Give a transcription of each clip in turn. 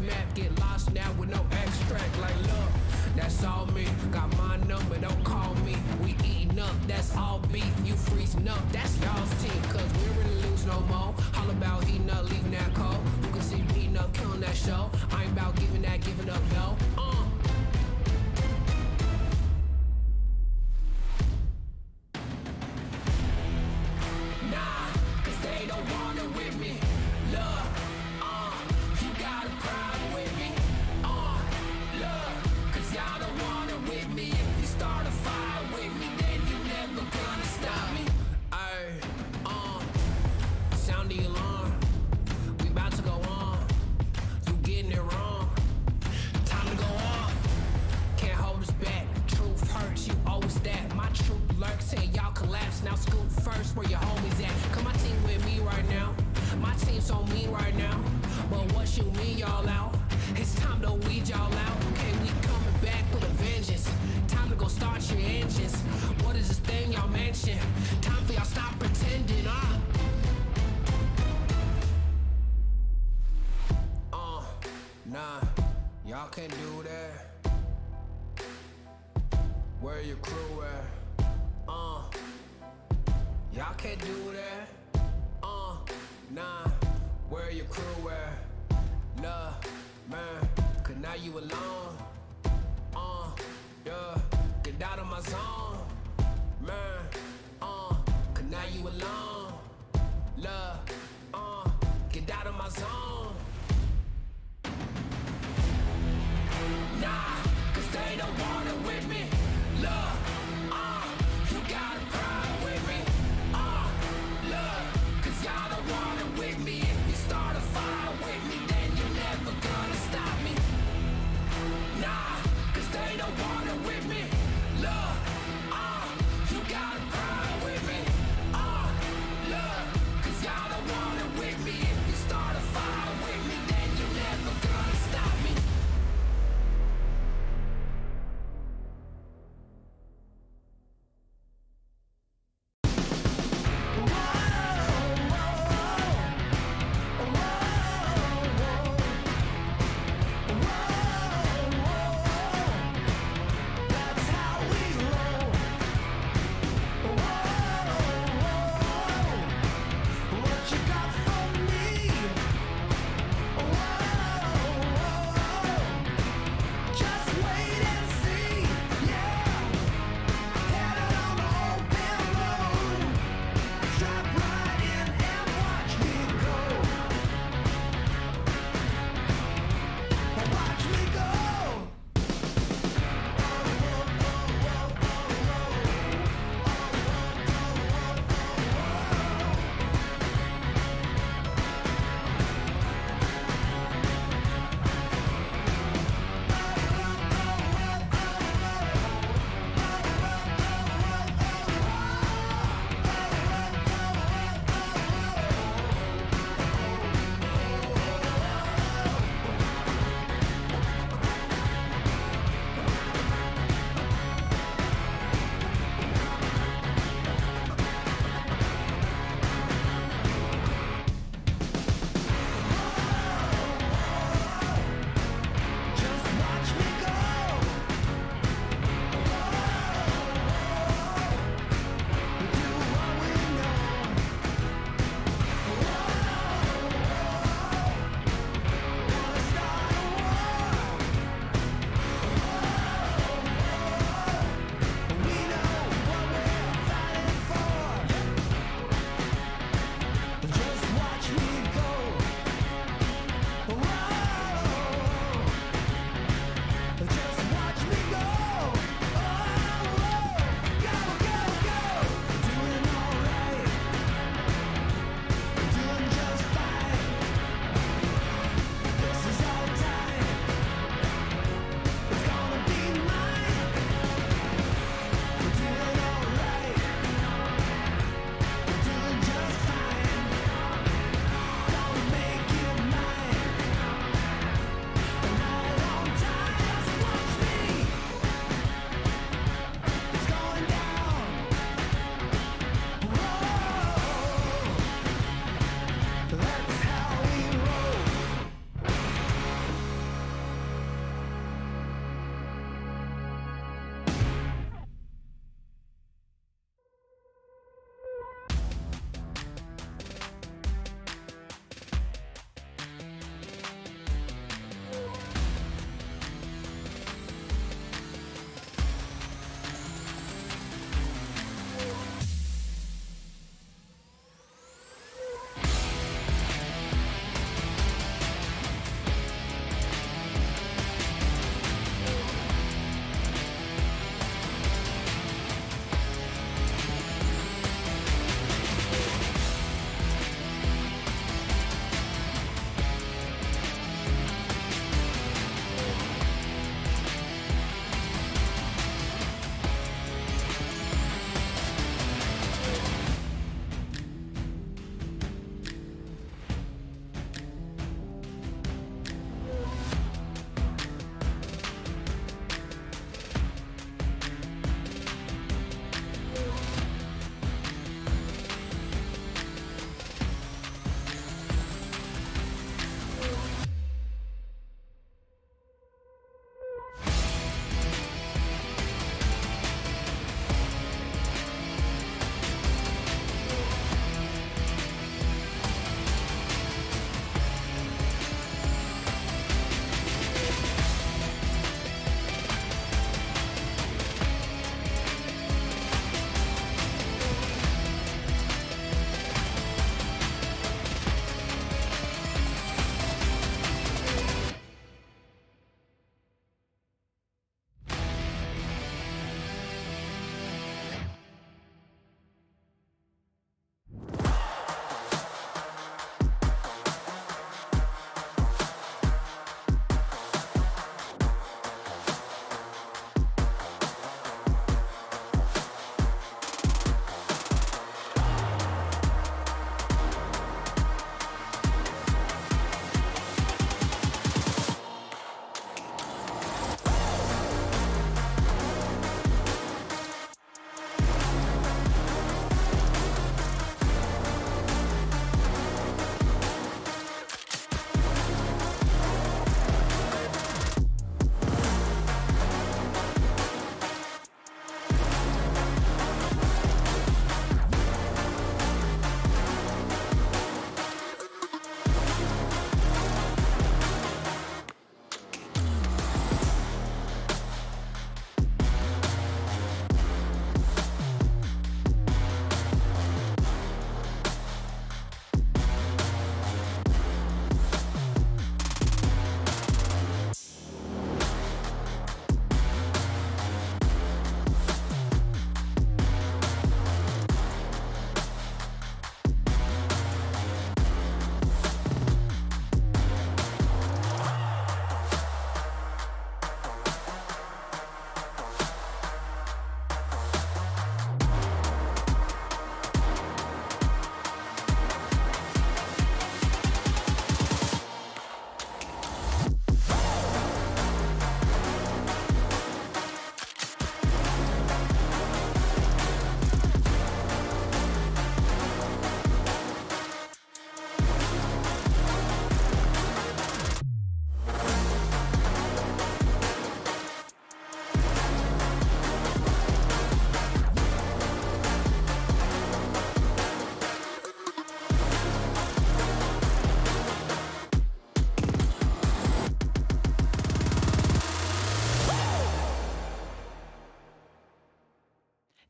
map, get lost now with no extract. Like, look, that's all me. Got my number, don't call me. We eating up, that's all beef. You freezing up, that's y'all's team. Cause we don't really lose no more. All about heating up, leaving that cold. You can see me heating up, killing that show. I ain't about giving up, no. Nah, cause they don't want it with me. Look, you got a problem with me. Look, cause y'all don't want it with me. If you start a fire with me, then you never gonna stop me. Ayy, sound the alarm. We about to go on. You getting it wrong. Time to go off. Can't hold us back. Truth hurts, you always that. My truth lurks till y'all collapse. Now scoop first where your homies at. Cause my team with me right now. My team's on me right now. But what you mean y'all out? It's time to weed y'all out. Okay, we coming back with a vengeance. Time to go start your engines. What is this thing y'all mention? Time for y'all stop pretending, Nah, y'all can't do that. Where your crew at? Y'all can't do that. Nah, where your crew at? Nah, man, cause now you alone. Yeah, get out of my zone. Man, cause now you alone. Love, get out of my zone. Nah, cause they don't want it with me. Look, you got a problem with me. Look, cause y'all don't want it with me. If you start a fire with me, then you're never gonna stop me. Nah, cause they don't want it with me. Look, you got a problem with me. Look, cause y'all don't want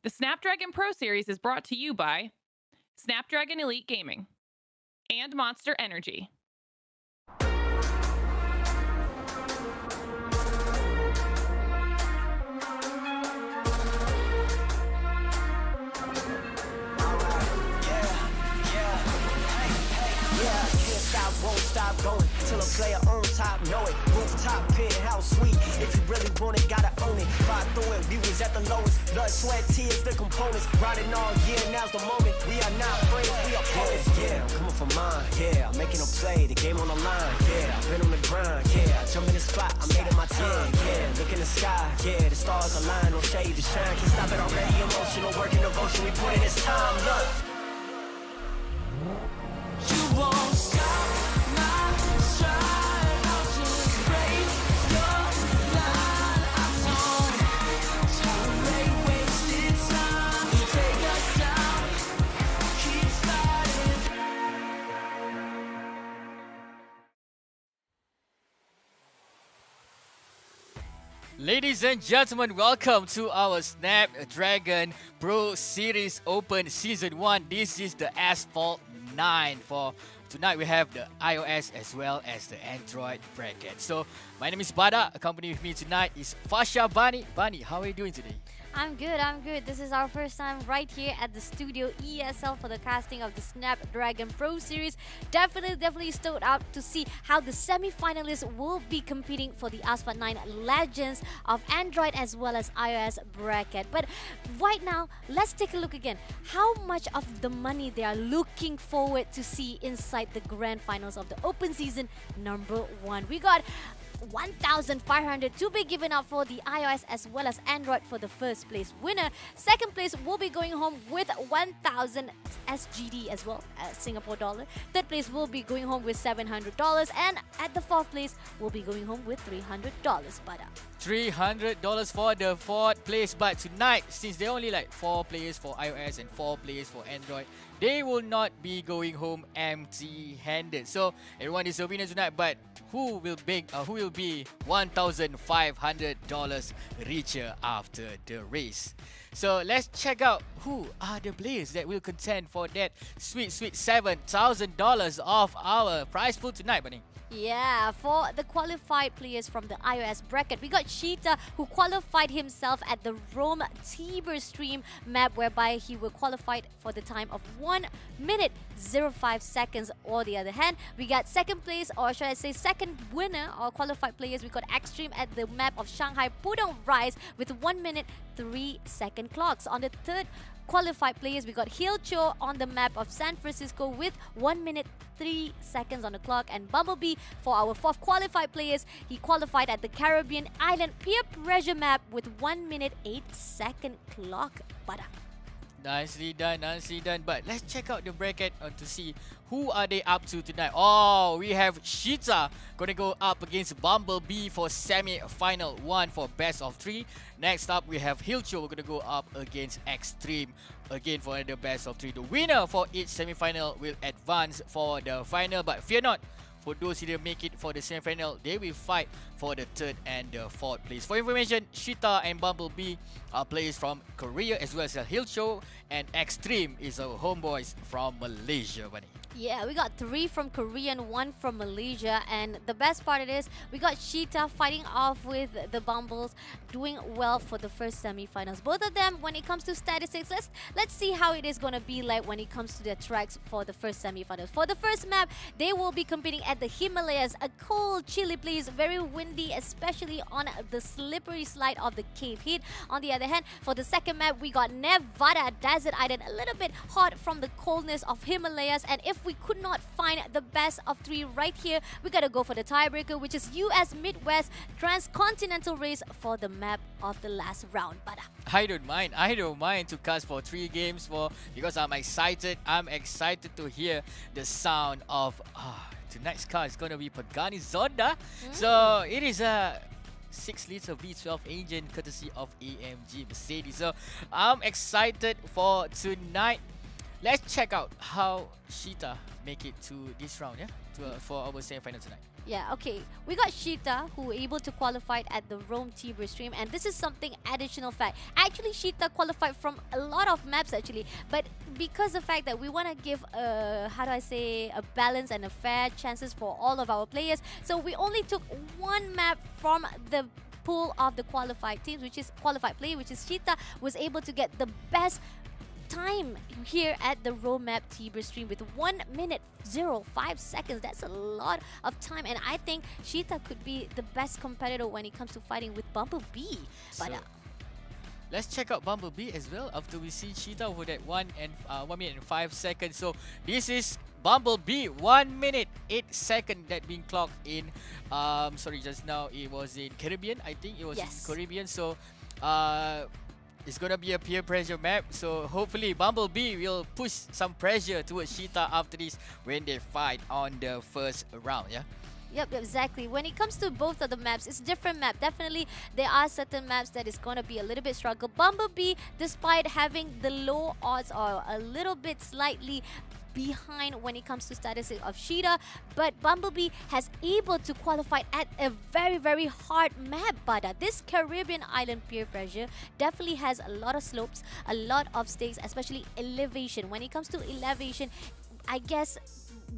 The Snapdragon Pro Series is brought to you by Snapdragon Elite Gaming and Monster Energy. Won't stop going till a player on top know it. Rooftop, penthouse suite. If you really want it, gotta own it. Ride through it, we was at the lowest. Blood, sweat, tears, the components. Riding all year, now's the moment. We are not friends, we are opponents. Yeah, I'm coming for mine. Yeah, I'm making a play, the game on the line. Yeah, I've been on the grind. Yeah, I jump in the spot, I made it my time. Yeah, look in the sky. Yeah, the stars align, no shade to shine. Can't stop it already. Emotional work and devotion. We put in this time. Look. You won't stop. Ladies and gentlemen, welcome to our Snapdragon Pro Series Open Season 1. This is the Asphalt 9. For tonight, we have the iOS as well as the Android bracket. So, my name is Bada. Accompanying with me tonight is Fasha Bani. Bani, how are you doing today? I'm good. This is our first time right here at the studio ESL for the casting of the Snapdragon Pro Series. Definitely stoked out to see how the semi-finalists will be competing for the Asphalt 9 Legends of Android as well as iOS bracket. But right now, let's take a look again. How much of the money they are looking forward to see inside the grand finals of the Open Season number 1. We got 1,500 to be given out for the iOS as well as Android for the first place winner. Second place will be going home with 1,000 SGD as well as Singapore dollar. Third place will be going home with $700, and at the fourth place will be going home with $300. But $300 for the fourth place. But tonight, since there are only like 4 players for iOS and 4 players for Android, they will not be going home empty-handed. So everyone is a winner tonight. But who will be $1,500 richer after the race? So let's check out who are the players that will contend for that sweet $7,000 of our prize pool tonight, Bunny. yeah, for the qualified players from the iOS bracket, we got Sheeta, who qualified himself at the Rome Tiber stream map, whereby he will qualify for the time of 1 minute 05 seconds. Or the other hand, we got second place, or should I say second winner or qualified players. We got Extreme at the map of Shanghai Pudong Rise with 1 minute 3 second clocks. On the third qualified players, we got Hilcho on the map of San Francisco with 1 minute 3 seconds on the clock. And Bumblebee for our fourth qualified players, he qualified at the Caribbean Island Peer Pressure map with 1 minute 8 second clock. Bada. Nicely done. But let's check out the bracket to see who are they up to tonight. Oh, we have Sheeta gonna go up against Bumblebee for semi-final 1 for best of 3. Next up, we have Hilcho. We're gonna go up against Extreme again for the best of 3. The winner for each semi-final will advance for the final. But fear not, for those who didn't make it for the semi-final, they will fight for the third and the fourth place. For information, Sheeta and Bumblebee are players from Korea as well as Hilcho, and Extreme is our homeboys from Malaysia, Bunny. Yeah, we got 3 from Korea and 1 from Malaysia. And the best part of this, we got Sheeta fighting off with the Bumbles, doing well for the first semi-finals. Both of them, when it comes to statistics, let's see how it is going to be like when it comes to their tracks for the first semi-finals. For the first map, they will be competing at the Himalayas, a cold, chilly place, very windy, especially on the slippery slide of the cave heat. On the other hand, for the second map, we got Nevada Desert Island, a little bit hot from the coldness of Himalayas. And if we could not find the best of 3 right here, we gotta go for the tiebreaker, which is US Midwest Transcontinental Race for the map of the last round. But I don't mind to cast for 3 games because I'm excited to hear the sound of tonight's car is gonna be Pagani Zonda. So it is a 6-liter V12 engine courtesy of AMG Mercedes. So I'm excited for tonight. let's check out how Sheeta make it to this round, yeah, for our semi-final tonight. Yeah, okay. We got Sheeta, who were able to qualify at the Rome Tiber stream, and this is something additional fact. Actually, Sheeta qualified from a lot of maps actually, but because the fact that we want to give a, how do I say, a balance and a fair chances for all of our players, so we only took one map from the pool of the qualified teams, which is qualified player, which is Sheeta, was able to get the best time here at the Rome map Tiber stream with 1 minute 05 seconds. That's a lot of time, and I think Sheeta could be the best competitor when it comes to fighting with Bumblebee. But So, let's check out Bumblebee as well after we see Sheeta over that 1 minute and 5 seconds. So this is Bumblebee, 1 minute 8 second that being clocked in. Sorry, just now it was in Caribbean. I think it was in Yes. Caribbean. So it's gonna be a peer pressure map. So hopefully Bumblebee will push some pressure towards Sheeta after this when they fight on the first round. Yeah. Yep, exactly. When it comes to both of the maps, it's different map. Definitely, there are certain maps that is going to be a little bit struggle. Bumblebee, despite having the low odds or a little bit slightly behind when it comes to statistics of Sheeta, but Bumblebee has able to qualify at a very, very hard map. But this Caribbean island peer pressure definitely has a lot of slopes, a lot of stakes, especially elevation. When it comes to elevation, I guess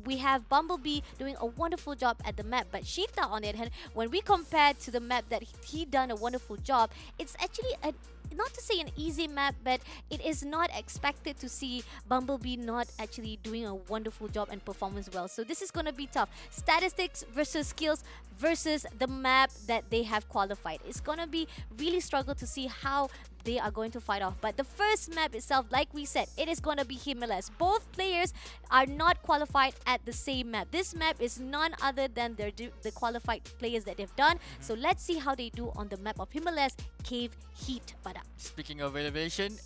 we have Bumblebee doing a wonderful job at the map, but Sheeta on the other hand, when we compare to the map that he done a wonderful job, it's actually a, not to say an easy map, but it is not expected to see Bumblebee not actually doing a wonderful job and performance well. So this is going to be tough. Statistics versus skills versus the map that they have qualified. It's going to be really struggle to see how they are going to fight off. But the first map itself, like we said, it is going to be Himalayas. Both players are not qualified at the same map. This map is none other than the qualified players that they've done. So let's see how they do on the map of Himalayas Cave Heat. But Speaking of elevation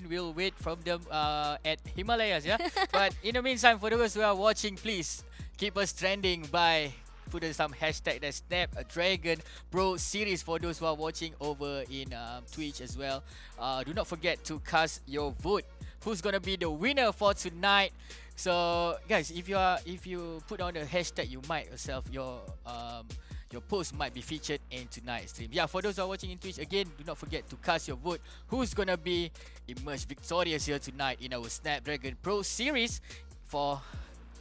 will wait from them at Himalayas, yeah? But in the meantime, for those who are watching, please keep us trending by putting some hashtag that Snapdragon Pro Series for those who are watching over in Twitch as well. Do not forget to cast your vote. Who's gonna be the winner for tonight? So guys, if you put on the hashtag, you might yourself your post might be featured in tonight's stream. Yeah, for those who are watching in Twitch, again, do not forget to cast your vote. Who's gonna be emerged victorious here tonight in our Snapdragon Pro Series for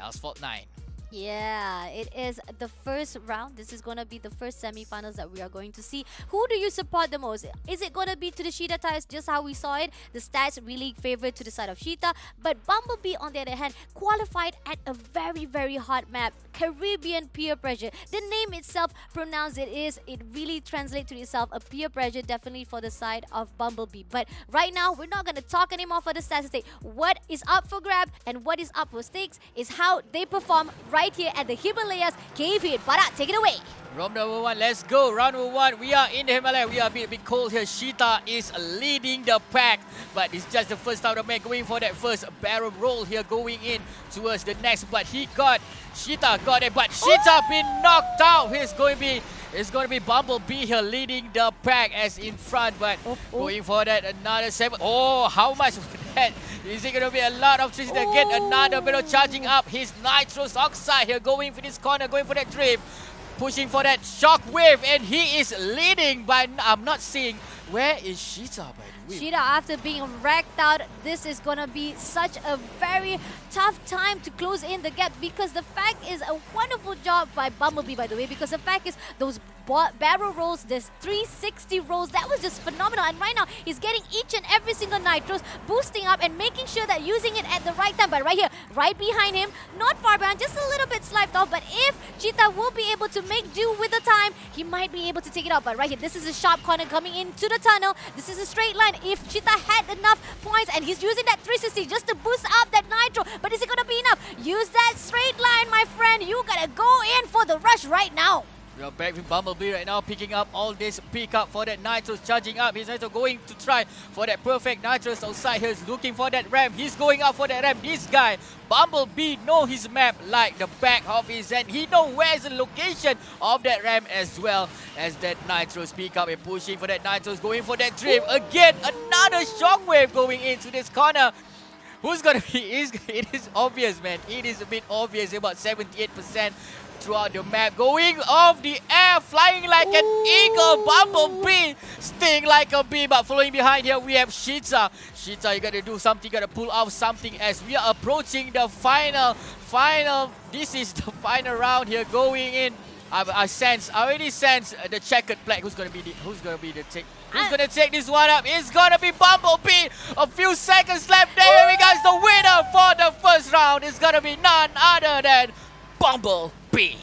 Asphalt 9? yeah, it is the first round. This is going to be the first semi-finals that we are going to see. Who do you support the most? Is it going to be to the Sheeta types, just how we saw it? The stats really favored to the side of Sheeta. But Bumblebee, on the other hand, qualified at a very, very hard map. Caribbean peer pressure. The name itself pronounced it really translates to itself a peer pressure, definitely for the side of Bumblebee. But right now, we're not going to talk anymore for the statistics. What is up for grab and what is up for stakes is how they perform right here at the Himalayas Cave Heat. Barat, take it away. Round number 1, let's go. Round number 1, we are in the Himalaya. We are a bit cold here. Sheeta is leading the pack, but it's just the first time the man going for that first barrel roll here, going in towards the next. But Sheeta got it, but Sheeta been knocked out. It's going to be Bumblebee here leading the pack as in front, but going for that another 7. Oh, how much of that? Is it going to be a lot of trees that get another barrel charging up his nitrous oxide here, going for this corner, going for that drift. Pushing for that shockwave, and he is leading by... I'm not seeing... Where is Sheeta, by the way? Sheeta, after being wrecked out, this is going to be such a very tough time to close in the gap, because the fact is a wonderful job by Bumblebee, by the way, because the fact is those barrel rolls, there's 360 rolls, that was just phenomenal. And right now, he's getting each and every single nitros, boosting up and making sure that using it at the right time. But right here, right behind him, not far behind, just a little bit sliced off. But if Sheeta will be able to make do with the time, he might be able to take it out. But right here, this is a sharp corner coming into the tunnel. This is a straight line. If Sheeta had enough points, and he's using that 360 just to boost up that nitro, but is it gonna be enough? Use that straight line, my friend. You gotta go in for the rush right now. We are back with Bumblebee right now, picking up all this pick up for that nitros, charging up. He's also going to try for that perfect nitros outside here. He's looking for that ramp. He's going up for that ramp. This guy, Bumblebee, know his map like the back of his hand. He know where's the location of that ramp as well as that nitros pick up and pushing for that nitros, going for that drift. Again, another shockwave going into this corner. Who's gonna be? It is obvious, man. It is a bit obvious. About 78% throughout the map, going off the air, flying like an eagle, bumblebee, sting like a bee. But following behind here, we have Shita. Shita, you gotta do something. You gotta pull off something as we are approaching the final. This is the final round here, going in. I already sense the checkered flag. Who's gonna take this one up? It's gonna be Bumblebee. A few seconds left. There we go. The winner for the first round is gonna be none other than Bumblebee.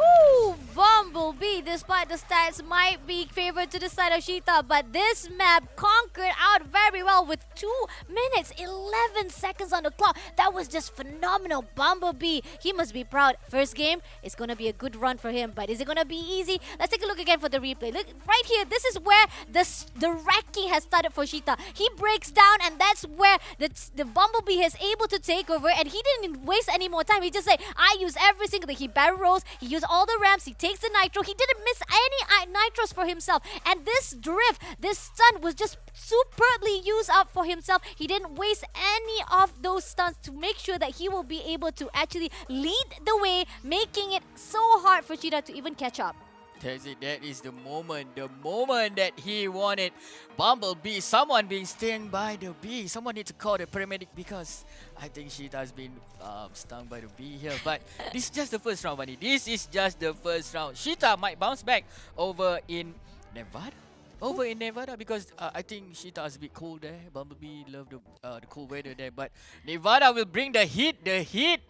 Ooh, Bumblebee, despite the stats, might be favored to the side of Sheeta, but this map conquered out very well with 2 minutes, 11 seconds on the clock. That was just phenomenal. Bumblebee, he must be proud. First game, it's going to be a good run for him, but is it going to be easy? Let's take a look again for the replay. Look, right here, this is where the wrecking has started for Sheeta. He breaks down, and that's where the Bumblebee is able to take over, and he didn't waste any more time. He just said, I use every single thing. He barrel rolls, he used all the ramps, he takes the nitro. He didn't miss any nitros for himself. And this drift, this stun was just superbly used up for himself. He didn't waste any of those stunts to make sure that he will be able to actually lead the way, making it so hard for Cheetah to even catch up. That's it. That is the moment that he wanted. Bumblebee, someone being stung by the bee. Someone needs to call the paramedic because I think Sheeta has been stung by the bee here. But this is just the first round, buddy. This is just the first round. Sheeta might bounce back over in Nevada. Because I think Sheeta is a bit cold there. Bumblebee love the cool weather there. But Nevada will bring the heat. The heat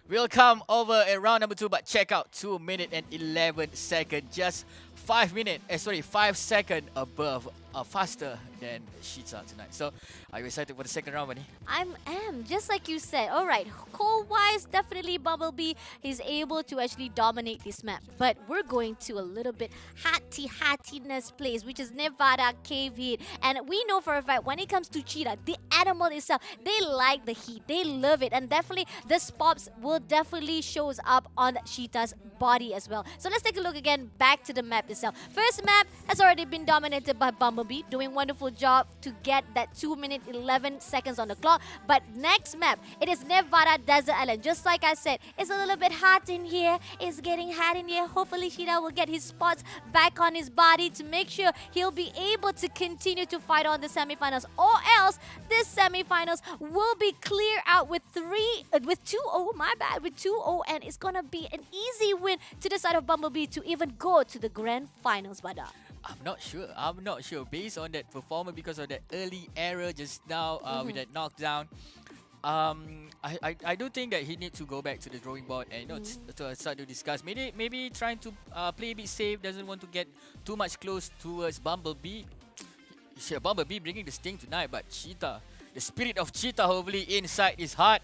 will come over in round number 2, but check out 2 minutes and 11 seconds, just 5 seconds above, faster than Sheeta tonight. So, are you excited for the second round, buddy? I am, just like you said. Alright, cold-wise, definitely Bumblebee is able to actually dominate this map. But we're going to a little bit hattiness place, which is Nevada Cave Heat. And we know for a fact, when it comes to Cheetah, the animal itself, they like the heat. They love it. And definitely, the spots will definitely shows up on Cheetah's body as well. So let's take a look again back to the map itself. First map has already been dominated by Bumblebee, doing wonderful job to get that 2 minutes 11 seconds on the clock. But next map, it is Nevada Desert Island. Just like I said, it's a little bit hot in here. It's getting hot in here. Hopefully Cheetah will get his spots back on his body to make sure he'll be able to continue to fight on the semifinals, or else this semifinals will be clear out with 2-0, and it's gonna be an easy win to the side of Bumblebee to even go to the grand finals, Bada. I'm not sure. Based on that performance, because of that early error just now with that knockdown, I do think that he needs to go back to the drawing board and to start to discuss. Maybe trying to play a bit safe. Doesn't want to get too much close towards Bumblebee. Sure, Bumblebee bringing the sting tonight, but Cheetah, the spirit of Cheetah, hopefully inside his heart,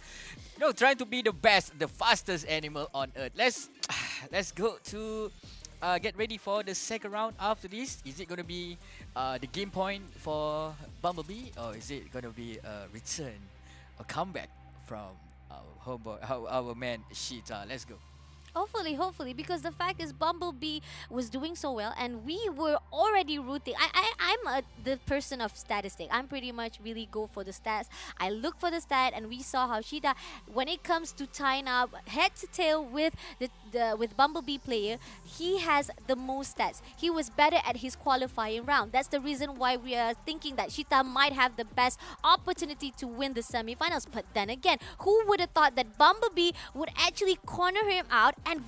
trying to be the best, the fastest animal on earth. Let's go to get ready for the second round after this. Is it going to be the game point for Bumblebee, or is it going to be a return, a comeback from our man Cheetah? Let's go. Hopefully, because the fact is Bumblebee was doing so well, and we were already rooting. I'm the person of statistic. I'm pretty much really go for the stats. I look for the stat, and we saw how Cheetah, when it comes to tying up head to tail with with Bumblebee player, he has the most stats. He was better at his qualifying round. That's the reason why we are thinking that Cheetah might have the best opportunity to win the semifinals. But then again, who would have thought that Bumblebee would actually corner him out and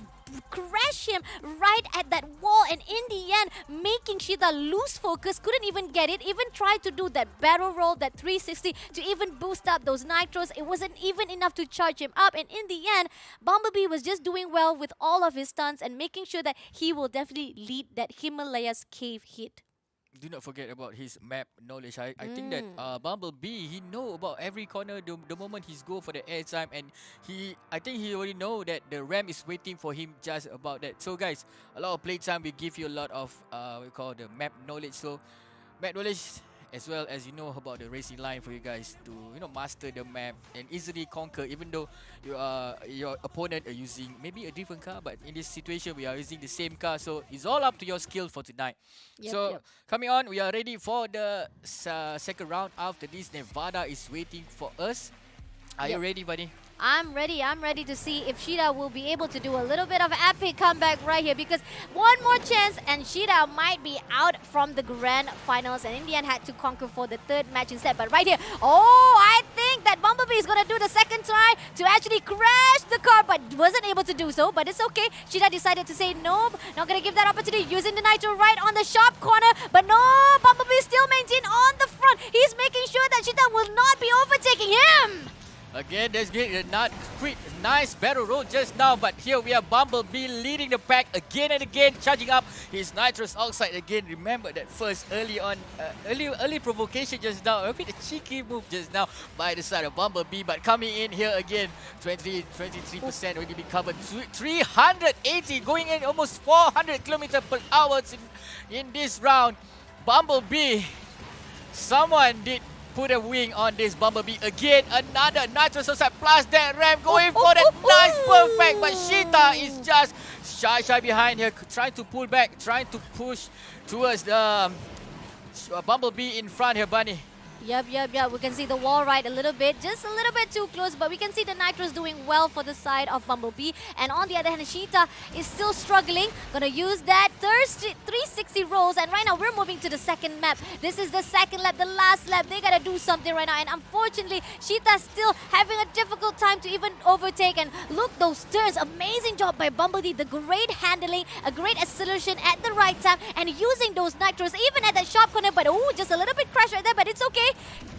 crash him right at that wall, and in the end making Cheetah lose focus, couldn't even get it, even tried to do that barrel roll, that 360 to even boost up those nitros. It wasn't even enough to charge him up, and in the end Bumblebee was just doing well with all of his stunts and making sure that he will definitely lead that Himalayas cave hit. Do not forget about his map knowledge. I think that Bumblebee, he know about every corner the moment he's go for the airtime, and I think he already know that the ramp is waiting for him just about that. So guys, a lot of playtime will give you a lot of we call the map knowledge. So map knowledge, as well as about the racing line for you guys to master the map and easily conquer, even though your opponent are using maybe a different car, but in this situation we are using the same car. So it's all up to your skill for tonight. Coming on, we are ready for the second round. After this, Nevada is waiting for us. Are you ready, buddy? I'm ready. I'm ready to see if Sheeta will be able to do a little bit of epic comeback right here, because one more chance and Sheeta might be out from the grand finals, and Indian had to conquer for the third match instead. But right here, oh, I think that Bumblebee is going to do the second try to actually crash the car, but wasn't able to do so. But it's okay. Sheeta decided to say nope, not going to give that opportunity, using the Nitro right on the sharp corner. But no, Bumblebee still maintained on the front. He's making sure that Sheeta will not be overtaking him. Again, there's not quick, nice battle roll just now, but here we have Bumblebee leading the pack again and again, charging up his nitrous oxide again. Remember that first early provocation just now, a bit of cheeky move just now by the side of Bumblebee, but coming in here again, 23% already been covered, 380 going in almost 400 kilometers per hour in this round. Bumblebee, someone did put a wing on this Bumblebee again. Another nitrous oxide plus that ramp, going for that nice perfect. But Sheeta is just shy behind here, trying to pull back, trying to push towards the Bumblebee in front here, Bunny. Yep. We can see the wall right a little bit, just a little bit too close, but we can see the Nitros doing well for the side of Bumblebee. And on the other hand, Sheeta is still struggling. Gonna use that 360 rolls, and right now we're moving to the second map. This is the second lap, the last lap. They gotta do something right now, and unfortunately, Sheeta's still having a difficult time to even overtake. And look, those turns, amazing job by Bumblebee. The great handling, a great acceleration at the right time, and using those Nitros even at that sharp corner. But oh, just a little bit crash right there, but it's okay.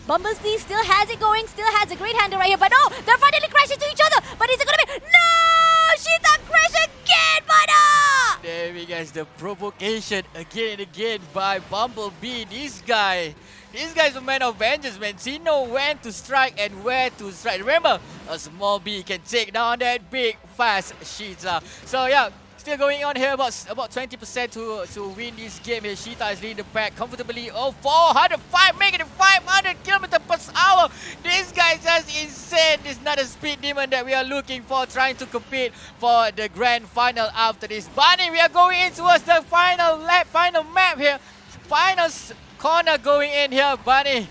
Bumblebee still has it going, still has a great handle right here, but no, they're finally crashing into each other. But is it gonna be? No! Sheeta crash again, but no! There we go, the provocation again and again by Bumblebee. This guy's a man of vengeance, man. He knows when to strike and where to strike. Remember, a small bee can take down that big, fast Sheeta. So yeah, still going on here, about 20% to win this game here. Sheeta is leading the pack comfortably. Oh, 405, making it 500 kilometers per hour. This guy is just insane. This is not a speed demon that we are looking for, trying to compete for the grand final after this. Bunny, we are going in towards the final lap, final map here. Final corner going in here, Bunny.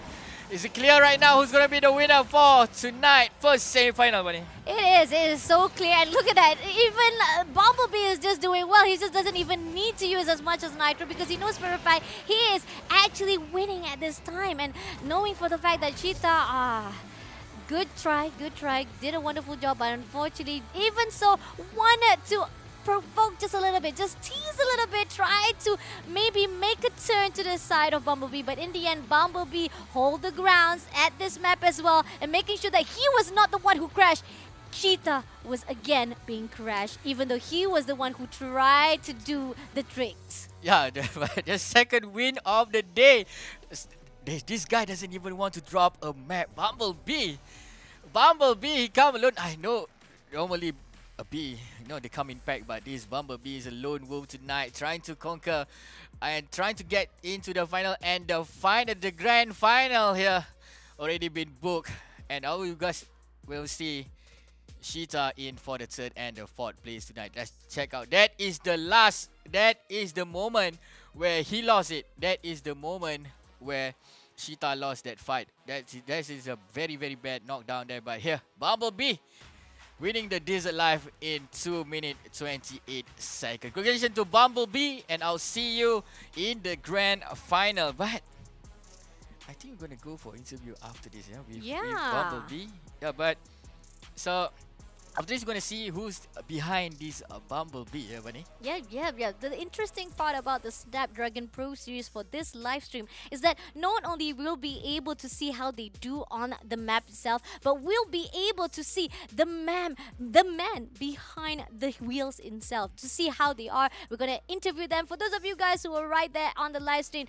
Is it clear right now who's going to be the winner for tonight? First semi-final, Bunny. It is so clear, and look at that. Even Bumblebee is just doing well. He just doesn't even need to use as much as Nitro, because he knows for a fact he is actually winning at this time. And knowing for the fact that Sheeta, good try, did a wonderful job, but unfortunately, even so, wanted to provoke just a little bit, just tease a little bit, try to maybe make a turn to the side of Bumblebee, but in the end, Bumblebee hold the grounds at this map as well, and making sure that he was not the one who crashed. Sheeta was again being crashed, even though he was the one who tried to do the tricks. Yeah, the second win of the day. This guy doesn't even want to drop a map. Bumblebee, he come alone. I know, normally a bee, they come in pack, but this Bumblebee is a lone wolf tonight, trying to conquer and trying to get into the final, and the grand final here already been booked, and all you guys will see Sheeta in for the third and the fourth place tonight. Let's check out. That is the moment where he lost it. That is the moment where Sheeta lost that fight. That is a very, very bad knockdown there. But here, Bumblebee winning the Desert Life in 2 minutes 28 seconds. Congratulations to Bumblebee, and I'll see you in the grand final. But I think we're gonna go for interview after this, with Bumblebee. Yeah, but so after this, we're going to see who's behind this Bumblebee, Bunny. Yeah. The interesting part about the Snapdragon Pro Series for this live stream is that not only we'll be able to see how they do on the map itself, but we'll be able to see the man behind the wheels himself, to see how they are. We're going to interview them. For those of you guys who are right there on the live stream,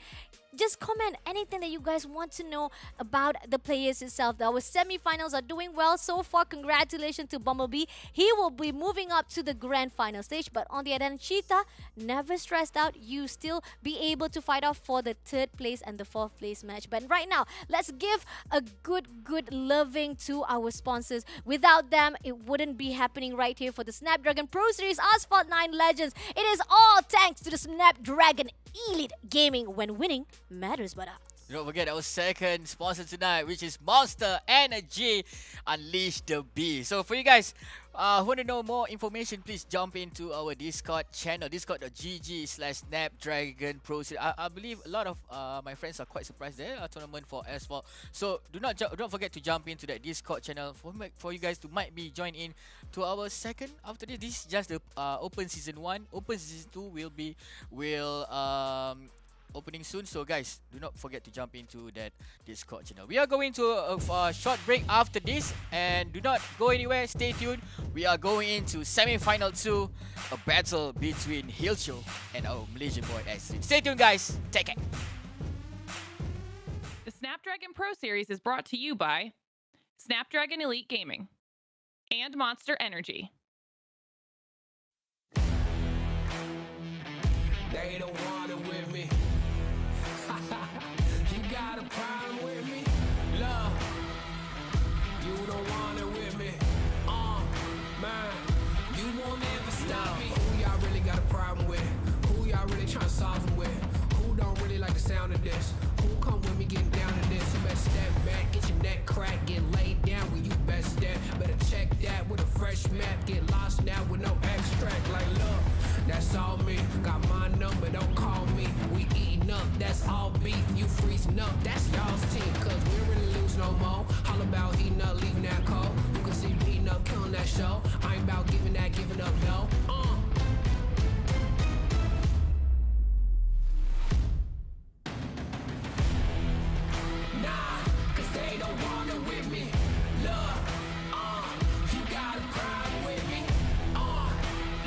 just comment anything that you guys want to know about the players itself. Our semi-finals are doing well so far. Congratulations to Bumblebee. He will be moving up to the grand final stage. But on the other hand, Sheeta, never stressed out. You still be able to fight off for the third place and the fourth place match. But right now, let's give a good loving to our sponsors. Without them, it wouldn't be happening right here for the Snapdragon Pro Series Asphalt 9 Legends. It is all thanks to the Snapdragon Elite Gaming, when winning matters, but Don't forget our second sponsor tonight, which is Monster Energy. Unleash the beast. So for you guys who want to know more information, please jump into our Discord channel, discord.gg/Snapdragon Pro Series. I believe a lot of my friends are quite surprised there. A tournament for Asphalt. So don't forget to jump into that Discord channel for you guys to might be join in to our second after this. This is just the Open Season 1. Open Season 2 will opening soon, so guys, do not forget to jump into that Discord channel. We are going to a short break after this, and do not go anywhere. Stay tuned. We are going into semi-final 2, a battle between Hilcho and our Malaysian boy S3. Stay tuned, guys. Take it. The Snapdragon Pro Series is brought to you by Snapdragon Elite Gaming and Monster Energy. They don't want it with me. You got a problem with me? Love, you don't want it with me. Man, you won't ever stop me. Who y'all really got a problem with? Who y'all really trying to solve them with? Who don't really like the sound of this? Who come with me getting down to this? You better step back, get your neck cracked, get laid down where you best step. Better check that with a fresh map. Get lost now with no extract. Like, look, that's all me. Got my number, don't call me. We eating up, that's all beef. You freezing up, that's y'all's team. Cause we don't really lose no more. All about heating up, leaving that cold. You can see beating up, killing that show. I ain't about giving up, no. Nah, cause they don't want it with me. Look, you got a problem with me.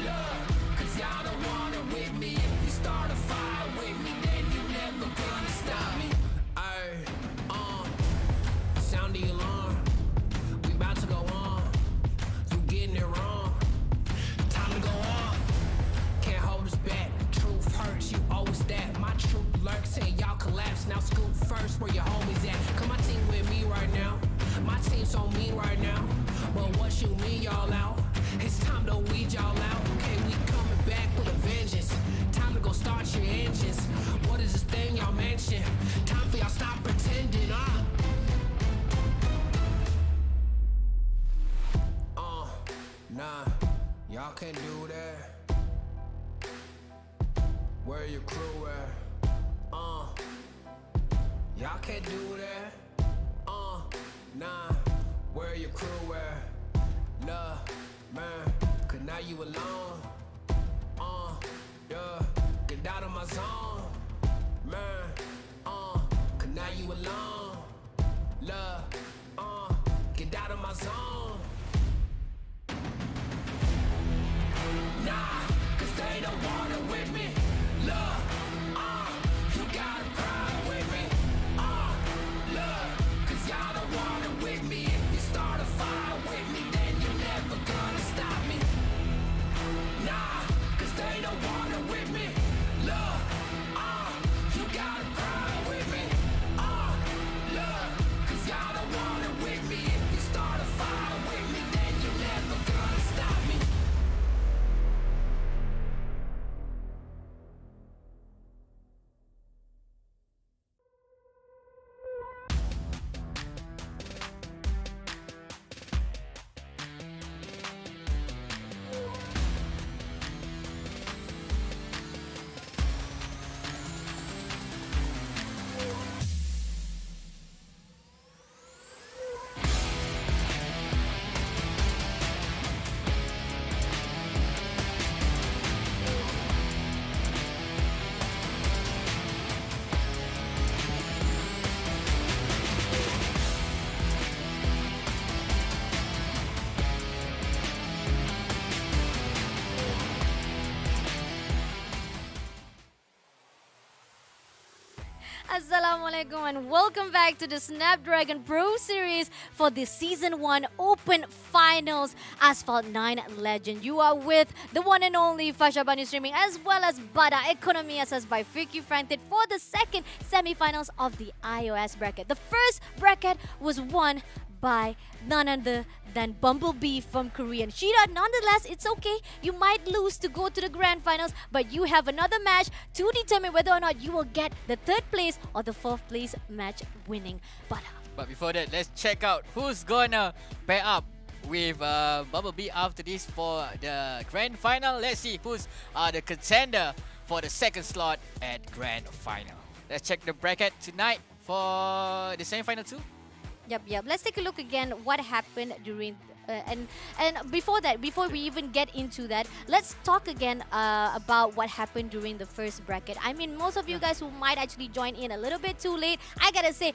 Look, cause y'all don't want it with me. If you start a fire with me, then you never gonna stop me. Ay, sound the alarm. We about to go on. You getting it wrong. Time to go off. Can't hold us back. Truth hurts, you always that. My truth lurks, say y'all collapse. Now scoop first, where your homies at? Come my team with me right now. My team's so mean right now. But what you mean, y'all out? It's time to weed y'all out. Okay, we coming back with a vengeance. Time to go start your engines. What is this thing y'all mention? Time for y'all stop pretending, Nah, y'all can't do that. Where your crew at? Y'all can't do that. Nah, where your crew at? Nah, man, cause now you alone. Yeah, get out of my zone. Man, cause now you alone. Love, get out of my zone. Nah, cause they don't want it with me. Love, you got a problem with me. Love, cause y'all don't want it with me. If you start a fire with me, then you're never gonna stop me. Nah, cause they don't want it with me. Love, you got a problem with me. Love, cause y'all don't want it with me. If you start a fire with me, then you're never gonna stop me. Assalamualaikum and welcome back to the Snapdragon Pro Series for the Season 1 Open Finals Asphalt 9 Legend. You are with the one and only Fasha Banu Streaming as well as Bada Economy assessed by Freaky Frantic for the second semi-finals of the iOS bracket. The first bracket was won by none other than Bumblebee from Korean. Shida, nonetheless, it's okay. You might lose to go to the grand finals, but you have another match to determine whether or not you will get the third place or the fourth place match winning. But before that, let's check out who's gonna pair up with Bumblebee after this for the grand final. Let's see who's the contender for the second slot at grand final. Let's check the bracket tonight for the semi-final too. Yep. Let's take a look again what happened during and before that, before we even get into that, let's talk again about what happened during the first bracket. I mean, most of you guys who might actually join in a little bit too late, I gotta say,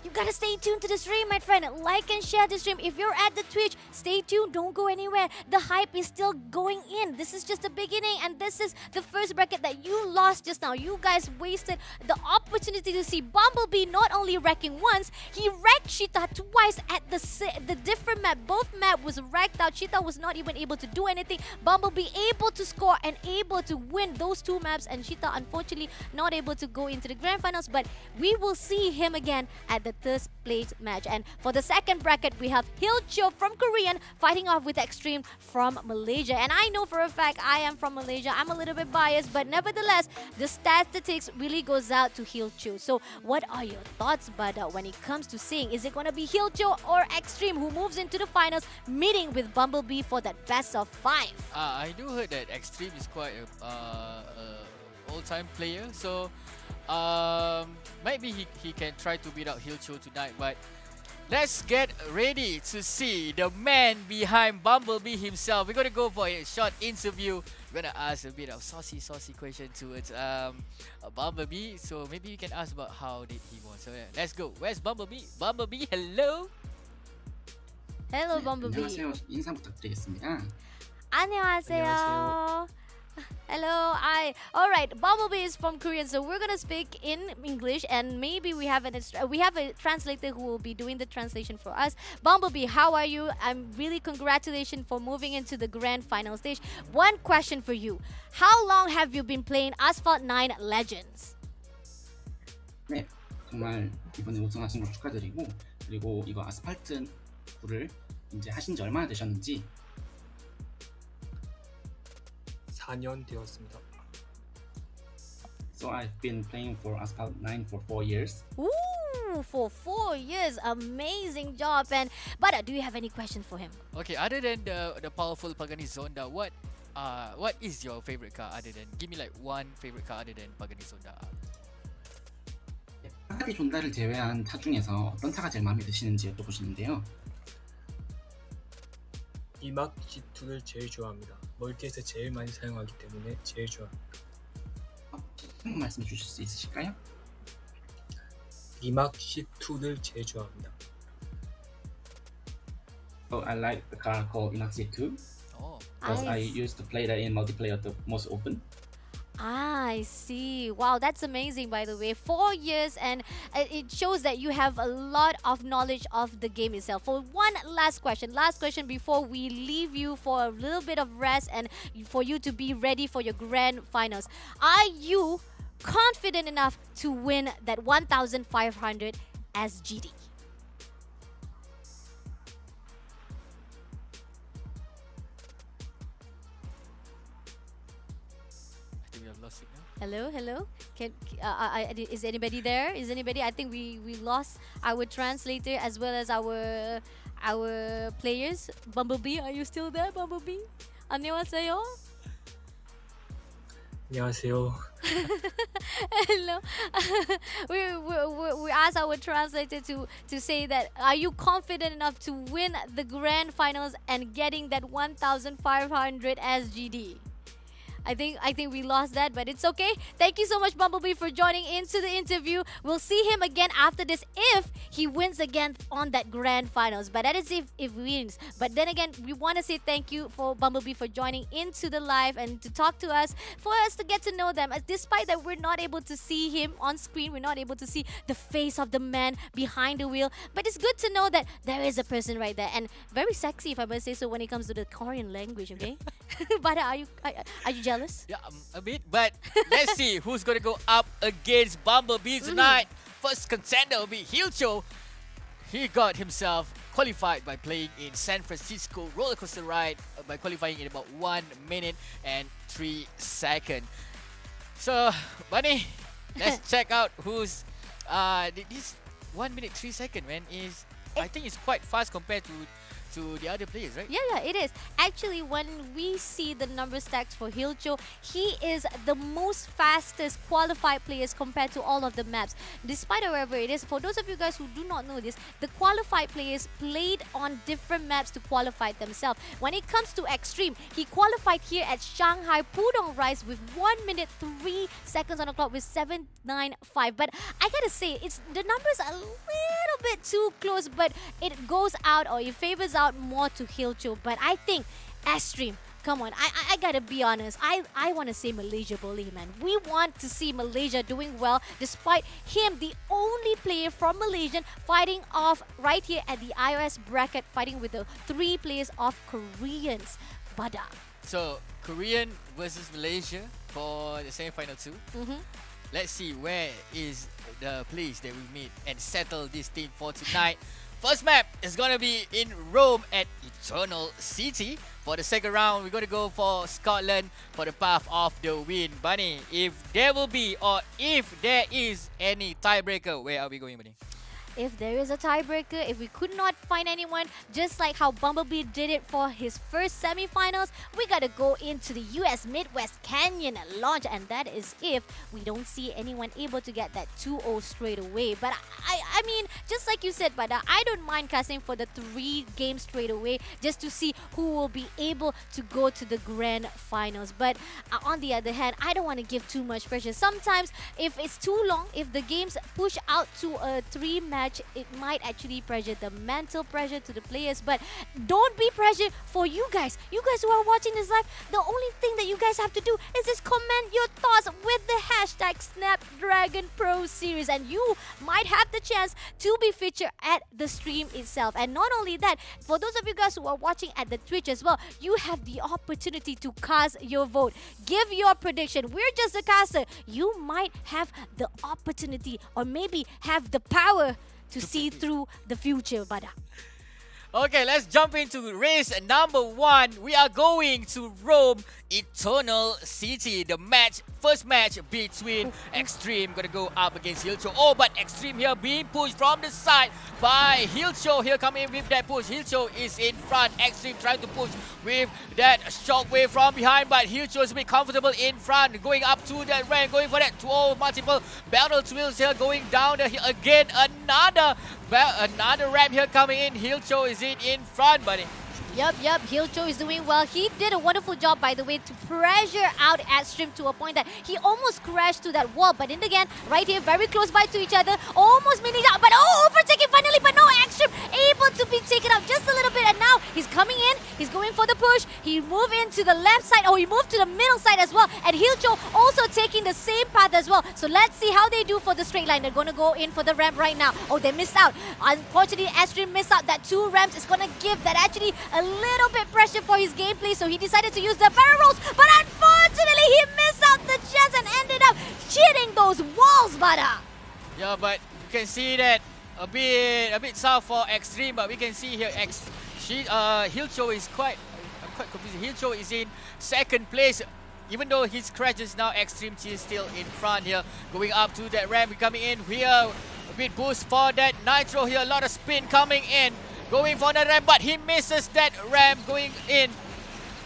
you gotta stay tuned to the stream, my friend. Like and share the stream. If you're at the Twitch, stay tuned. Don't go anywhere. The hype is still going in. This is just the beginning, and this is the first bracket that you lost just now. You guys wasted the opportunity to see Bumblebee not only wrecking once, he wrecked Cheetah twice at the different map. Both map was wrecked out. Cheetah was not even able to do anything. Bumblebee able to score and able to win those two maps, and Cheetah unfortunately not able to go into the grand finals, but we will see him again at the third place match. And for the second bracket, we have Hilcho from Korean fighting off with Extreme from Malaysia. And I know for a fact I am from Malaysia. I'm a little bit biased, but nevertheless, the statistics really goes out to Hilcho. So what are your thoughts, Bud, when it comes to seeing, is it going to be Hilcho or Extreme who moves into the finals, meeting with Bumblebee for that best of 5? I do heard that Extreme is quite a all-time player, so maybe he can try to beat out Hilcho tonight. But let's get ready to see the man behind Bumblebee himself. We're gonna go for a short interview. We're gonna ask a bit of saucy question towards Bumblebee. So maybe you can ask about how did he won. So yeah, let's go. Where's Bumblebee? Bumblebee, hello. Hello, Bumblebee. 안녕하세요. 인사 부탁드리겠습니다. 안녕하세요. Hello, alright, Bumblebee is from Korean, so we're gonna speak in English, and maybe we have a translator who will be doing the translation for us. Bumblebee, how are you? I'm really congratulations for moving into the grand final stage. One question for you: how long have you been playing Asphalt 9 Legends? 네, 정말 이번에 우승하신 거 축하드리고, 그리고 이거 아스팔트 9를 이제 하신 지 얼마나 되셨는지. 4년 되었습니다. So I've been playing for Asphalt 9 for 4 years. Ooh, for 4 years, amazing job. But do you have any questions for him? Okay, other than the powerful Pagani Zonda, what is your favorite car? Give me like one favorite car other than Pagani Zonda. 파가디 존다를 제외한 타 중에서 어떤 타가 제일 마음에 드시는지 여쭤보시는데요. 이막 G2를 제일 좋아합니다. 멀티에서 제일 많이 사용하기 때문에 제일 좋아합니다. 한번 말씀해 주실 수 있으실까요? 이막 C2를 제일 좋아합니다. So I like the car called Inaxi 2 Oh. because I used to play that in multiplayer the most often. I see. Wow, that's amazing, by the way. 4 years, and it shows that you have a lot of knowledge of the game itself. For one last question before we leave you for a little bit of rest and for you to be ready for your grand finals. Are you confident enough to win that 1,500 SGD? Hello. Is anybody there? I think we lost our translator as well as our players. Bumblebee, are you still there, Bumblebee? 안녕하세요. 안녕하세요. Hello. we asked our translator to say that, are you confident enough to win the grand finals and getting that 1,500 SGD? I think we lost that, but it's okay. Thank you so much, Bumblebee, for joining into the interview. We'll see him again after this if he wins again on that grand finals. But that is if he wins. But then again, we want to say thank you for Bumblebee for joining into the live and to talk to us, for us to get to know them. Despite that we're not able to see him on screen, we're not able to see the face of the man behind the wheel. But it's good to know that there is a person right there, and very sexy, if I must say so, when it comes to the Korean language. Okay, but are you jealous? Yeah, a bit, but let's see who's gonna go up against Bumblebee tonight. First contender will be Hilcho. he got himself qualified by playing in San Francisco roller coaster ride by qualifying in about 1 minute and 3 seconds. So, Bunny, let's check out who's this 1 minute 3 second, man, is I think it's quite fast compared to the other players, right? Yeah, it is. Actually, when we see the number stacks for Hilcho, he is the most fastest qualified players compared to all of the maps. Despite however it is, for those of you guys who do not know this, the qualified players played on different maps to qualify themselves. When it comes to Extreme, he qualified here at Shanghai Pudong Rise with 1 minute 3 seconds on the clock with 795. But I gotta say, it's the numbers are a little bit too close, but it goes out or it favors out more to Hilcho. But I think Extreme, come on, I gotta be honest. I want to say Malaysia bully, man. We want to see Malaysia doing well despite him, the only player from Malaysia, fighting off right here at the iOS bracket, fighting with the 3 players of Koreans. Bada. So, Korean versus Malaysia for the semi-final 2. Let's see where is the place that we meet and settle this team for tonight. First map is gonna be in Rome at Eternal City. For the second round, we're gonna go for Scotland for the path of the win. Bunny, if there will be or if there is any tiebreaker, where are we going, Bunny? If there is a tiebreaker, if we could not find anyone, just like how Bumblebee did it for his first semi-finals, we gotta go into the US Midwest Canyon launch, and that is if we don't see anyone able to get that 2-0 straight away. But I mean, just like you said, Bada, I don't mind casting for the 3 games straight away just to see who will be able to go to the grand finals. But on the other hand, I don't want to give too much pressure. Sometimes, if it's too long, if the games push out to a 3-match, it might actually pressure the mental pressure to the players. But don't be pressured for you guys. You guys who are watching this live, the only thing that you guys have to do is just comment your thoughts with the hashtag Snapdragon Pro Series, and you might have the chance to be featured at the stream itself. And not only that, for those of you guys who are watching at the Twitch as well, you have the opportunity to cast your vote. Give your prediction. We're just a caster. You might have the opportunity or maybe have the power to see through the future, Bada. Okay, let's jump into race number 1. We are going to Rome, Eternal City. The first match between Extreme gonna go up against Hilcho. Oh, but Extreme here being pushed from the side by Hilcho. Here coming in with that push. Hilcho is in front. Extreme trying to push with that shockwave from behind, but Hilcho is a bit comfortable in front. Going up to that rank, going for that 2-0 multiple battle twills here, going down the hill again. Another ramp here coming in. Hilcho is in front, buddy. Yup, Hilcho is doing well. He did a wonderful job, by the way, to pressure out Extreme to a point that he almost crashed to that wall. But in the end, right here, very close by to each other, almost mini out, but overtaking finally, but no, Extreme able to be taken out just a little bit. And now he's coming in, he's going for the push. He moved into the left side, he moved to the middle side as well. And Hilcho also taking the same path as well. So let's see how they do for the straight line. They're going to go in for the ramp right now. Oh, they missed out. Unfortunately, Extreme missed out that 2 ramps. Is going to give that actually a little bit pressure for his gameplay, so he decided to use the barrel rolls, but unfortunately he missed out the chance and ended up hitting those walls, Bada. Yeah, but you can see that a bit south for Extreme, but we can see here Hilcho is quite confused. Hilcho is in second place. Even though his crashes now, Extreme is still in front here. Going up to that ramp, coming in here. A bit boost for that Nitro here. A lot of spin coming in. Going for the ramp, but he misses that ramp going in.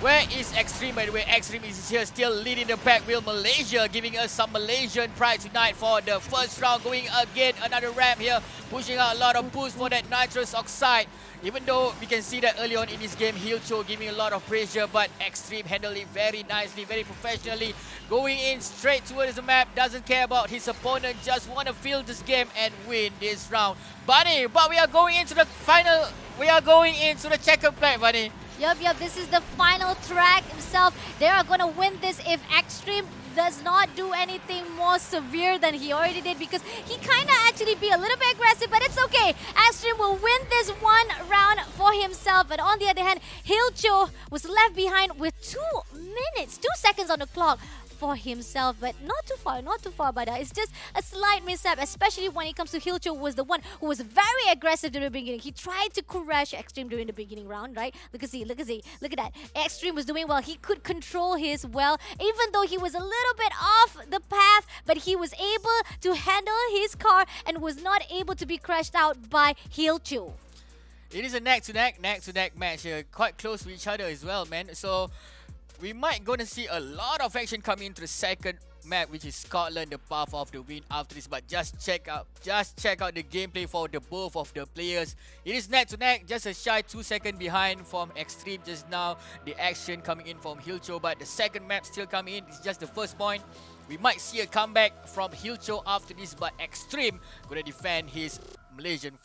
Where is Extreme, by the way? Extreme is here still leading the pack. Will Malaysia giving us some Malaysian pride tonight for the first round. Going again, another ramp here. Pushing out a lot of boost for that nitrous oxide. Even though we can see that early on in this game, Hilcho giving a lot of pressure, but Extreme handled it very nicely, very professionally. Going in straight towards the map, doesn't care about his opponent, just want to fill this game and win this round. Bunny, but we are going into the final, we are going into the checkered flag, Bunny. Yup, this is the final track himself. They are going to win this if Extreme does not do anything more severe than he already did, because he kind of actually be a little bit aggressive, but it's okay. Extreme will win this 1 round for himself. And on the other hand, Hilcho was left behind with 2 minutes, 2 seconds on the clock for himself, but not too far, but it's just a slight mishap, especially when it comes to Hilcho was the one who was very aggressive during the beginning. He tried to crush Extreme during the beginning round, right? Look at that. Extreme was doing well. He could control his well, even though he was a little bit off the path, but he was able to handle his car and was not able to be crashed out by Hilcho. It is a neck-to-neck match here. Quite close to each other as well, man. So we might gonna see a lot of action coming into the second map, which is Scotland, the path of the win after this. But just check out the gameplay for the both of the players. It is neck to neck, just a shy 2 seconds behind from Extreme just now. The action coming in from Hilcho, but the second map still coming in. It's just the first point. We might see a comeback from Hilcho after this, but Extreme gonna defend his Malaysian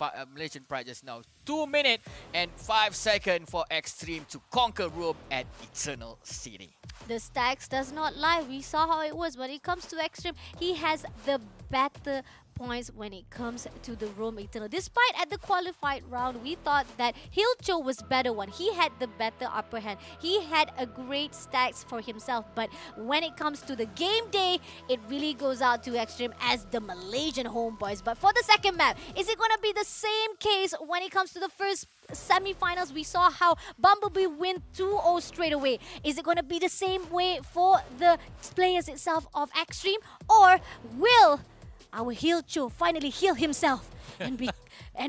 pride just now. 2 minutes and 5 seconds for Extreme to conquer Rome at Eternal City. The stacks does not lie. We saw how it was. When it comes to Extreme, he has the better points when it comes to the Rome Eternal. Despite at the qualified round, we thought that Hilcho was better one. He had the better upper hand. He had a great stacks for himself. But when it comes to the game day, it really goes out to Extreme as the Malaysian homeboys. But for the second map, is it going to be the same case when it comes to the first semi-finals? We saw how Bumblebee win 2-0 straight away. Is it going to be the same way for the players itself of Extreme? Or will our Hilcho finally heal himself and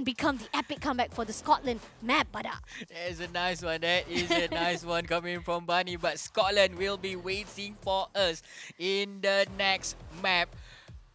become the epic comeback for the Scotland map, Bada? That is a nice one. That is a nice one coming from Bunny. But Scotland will be waiting for us in the next map.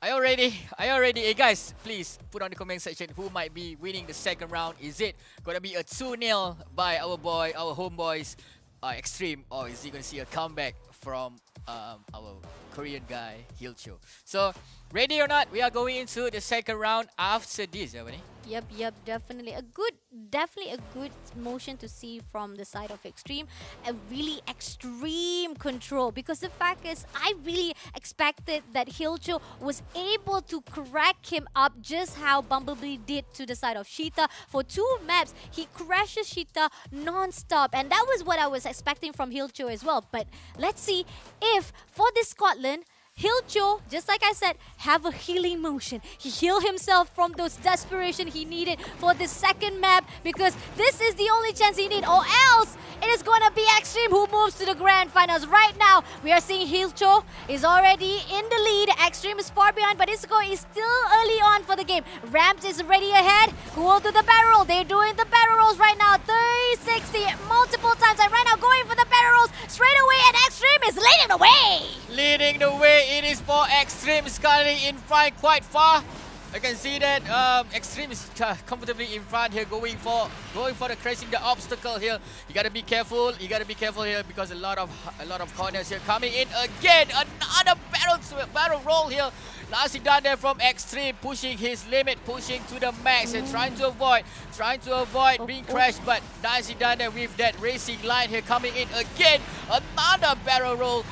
I already, hey guys, please put on the comment section who might be winning the second round. Is it gonna be a 2-0 by our homeboys, Extreme, or is he gonna see a comeback from our Korean guy, Hilcho? So, ready or not, we are going into the second round after this, Bunny. Yep, definitely a good motion to see from the side of Extreme. A really extreme control, because the fact is, I really expected that Hilcho was able to crack him up just how Bumblebee did to the side of Sheeta. For 2 maps, he crashes Sheeta non-stop, and that was what I was expecting from Hilcho as well. But let's see if for this Scotland, Hilcho, just like I said, have a healing motion. He healed himself from those desperation he needed for the second map, because this is the only chance he needs, or else it is going to be Extreme who moves to the grand finals. Right now, we are seeing Hilcho is already in the lead. Extreme is far behind, but it's still early on for the game. Ramps is already ahead. Who will do the barrel roll? They're doing the barrel rolls right now. 360 multiple times, and right now going for the barrel rolls straight away, and Extreme is leading the way. Leading the way, it is for Extreme, sculling in front quite far. I can see that Extreme is comfortably in front here, going for the crashing the obstacle here. You gotta be careful. Here, because a lot of corners here coming in again. Another barrel roll here. Nicely done there from Extreme, pushing his limit, pushing to the max and trying to avoid being crashed. But nicely done there with that racing line here coming in again. Another barrel roll.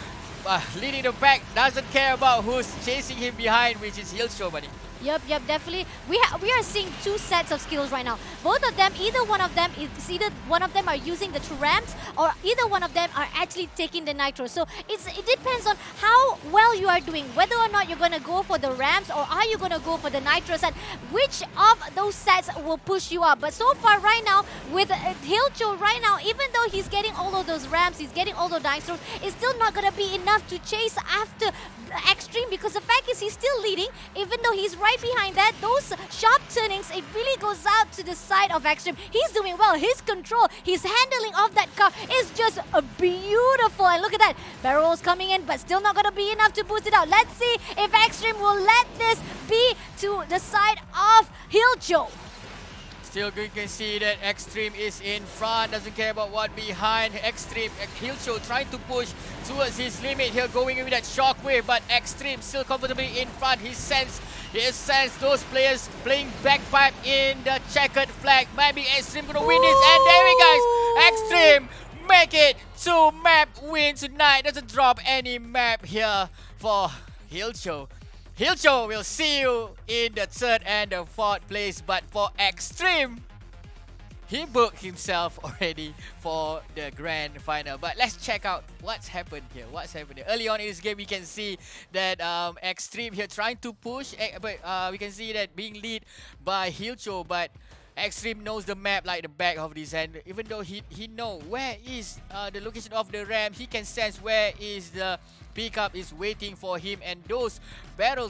Leading the pack, doesn't care about who's chasing him behind, which is Hilcho, buddy. Yep, definitely. We are seeing 2 sets of skills right now. Both of them, either one of them are using the ramps, or either one of them are actually taking the nitro. So it depends on how well you are doing, whether or not you're gonna go for the ramps or are you gonna go for the nitro set. Which of those sets will push you up? But so far right now with Hilcho right now, even though he's getting all of those ramps, he's getting all those nitros, it's still not gonna be enough to chase after Extreme, because the fact is he's still leading, even though he's right behind that. Those sharp turnings, it really goes out to the side of Extreme. He's doing well. His control, his handling of that car is just beautiful. And look at that. Barrels coming in, but still not going to be enough to boost it out. Let's see if Extreme will let this be to the side of Hilcho. Still you can see that Extreme is in front, doesn't care about what behind. Extreme, Hilcho trying to push towards his limit here, going with that shockwave, but Extreme still comfortably in front. He sense those players playing bagpipe in the checkered flag. Maybe Extreme gonna win this, and there we go. Extreme make it to map win tonight. Doesn't drop any map here for Hilcho. Hilcho will see you in the 3rd and the 4th place, but for Extreme, he booked himself already for the grand final. But let's check out what's happened here. What's happened here. Early on in this game, we can see that Extreme here trying to push, but we can see that being lead by Hilcho, but Extreme knows the map like the back of his hand. Even though he know where is the location of the ramp, he can sense where is the pickup is waiting for him, and those barrel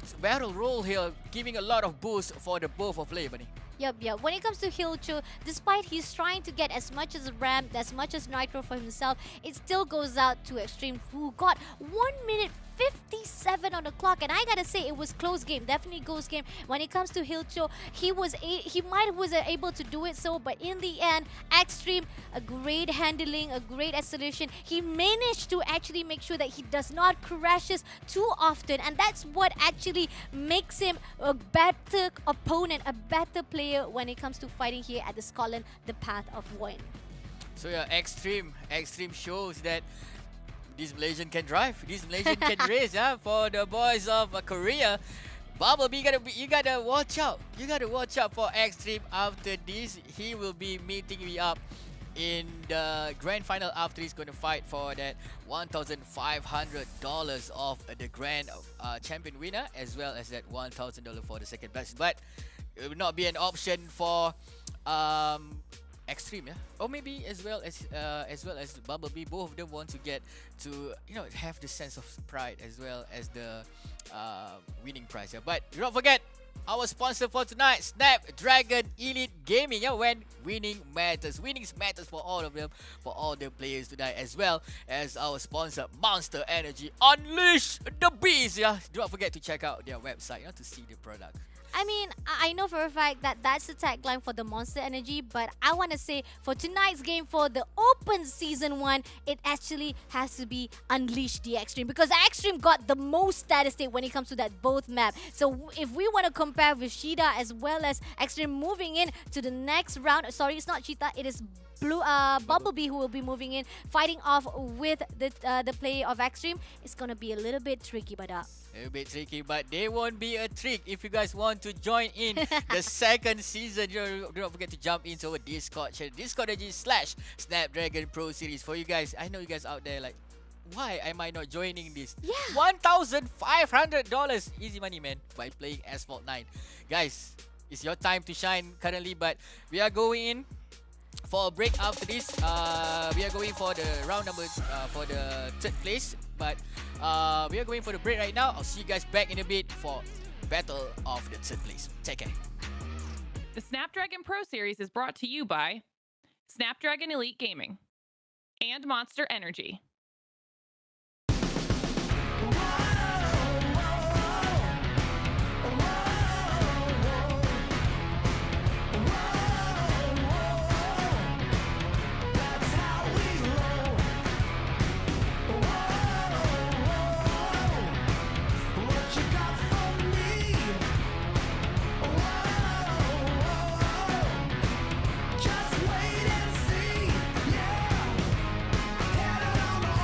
roll here giving a lot of boost for the both of lane. Yep. When it comes to Hilcho, despite he's trying to get as much as ramp, as much as nitro for himself, it still goes out to Extreme, who got 1 minute 57 on the clock, and I gotta say it was close game, definitely close game. When it comes to Hilcho, he was able to do it so, but in the end, Extreme, a great handling, a great acceleration. He managed to actually make sure that he does not crashes too often, and that's what actually makes him a better opponent, a better player when it comes to fighting here at the Scotland, the path of win. So yeah, Extreme shows that this Malaysian can drive, this Malaysian can race, yeah, for the boys of Korea. Bumblebee, you gotta watch out. You gotta watch out for Extreme after this. He will be meeting me up in the grand final after he's going to fight for that $1,500 of the grand champion winner, as well as that $1,000 for the second best. But it will not be an option for Extreme, yeah, or maybe as well as Bumblebee. Both of them want to get to have the sense of pride as well as the winning prize. Yeah, but do not forget our sponsor for tonight, Snapdragon Elite Gaming. Yeah, when winning matters, winnings matters for all of them, for all the players tonight, as well as our sponsor Monster Energy. Unleash the beast. Yeah, do not forget to check out their website to see the product. I mean, I know for a fact that that's the tagline for the Monster Energy, but I want to say for tonight's game, for the Open Season 1, it actually has to be Unleash the Extreme, because Extreme got the most statistic when it comes to that both map. So if we want to compare with Shida as well as Extreme moving in to the next round, sorry, it's not Cheetah, it is Bumblebee who will be moving in, fighting off with the player of Extreme. It's gonna be a little bit tricky, but A little bit tricky, but they won't be a trick if you guys want to join in the second season. Do not forget to jump into our Discord channel, Discord.gg/Snapdragon Pro Series. For you guys, I know you guys out there like, why am I not joining this? Yeah. $1,500 easy money, man, by playing Asphalt 9. Guys, it's your time to shine currently, but we are going in for a break after this. We are going for the round number for the third place, but we are going for the break right now. I'll see you guys back in a bit for battle of the third place. Take care. The Snapdragon Pro Series is brought to you by Snapdragon Elite Gaming and Monster Energy. Just wait and see, yeah. Headed on the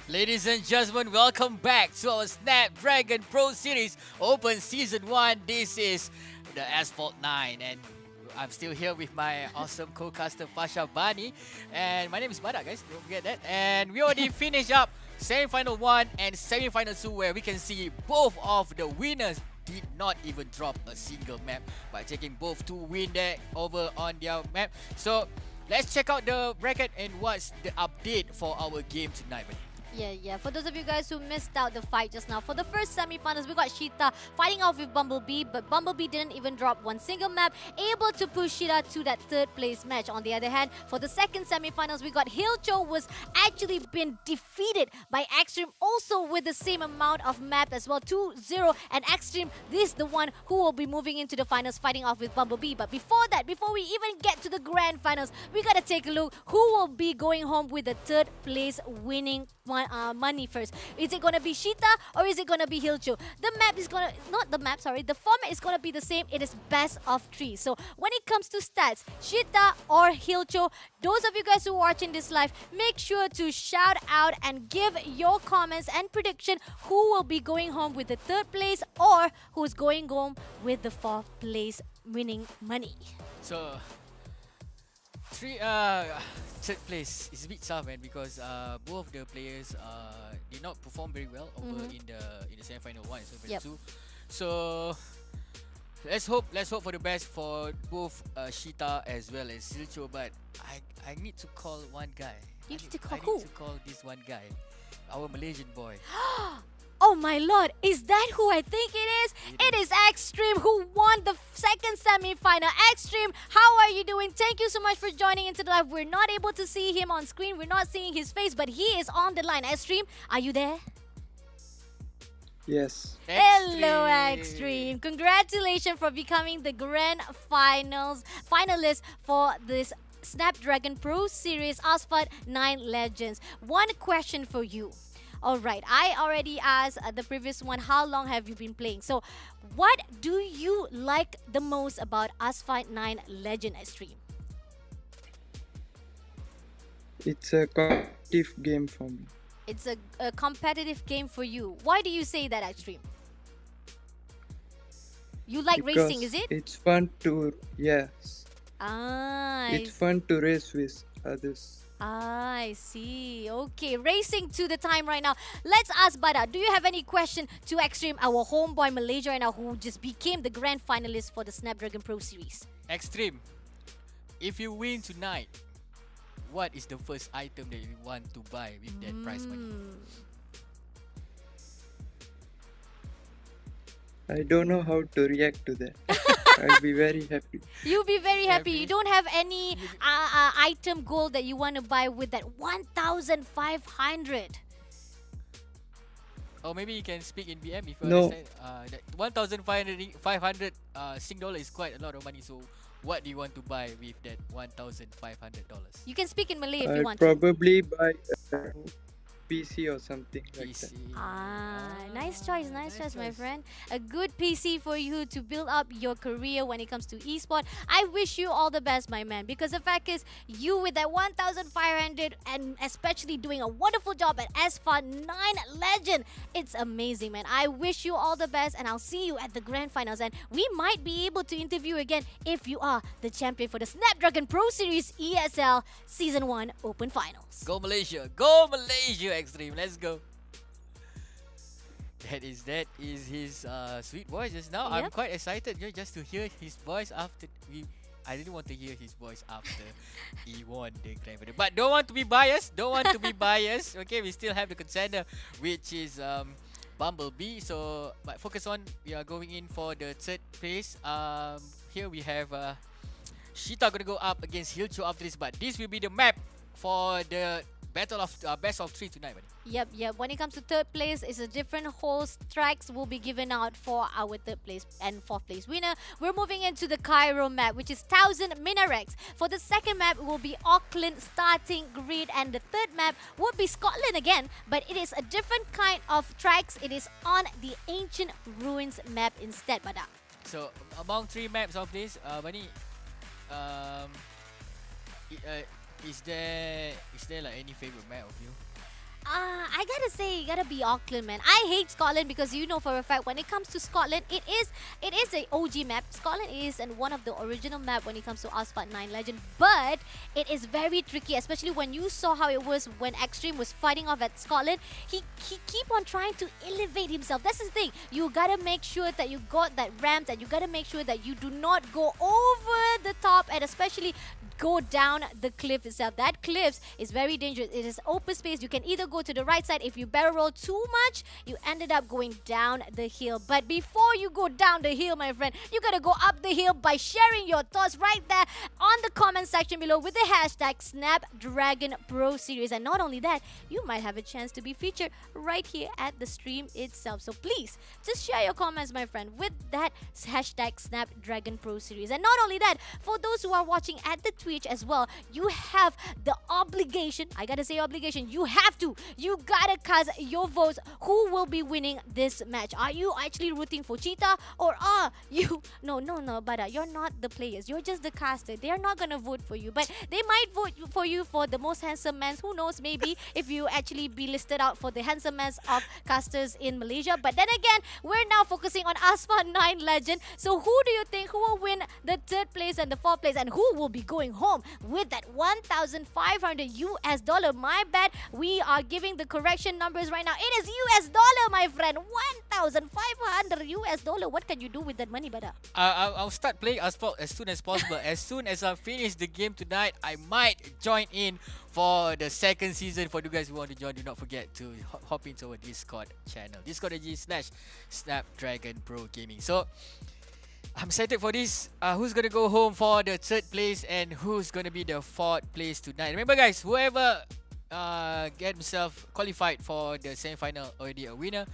Ladies and gentlemen, welcome back to our Snapdragon Pro Series Open Season 1. This is the Asphalt 9 and I'm still here with my awesome co-caster Pasha Bani. And my name is Badak, guys, don't forget that. And we already finished up Semi-Final 1 and Semi-Final 2 where we can see both of the winners did not even drop a single map by taking both to win there over on their map. So let's check out the bracket and what's the update for our game tonight, buddy. Yeah. For those of you guys who missed out the fight just now, for the first semi-finals, we got Sheeta fighting off with Bumblebee, but Bumblebee didn't even drop one single map, able to push Sheeta to that third place match. On the other hand, for the second semi-finals, we got Hilcho was actually been defeated by Extreme, also with the same amount of map as well, 2-0. And Extreme, this is the one who will be moving into the finals, fighting off with Bumblebee. But before that, before we even get to the grand finals, we gotta take a look who will be going home with the third place winning money first. Is it gonna be Sheeta or is it gonna be Hilcho? The map is gonna, not the map, sorry, the format is gonna be the same. It is best of 3. So when it comes to stats, Sheeta or Hilcho, those of you guys who are watching this live, make sure to shout out and give your comments and prediction who will be going home with the third place or who's going home with the fourth place winning money. So third place is a bit tough, man, because both the players did not perform very well over in the semi-final 1 and semi-final 2. So let's hope for the best for both Sheeta as well as Silcho. But I need to call one guy. I need to call this one guy, our Malaysian boy. Oh my lord, is that who I think it is? It is Extreme who won the second semi-final. Extreme, how are you doing? Thank you so much for joining into the live. We're not able to see him on screen. We're not seeing his face, but he is on the line. Extreme, are you there? Yes. Hello, Extreme. Congratulations for becoming the grand finalist for this Snapdragon Pro Series Asphalt 9 Legends. One question for you. Alright, I already asked the previous one, how long have you been playing? So, what do you like the most about Asphalt 9 Legend Extreme? It's a competitive game for me. It's a competitive game for you. Why do you say that, Extreme? You like Because racing, is it? It's fun to, yes. It's fun to race with others. I see. Okay, racing to the time right now. Let's ask Bada, do you have any question to Extreme, our homeboy Malaysia right now, who just became the grand finalist for the Snapdragon Pro Series? Extreme, if you win tonight, what is the first item that you want to buy with that prize money? I don't know how to react to that. I'll be very happy. You'll be very happy. You don't have any item goal that you want to buy with that 1,500. Or maybe you can speak in BM if you No. understand. That 1,500 Sing dollar is quite a lot of money. So what do you want to buy with that $1,500? You can speak in Malay if you I'll want. probably buy a PC or something like that. Nice choice, my friend. A good PC for you to build up your career when it comes to esports. I wish you all the best, my man, because the fact is, you with that 1,500 and especially doing a wonderful job at Asphalt 9 Legend, it's amazing, man. I wish you all the best, and I'll see you at the grand finals. And we might be able to interview again if you are the champion for the Snapdragon Pro Series ESL Season 1 Open Finals. Go Malaysia! Go Malaysia, Extreme! Let's go! That is his sweet voice just now. I'm Yep. quite excited just to hear his voice after I really want to hear his voice after he won the grand final. But don't want to be biased. Okay, we still have the contender, which is Bumblebee. So, but focus on, we are going in for the third place. Here we have Sheeta gonna go up against Hilcho after this. But this will be the map for the battle of best of 3 tonight, buddy. Yep. When it comes to third place, it's a different host. Tracks will be given out for our third place and fourth place winner. We're moving into the Cairo map, which is 1,000 Minarex. For the second map, it will be Auckland starting grid, and the third map would be Scotland again, but it is a different kind of tracks. It is on the Ancient Ruins map instead, Bada. So among 3 maps of this, Bani, is there like any favorite map of you? I gotta say, you gotta be Auckland, man. I hate Scotland because you know for a fact when it comes to Scotland, it is a OG map. Scotland is and one of the original map when it comes to Asphalt 9 Legend, but it is very tricky, especially when you saw how it was when Extreme was fighting off at Scotland. He keep on trying to elevate himself. That's the thing. You gotta make sure that you got that ramp, and you gotta make sure that you do not go over the top, and especially go down the cliff itself. That cliff is very dangerous. It is open space. You can either go to the right side. If you barrel roll too much, you ended up going down the hill. But before you go down the hill, my friend, you gotta go up the hill by sharing your thoughts right there on the comment section below with the hashtag Snapdragon Pro Series. And not only that, you might have a chance to be featured right here at the stream itself. So please, just share your comments, my friend, with that hashtag Snapdragon Pro Series. And not only that, for those who are watching at the Twitch as well, you have the obligation, I gotta say obligation, you gotta cast your votes. Who will be winning this match? Are you actually rooting for Cheetah, or are you no but you're not the players, you're just the caster. They're not gonna vote for you, but they might vote for you for the most handsome man. Who knows, maybe if you actually be listed out for the handsome man of casters in Malaysia. But then again, we're now focusing on Asphalt 9 Legend. So who do you think who will win the 3rd place and the 4th place, and who will be going home with that $1,500? My bad, we are giving the correction numbers right now. It is US dollar, my friend. $1,500. What can you do with that money, brother? I'll start playing Asphalt as soon as possible. As soon as I finish the game tonight, I might join in for the 2nd season. For you guys who want to join, do not forget to hop into our Discord channel, discord.gg/Snapdragon Pro Gaming. So I'm excited for this. Who's gonna go home for the 3rd place and who's gonna be the 4th place tonight? Remember, guys, whoever get himself qualified for the semi-final already a winner.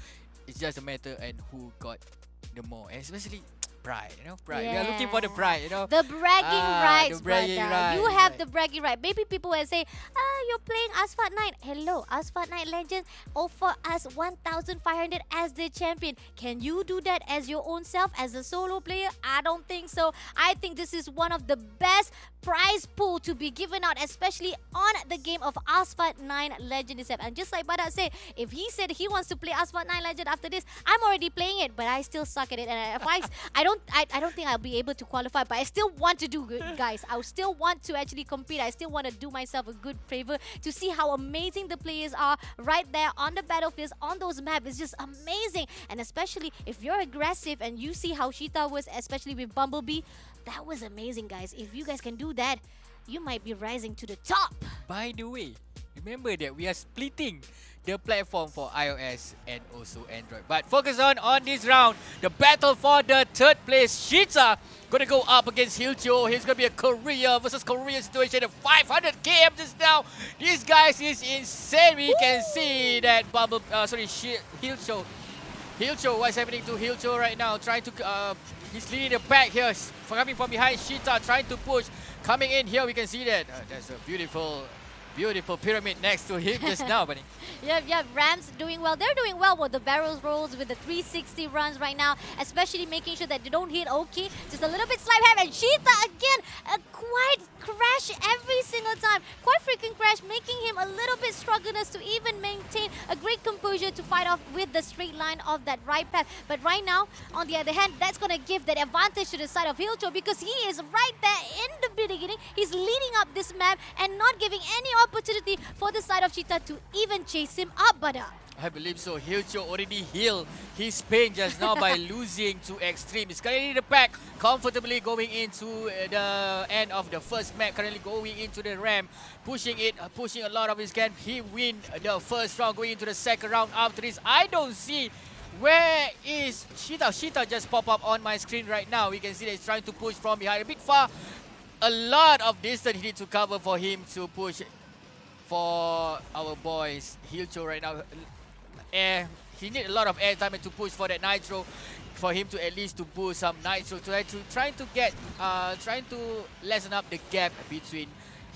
It's just a matter and who got the more, and especially pride, pride. We are looking for the pride, The bragging rights, the bragging brother. rights, You have right. the bragging right. Maybe people will say, you're playing Asphalt 9. Hello, Asphalt 9 Legends offer us 1,500 as the champion. Can you do that as your own self, as a solo player? I don't think so. I think this is one of the best prize pool to be given out, especially on the game of Asphalt 9 Legend itself. And just like Badak said, if he said he wants to play Asphalt 9 Legend after this, I'm already playing it, but I still suck at it. And if I don't think I'll be able to qualify, but I still want to do good, guys. I still want to actually compete. I still want to do myself a good favor to see how amazing the players are right there on the battlefields, on those maps. It's just amazing. And especially if you're aggressive and you see how Cheetah was, especially with Bumblebee, that was amazing, guys. If you guys can do that, you might be rising to the top. By the way, remember that we are splitting the platform for iOS and also Android. But focus on this round, the battle for the 3rd place. Cheetah gonna go up against Hilcho. He's gonna be a Korea versus Korea situation. 500 km just now. This guy is insane. We can see that Hilcho. What's happening to Hilcho right now? Trying to he's leading the back here. Coming from behind, Cheetah trying to push. Coming in here, we can see that there's a beautiful pyramid next to him just now, buddy. Yeah, Rams doing well. They're doing well with the barrels rolls, with the 360 runs right now, especially making sure that they don't hit OK. Just a little bit slide ham, and Cheetah again, quite crash every single time. Quite freaking crash, making him a little bit struggling to even maintain a great composure to fight off with the straight line of that right path. But right now, on the other hand, that's going to give that advantage to the side of Hilcho because he is right there in the beginning. He's leading up this map and not giving any opportunity for the side of Cheetah to even chase him up, Bada. I believe so. Hilcho already healed his pain just now by losing to Extreme. He's currently in the pack, comfortably going into the end of the 1st map, currently going into the ramp, pushing a lot of his camp. He win the 1st round, going into the 2nd round after this. I don't see where is Cheetah. Cheetah just pop up on my screen right now. We can see that he's trying to push from behind, a bit far. A lot of distance he needs to cover for him to push for our boys Hilcho right now. He need a lot of air time to push for that nitro, for him to at least to boost some nitro, trying to lessen up the gap between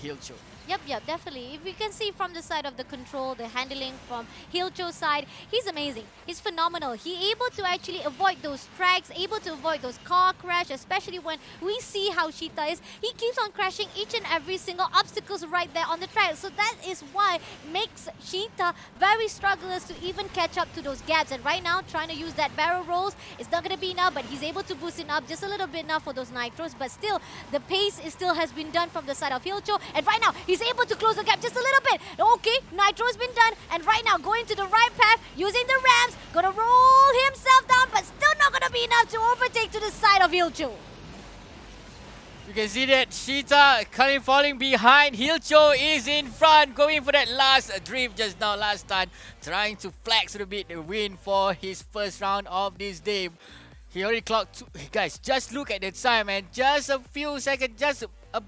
Hilcho. Yep, definitely. If you can see from the side of the control, the handling from Hilcho's side, he's amazing. He's phenomenal. He able to actually avoid those tracks, able to avoid those car crash, especially when we see how Cheetah is. He keeps on crashing each and every single obstacles right there on the track. So that is why makes Cheetah very strugglers to even catch up to those gaps. And right now, trying to use that barrel rolls, it's not going to be enough, but he's able to boost it up just a little bit now for those nitros. But still, the pace is still has been done from the side of Hilcho. And right now, he's able to close the gap just a little bit. Okay, nitro's been done. And right now, going to the right path, using the ramps, gonna roll himself down, but still not gonna be enough to overtake to the side of Hilcho. You can see that Cheetah coming falling behind. Hilcho is in front, going for that last drift just now, last time, trying to flex a bit the win for his first round of this day. He already clocked two. Guys, just look at the time, man. Just a few seconds, just a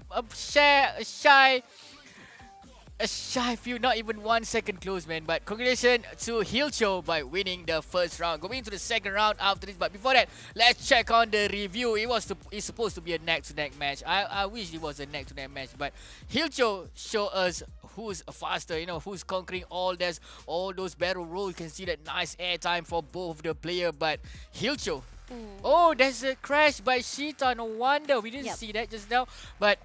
shy few, not even 1 second close, man. But congratulations to Hilcho by winning the first round. Going into the second round after this. But before that, let's check on the review. It's supposed to be a neck-to-neck match. I wish it was a neck-to-neck match. But Hilcho show us who's faster, you know, who's conquering all those barrel rolls. You can see that nice airtime for both the player. But Hilcho, oh, there's a crash by Cheetah. No wonder we didn't see that just now. But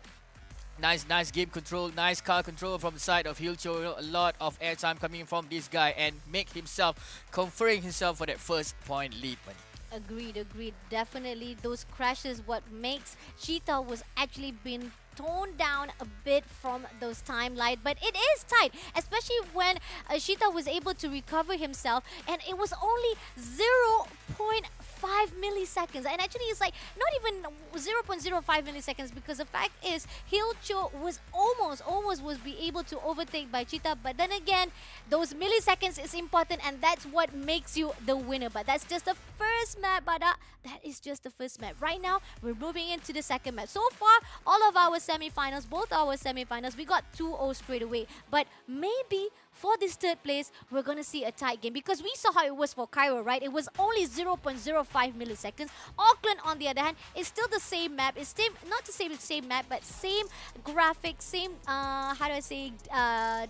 nice game control, nice car control from the side of Hilcho. You know, a lot of airtime coming from this guy and make himself conferring himself for that first point lead. Man. Agreed. Definitely those crashes what makes Cheetah was actually been toned down a bit from those timeline, but it is tight, especially when Cheetah was able to recover himself, and it was only 0.5 milliseconds, and actually it's like not even 0.05 milliseconds, because the fact is Hilcho was almost was be able to overtake by Cheetah, but then again those milliseconds is important, and that's what makes you the winner. But that's just the first map, but that is just the first map. Right now we're moving into the second map. So far all of our semi-finals, both our semi-finals, we got 2-0 straight away, but maybe for this third place, we're going to see a tight game, because we saw how it was for Cairo, right? It was only 0.05 milliseconds. Auckland, on the other hand, is still the same map. It's still not the same map, but same graphics, same,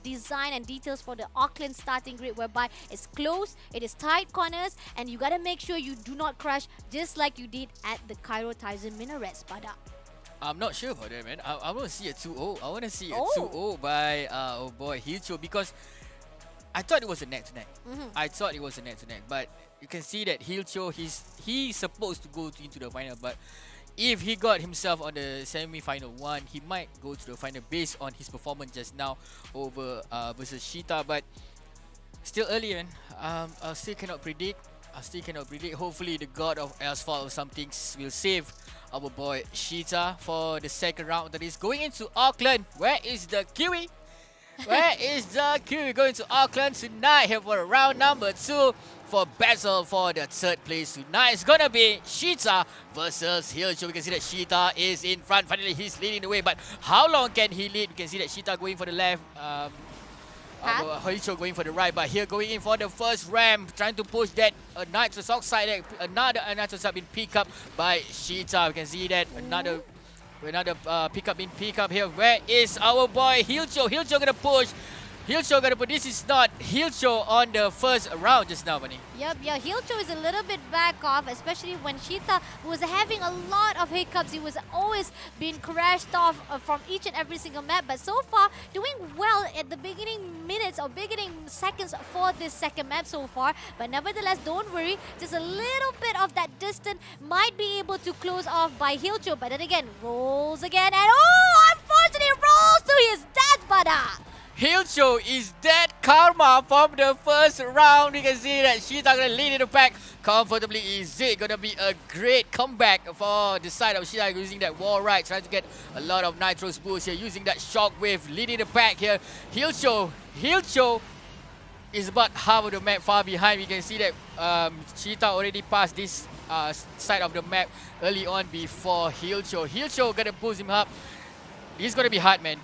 design and details for the Auckland starting grid, whereby it's close, it is tight corners, and you got to make sure you do not crash just like you did at the Cairo Tyson Minarets, Pada. I'm not sure about that, man. I want to see a 2-0. I want to see a 2-0 by, oh boy, Hilcho, because I thought it was a neck-to-neck. I thought it was a neck-to-neck, but you can see that Hilcho, he's supposed to go into the final, but if he got himself on the semi-final one, he might go to the final based on his performance just now over versus Cheetah, but still early, man. I still cannot predict. Hopefully the god of Asphalt or something will save our boy Cheetah for the second round that is going into Auckland. Where is the Kiwi? Going to Auckland tonight here for round number 2 for battle for the third place tonight. It's gonna be Cheetah versus Hilcho. We can see that Cheetah is in front. Finally, he's leading the way. But how long can he lead? We can see that Cheetah going for the left. Hilcho going for the right, but here going in for the first ramp, trying to push that nitrous oxide. Another nitrous oxide been picked up by Cheetah. We can see that another pickup being picked up here. Where is our boy Hilcho? Hilcho gonna push. This is not Hilcho on the first round just now, Bunny. Yep, Hilcho is a little bit back off, especially when Cheetah was having a lot of hiccups. He was always being crashed off from each and every single map, but so far doing well at the beginning minutes or beginning seconds for this second map so far. But nevertheless, don't worry, just a little bit of that distance might be able to close off by Hilcho, but then again, rolls again, and unfortunately rolls to his death, Bada! Hilcho is dead karma from the first round. You can see that Cheetah gonna lead in the pack comfortably. Is it gonna be a great comeback for the side of Cheetah using that wall ride, trying to get a lot of nitros boost here, using that shockwave, leading the pack here. Hilcho is about half of the map far behind. We can see that Cheetah already passed this side of the map early on before Hilcho. Hilcho gonna boost him up. This is gonna be hard, man.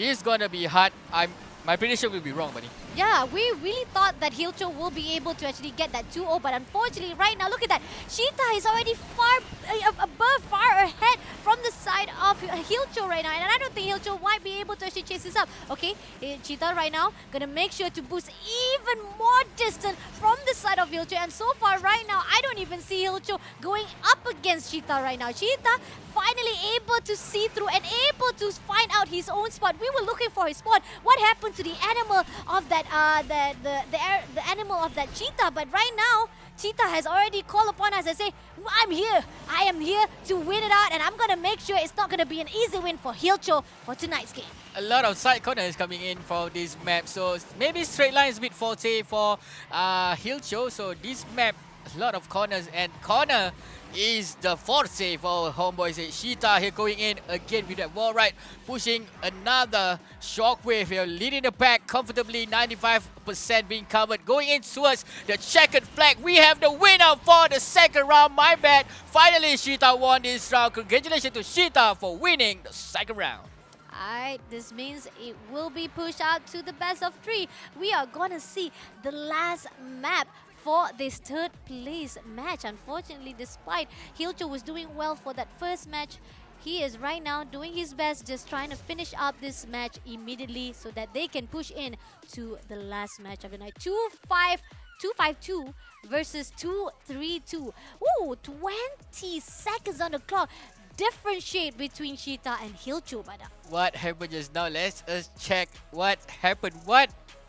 My My prediction will be wrong, buddy. Yeah, we really thought that Hilcho will be able to actually get that 2-0, but unfortunately right now, look at that. Cheetah is already far ahead from the side of Hilcho right now, and I don't think Hilcho might be able to actually chase this up. Okay, Cheetah right now gonna make sure to boost even more distance from the side of Hilcho, and so far right now, I don't even see Hilcho going up against Cheetah right now. Cheetah finally able to see through and able to find out his own spot. We were looking for his spot. What happened to the animal of that the animal of that cheetah? But right now, Cheetah has already called upon us and say, I'm here. I am here to win it out, and I'm gonna make sure it's not gonna be an easy win for Hilcho for tonight's game. A lot of side corners coming in for this map, so maybe straight line is a bit forte for Hilcho. So this map, a lot of corners, and corner is the forte for homeboys. Cheetah here going in again with that wall right, pushing another shockwave here, leading the pack comfortably, 95% being covered, going in towards the checkered flag. We have the winner for the second round, my bad. Finally, Cheetah won this round. Congratulations to Cheetah for winning the second round. Alright, this means it will be pushed out to the best of 3. We are gonna see the last map for this third place match. Unfortunately, despite Hilcho was doing well for that first match, he is right now doing his best, just trying to finish up this match immediately so that they can push in to the last match of the night. 2-5-2 versus 2-3-2. Ooh, 20 seconds on the clock. Different shade between Cheetah and Hilcho, brother. What happened just now? Let's check what happened.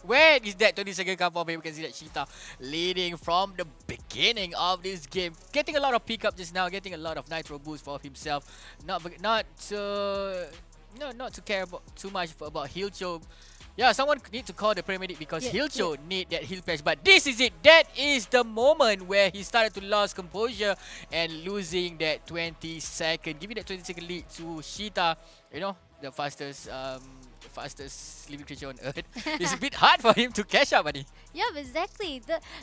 Where is that 20-second come from? We can see that Cheetah leading from the beginning of this game. Getting a lot of pickup just now, getting a lot of nitro boost for himself. Not to care about too much about Hilcho. Yeah, someone need to call the paramedic because Hilcho need that heal patch. But this is it. That is the moment where he started to lose composure and losing that 20-second. Giving that 20-second lead to Cheetah. You know, the fastest living creature on Earth. It's a bit hard for him to catch up, buddy. Yeah, exactly.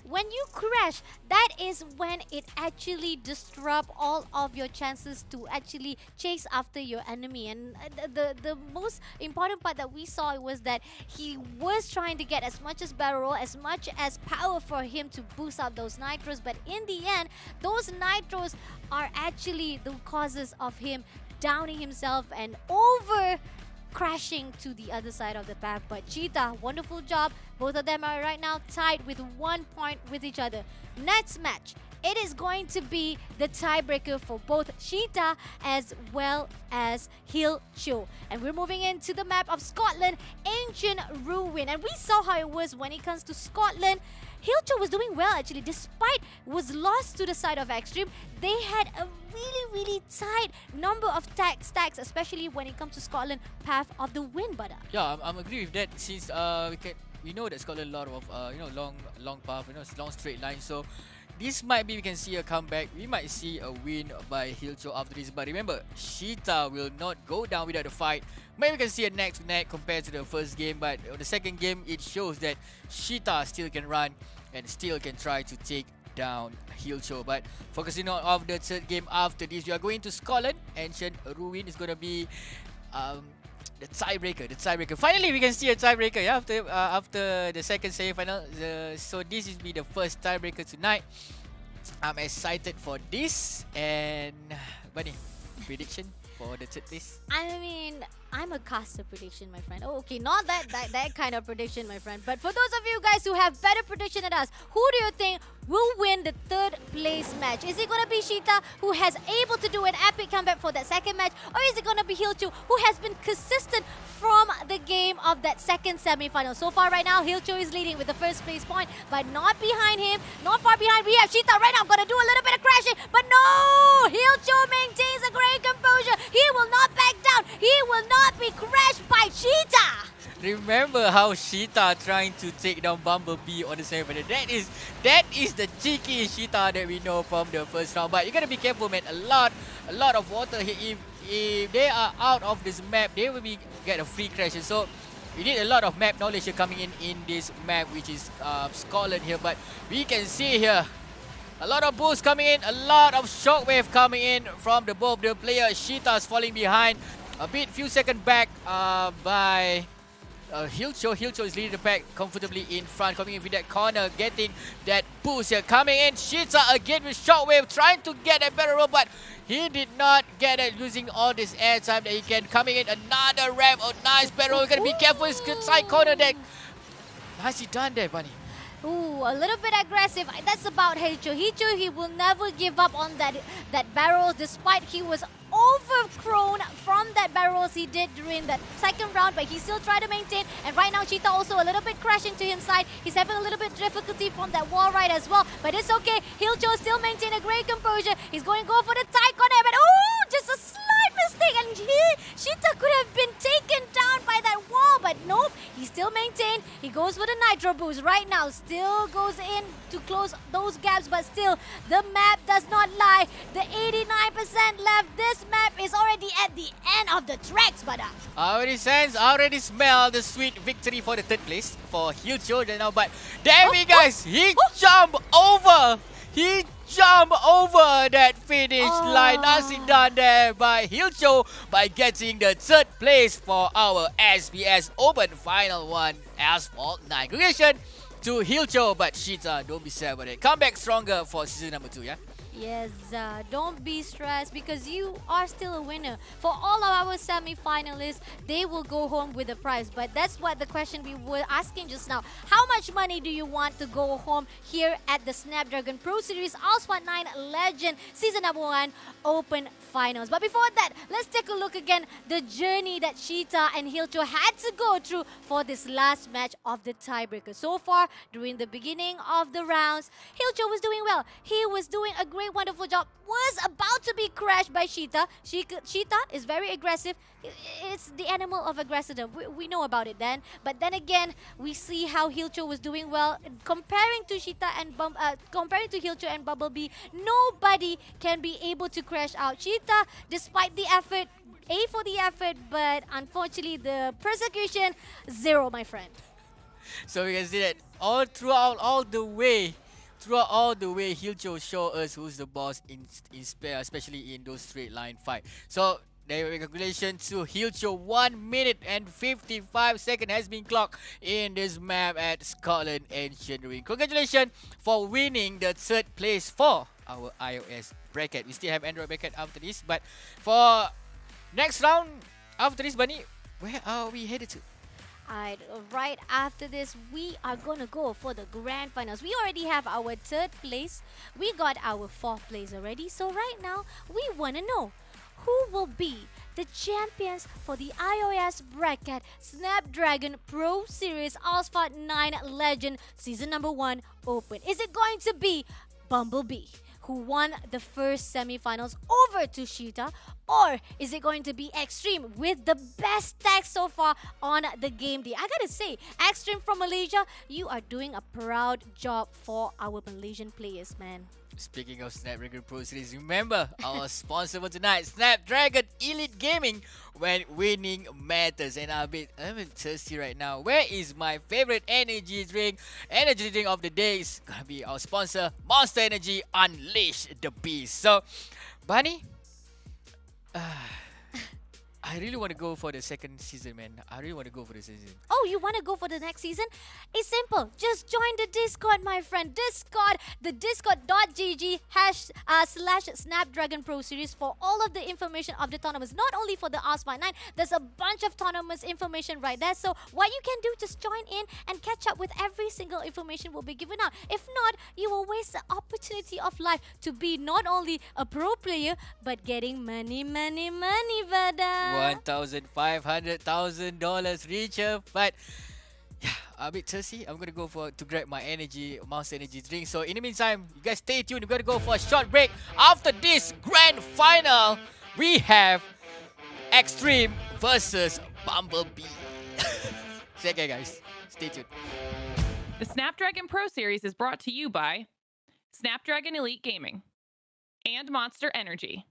When you crash, that is when it actually disrupts all of your chances to actually chase after your enemy. And the most important part that we saw was that he was trying to get as much as barrel roll, as much as power for him to boost up those nitros. But in the end, those nitros are actually the causes of him downing himself and crashing to the other side of the pack. But Cheetah, wonderful job. Both of them are right now tied with 1 point with each other. Next match, it is going to be the tiebreaker for both Cheetah as well as Hilcho. And we're moving into the map of Scotland, Ancient Ruin. And we saw how it was when it comes to Scotland. Hilcho was doing well actually, despite was lost to the side of Extreme. They had a really tight number of stacks, especially when it comes to Scotland path of the win, brother. Yeah, I'm agree with that. Since we know that Scotland a lot of long path, long straight line. So this might be we can see a comeback. We might see a win by Hilcho after this. But remember, Cheetah will not go down without a fight. Maybe we can see a neck to neck compared to the first game, but the second game it shows that Cheetah still can run and still can try to take down Hilcho. But focusing on the third game after this, we are going to Scotland. Ancient Ruin is going to be the tiebreaker. Finally, we can see a tiebreaker after the second semi-final. So this will be the first tiebreaker tonight. I'm excited for this. And Bunny, prediction for the third place? I mean, I'm a caster prediction, my friend. Oh, okay, not that kind of prediction, my friend. But for those of you guys who have better prediction than us, who do you think will win the third place match? Is it going to be Cheetah, who has able to do an epic comeback for that second match? Or is it going to be Hilcho, who has been consistent from the game of that second semi-final? So far right now, Hilcho is leading with the first place point, but not behind him, not far behind. We have Cheetah right now, going to do a little bit of crashing, but no! Hilcho maintains a great composure. He will not back down. He will not be crashed by Cheetah. Remember how Cheetah trying to take down Bumblebee on the semi-final. That is the cheeky Cheetah that we know from the first round. But you gotta be careful, man. A lot of water here. If they are out of this map, they will get a free crash. So you need a lot of map knowledge here coming in this map, which is Scotland here. But we can see here a lot of boost coming in, a lot of shockwave coming in from both the players. Cheetah's falling behind a few seconds back by Hilcho is leading the pack comfortably in front, coming in with that corner, getting that boost here. Coming in, Shita again with Shockwave, trying to get a better roll, but he did not get it, losing all this airtime that he can. Coming in, another ramp, oh nice barrel, you gotta be careful, it's good side corner deck. Nicely done there, Bunny. Ooh, a little bit aggressive. That's about Heicho. Heicho, he will never give up on that barrel, despite he was overthrown from that barrels he did during that second round, but he still tried to maintain. And right now, Cheetah also a little bit crashing to his side. He's having a little bit difficulty from that wall ride as well, but it's okay. Hilcho still maintain a great composure. He's going to go for the tight corner, but oh, just a slight mistake, and Cheetah could have been taken down by that wall, but nope, he still maintained. He goes for the nitro boost right now, still goes in to close those gaps, but still, the map does not lie. The 89% left. This map is already at the end of the tracks, but already sense, already smell the sweet victory for the third place for Hilcho now. But there we guys, he jumped over. He jumped over that finish line. Nicely done there by Hilcho by getting the third place for our SBS Open Final 1 Asphalt 9. Congratulations to Hilcho, but Shita, don't be sad about it. Come back stronger for season number 2, yeah? yes, don't be stressed because you are still a winner. For all of our semi-finalists, they will go home with a prize. But that's what the question we were asking just now. How much money do you want to go home here at the Snapdragon Pro Series Asphalt 9 Legend Season number 1 Open Finals? But before that, let's take a look again the journey that Cheetah and Hilcho had to go through for this last match of the tiebreaker. So far, during the beginning of the rounds, Hilcho was doing well. He was doing a great, wonderful job. Was about to be crashed by Cheetah. Cheetah is very aggressive. It's the animal of aggressive. We know about it then. But then again, we see how Hilcho was doing well. Comparing to Cheetah and comparing to Hilcho and Bumblebee, nobody can be able to crash out. Cheetah, despite the effort, A for the effort, but unfortunately the persecution, 0, my friend. So we can see that all the way, Hilcho show us who's the boss in especially in those straight line fight. So there, congratulations to Hilcho. 1 minute and 55 seconds has been clocked in this map at Scotland Ancient Ruin. Congratulations for winning the third place for our iOS bracket. We still have Android bracket after this, but for next round after this, Bunny, where are we headed to? Alright, right after this, we are gonna go for the grand finals. We already have our third place. We got our fourth place already. So right now, we wanna know who will be the champions for the iOS bracket Snapdragon Pro Series Asphalt 9 Legend Season number 1 Open. Is it going to be Bumblebee, who won the first semi-finals over to Cheetah? Or is it going to be Extreme with the best tag so far on the game day? I gotta say, Extreme from Malaysia, you are doing a proud job for our Malaysian players, man. Speaking of Snapdragon Pro Series, remember our sponsor for tonight, Snapdragon Elite Gaming, when winning matters. And I'm a bit thirsty right now. Where is my favorite energy drink? Energy drink of the day is gonna be our sponsor, Monster Energy. Unleash the beast. So, Bunny, I really want to go for the second season, man. I really want to go for the season. Oh, you want to go for the next season? It's simple. Just join the Discord, my friend. Discord, the discord.gg / Snapdragon Pro Series for all of the information of the tournaments. Not only for the Asphalt 9, there's a bunch of tournaments information right there. So what you can do, just join in and catch up with every single information will be given out. If not, you will waste the opportunity of life to be not only a pro player, but getting money, brother. $1,500,000 richer, but yeah, I'm a bit thirsty. I'm gonna go to grab my Monster Energy drink. So in the meantime, you guys stay tuned. We're gonna go for a short break. After this grand final, we have Extreme versus Bumblebee. Okay, guys, stay tuned. The Snapdragon Pro Series is brought to you by Snapdragon Elite Gaming and Monster Energy.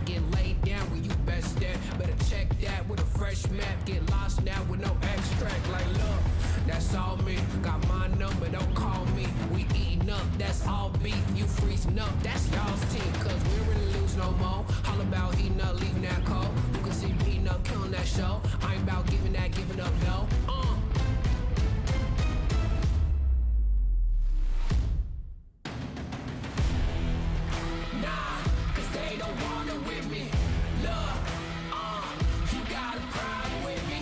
Get laid down when you best at. Better check that with a fresh map. Get lost now with no extract. Like, look, that's all me. Got my number, don't call me. We eating up, that's all beef. You freezing up, that's y'all's team. Cause we don't really lose no more. All about heating up, leaving that cold. You can see me heating up, killing that show. I ain't about giving up, no. Nah, cause they don't want it with me. Look, you got a problem with me.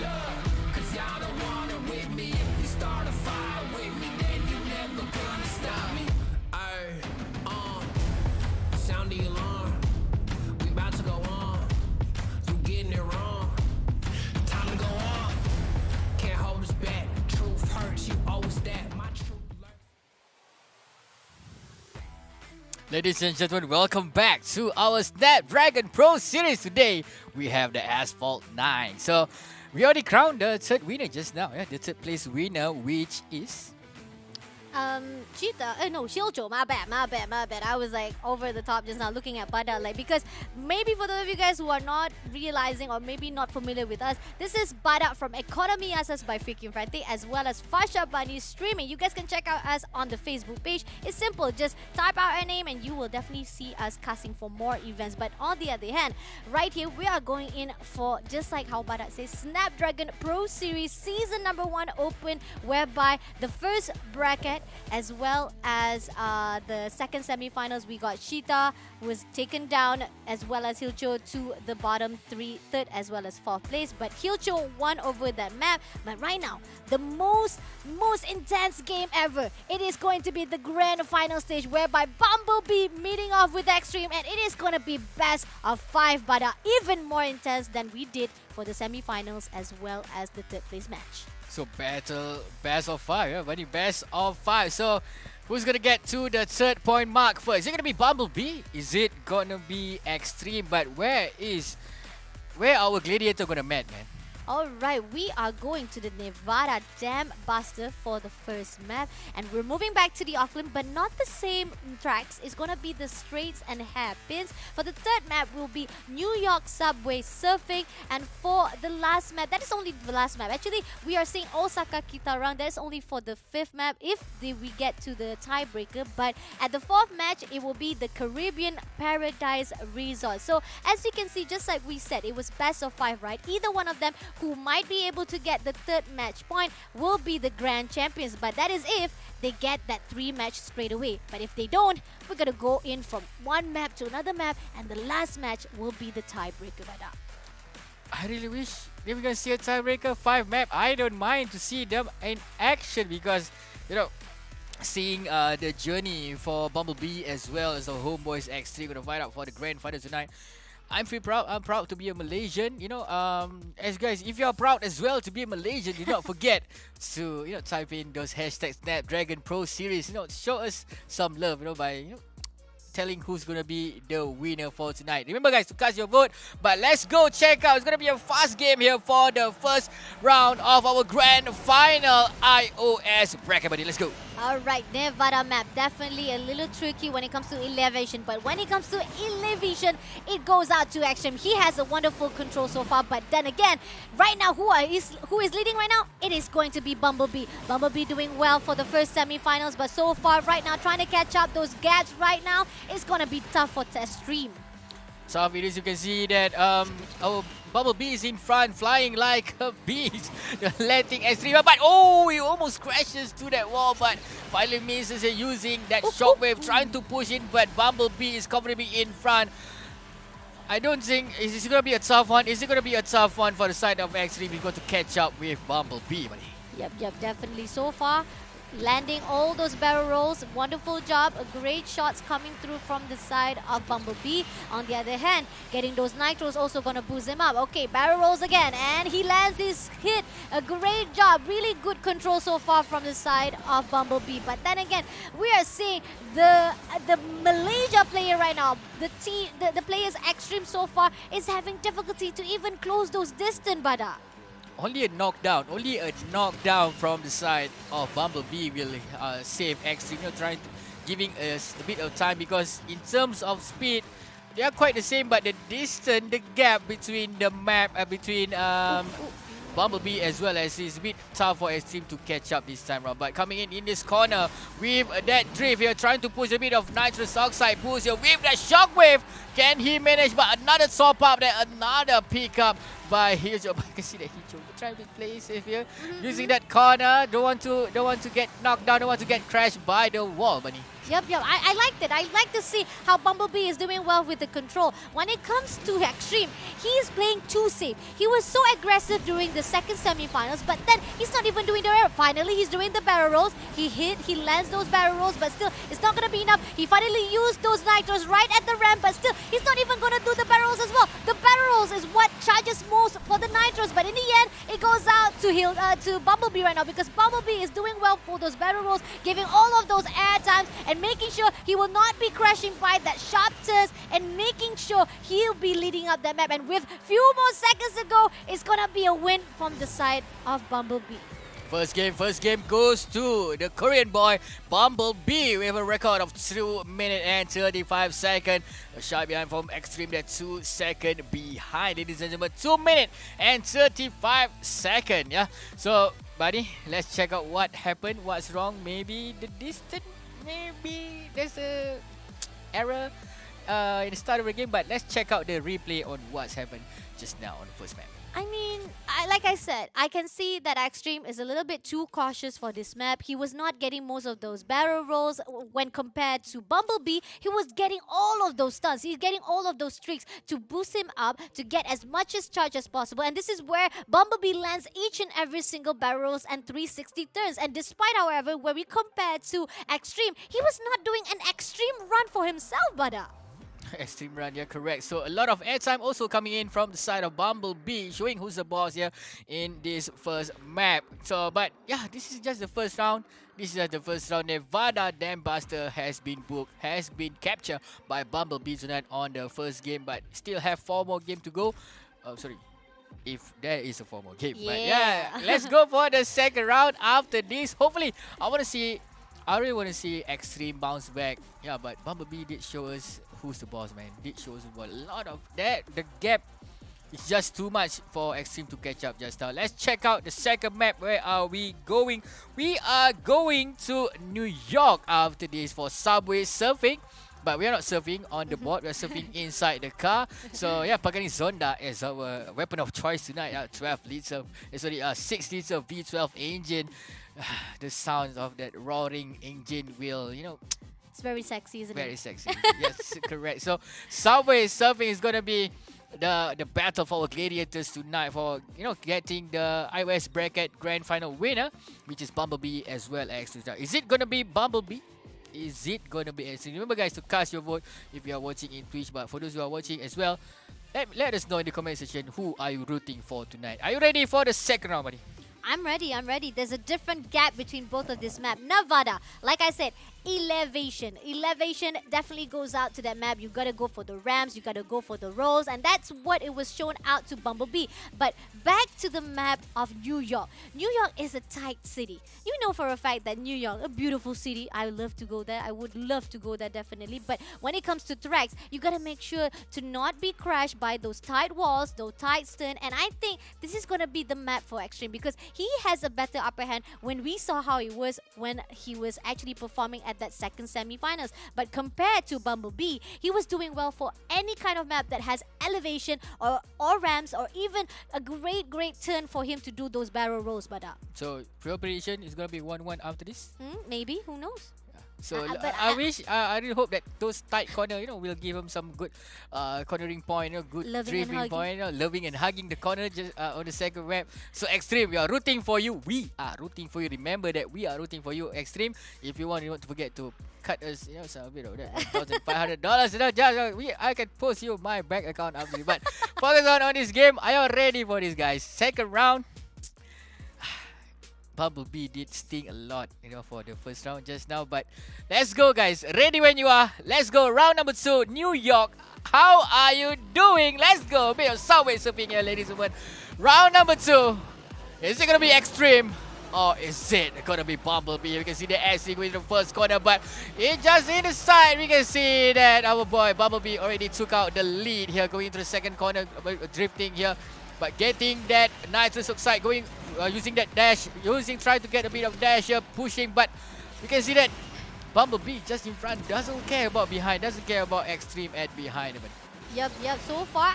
Look, cause y'all don't want it with me. If you start a fire with me, then you never gonna stop me. Ay, sound the alarm. We about to go on. You getting it wrong. Time to go off. Can't hold us back. Truth hurts, you always that. My truth lurks. Ladies and gentlemen, welcome back to our Snapdragon Pro Series. Today, we have the Asphalt 9. So, we already crowned the third winner just now. Yeah, the third place winner, which is... Cheetah, no, Shilcho, my bad. I was like over the top just now looking at Bada, like, because maybe for those of you guys who are not realizing or maybe not familiar with us, this is Bada from Economy Asas by Freaking Friday, as well as Fasha Bunny streaming. You guys can check out us on the Facebook page. It's simple, just type out our name and you will definitely see us casting for more events. But on the other hand, right here, we are going in for, just like how Bada says, Snapdragon Pro Series Season number 1 Open, whereby the first bracket as well as the second semi-finals, we got Shita was taken down, as well as Hilcho to the bottom third as well as 4th place. But Hilcho won over that map. But right now, the most intense game ever. It is going to be the grand final stage, whereby Bumblebee meeting off with Extreme, and it is going to be best of 5, but even more intense than we did for the semi-finals as well as the 3rd place match. So battle best of 5, yeah, buddy, best of 5. So who's gonna get to the 3rd point mark first? Is it gonna be Bumblebee? Is it gonna be Extreme? But where our gladiator gonna meet, man? Alright, we are going to the Nevada Dam Buster for the first map, and we're moving back to the Auckland, but not the same tracks. It's gonna be the straights and hairpins. For the 3rd map will be New York Subway Surfing, and for the last map, that is only the last map. Actually, we are seeing Osaka Kitarang. That is only for the 5th map if we get to the tiebreaker. But at the 4th match, it will be the Caribbean Paradise Resort. So as you can see, just like we said, it was best of 5, right? Either one of them who might be able to get the 3rd match point will be the grand champions, but that is if they get that 3 match straight away. But if they don't, we're gonna go in from one map to another map, and the last match will be the tiebreaker. I really wish they were gonna see a tiebreaker 5 map. I don't mind to see them in action, because you know, seeing the journey for Bumblebee as well as the homeboys X3 gonna fight out for the grand final tonight. I'm proud to be a Malaysian. You know, as guys, if you're proud as well to be a Malaysian, do not forget to type in those hashtags Snapdragon Pro Series. Show us some love. By telling who's gonna be the winner for tonight. Remember, guys, to cast your vote. But let's go check out. It's gonna be a fast game here for the first round of our grand final iOS bracket, buddy. Let's go. Alright, Nevada map, definitely a little tricky when it comes to elevation, but when it comes to elevation, it goes out to Extreme. He has a wonderful control so far, but then again, right now, who is leading right now? It is going to be Bumblebee. Bumblebee doing well for the first semi-finals, but so far right now, trying to catch up those gaps right now, it's going to be tough for Extreme. Some videos you can see that our Bumblebee is in front, flying like a beast, letting Extreme, but he almost crashes to that wall, but finally misses using that shockwave, trying to push in, but Bumblebee is comfortably in front. I don't think, is this going to be a tough one? Is it going to be a tough one for the side of Extreme? We're going to catch up with Bumblebee, buddy. Yep, definitely. So far, landing all those barrel rolls. Wonderful job. Great shots coming through from the side of Bumblebee. On the other hand, getting those nitros also going to boost him up. Okay, barrel rolls again. And he lands this hit. A great job. Really good control so far from the side of Bumblebee. But then again, we are seeing the Malaysia player right now. The players Extreme so far is having difficulty to even close those distance, Bada. Only a knockdown from the side of Bumblebee will save Extreme. Trying to giving us a bit of time, because in terms of speed, they are quite the same, but the distance, the gap between the map, between Bumblebee as well as is a bit tough for Extreme to catch up this time round. But coming in this corner with that drift here, trying to push a bit of nitrous oxide boost here with that shockwave. Can he manage? But another top up there, another pick up by Hijo. I can see that Hijo trying to play safe here, using that corner. Don't want to get knocked down. Don't want to get crashed by the wall, Bunny. Yep. I liked it. I like to see how Bumblebee is doing well with the control. When it comes to Extreme, he is playing too safe. He was so aggressive during the second semi-finals, but then he's not even doing the air. Finally, he's doing the barrel rolls. He lands those barrel rolls, but still, it's not going to be enough. He finally used those nitros right at the ramp, but still, he's not even going to do the barrel rolls as well. The barrel rolls is what charges most for the nitros, but in the end, it goes out to Bumblebee right now because Bumblebee is doing well for those barrel rolls, giving all of those air times and making sure he will not be crashing by that sharp turns and making sure he'll be leading up that map. And with few more seconds to go, it's gonna be a win from the side of Bumblebee. First game goes to the Korean boy, Bumblebee, with a record of 2 minutes and 35 seconds. A shot behind from Extreme, that 2 seconds behind, ladies and gentlemen. 2 minutes and 35 seconds, yeah. So, buddy, let's check out what happened, what's wrong. Maybe the distance, maybe there's a error in the start of the game, but let's check out the replay on what's happened just now on the first map. I mean, like I said, I can see that Extreme is a little bit too cautious for this map. He was not getting most of those barrel rolls when compared to Bumblebee. He was getting all of those stunts. He's getting all of those streaks to boost him up to get as much as charge as possible. And this is where Bumblebee lands each and every single barrel rolls and 360 turns. And despite, however, when we compare to Extreme, he was not doing an extreme run for himself, brother. Extreme run, yeah, correct. So a lot of airtime also coming in from the side of Bumblebee, showing who's the boss here in this first map. So, but yeah, this is just the first round. This is just the first round. Nevada Dam Buster has been booked, has been captured by Bumblebee tonight on the first game, but still have 4 more games to go. Sorry, if there is a 4 more game. But yeah, let's go for the second round after this. Hopefully, I really want to see Extreme bounce back. Yeah, but Bumblebee did show us who's the boss, man. Did show us a lot of that. The gap is just too much for Extreme to catch up just now. Let's check out the second map. Where are we going? We are going to New York after this for subway surfing. But we are not surfing on the board. We are surfing inside the car. So yeah, pakai Zonda as our weapon of choice tonight. 12 liter, sorry, 6 liter V12 engine. The sounds of that roaring engine will, you know, It's very sexy, isn't very it? sexy. Yes, correct. So subway surfing is gonna be the battle for our gladiators tonight for, you know, getting the iOS bracket grand final winner, which is Bumblebee as well as Extreme. Is it gonna be Bumblebee? Is it gonna be Extreme? Remember, guys, to cast your vote if you are watching in Twitch. But for those who are watching as well, let us know in the comment section who are you rooting for tonight. Are you ready for the second round, buddy? I'm ready. There's a different gap between both of this map. Nevada, like I said, elevation. Elevation definitely goes out to that map. You gotta go for the ramps, you gotta go for the rolls, and that's what it was shown out to Bumblebee. But back to the map of New York. New York is a tight city. You know for a fact that New York, a beautiful city. I would love to go there. I would love to go there definitely. But when it comes to tracks, you gotta make sure to not be crashed by those tight walls, those tight stern. And I think this is gonna be the map for Extreme because he has a better upper hand when we saw how it was when he was actually performing at that second semi-finals. But compared to Bumblebee, he was doing well for any kind of map that has elevation or ramps or even a great turn for him to do those barrel rolls, brother. So your prediction is gonna be 1-1 after this. Maybe, who knows? So but I really hope that those tight corner, you know, will give him some good cornering point, you know, good Loving and driving hugging. point, you know, loving and hugging the corner just on the second map. So Extreme, we are rooting for you. We are rooting for you. Remember that we are rooting for you, Extreme. If you want to forget to cut us, you know, some bit of that $1,500. You know, I can post you my bank account after. But focus on this game. Are you ready for this, guys? Second round. Bumblebee did sting a lot, you know, for the first round just now. But let's go, guys. Ready when you are. Let's go. Round number 2, New York. How are you doing? Let's go. Bit of subway surfing here, ladies and gentlemen. Round number 2. Is it going to be Extreme Or is it gonna be Bumblebee? We can see the Extreme going to the first corner, but it just in the side. We can see that our boy Bumblebee already took out the lead here, going into the second corner, drifting here, but getting that nitrous oxide, going using that dash, trying to get a bit of dash here, pushing, but we can see that Bumblebee just in front, doesn't care about behind, doesn't care about Extreme at behind. But Yep. So far,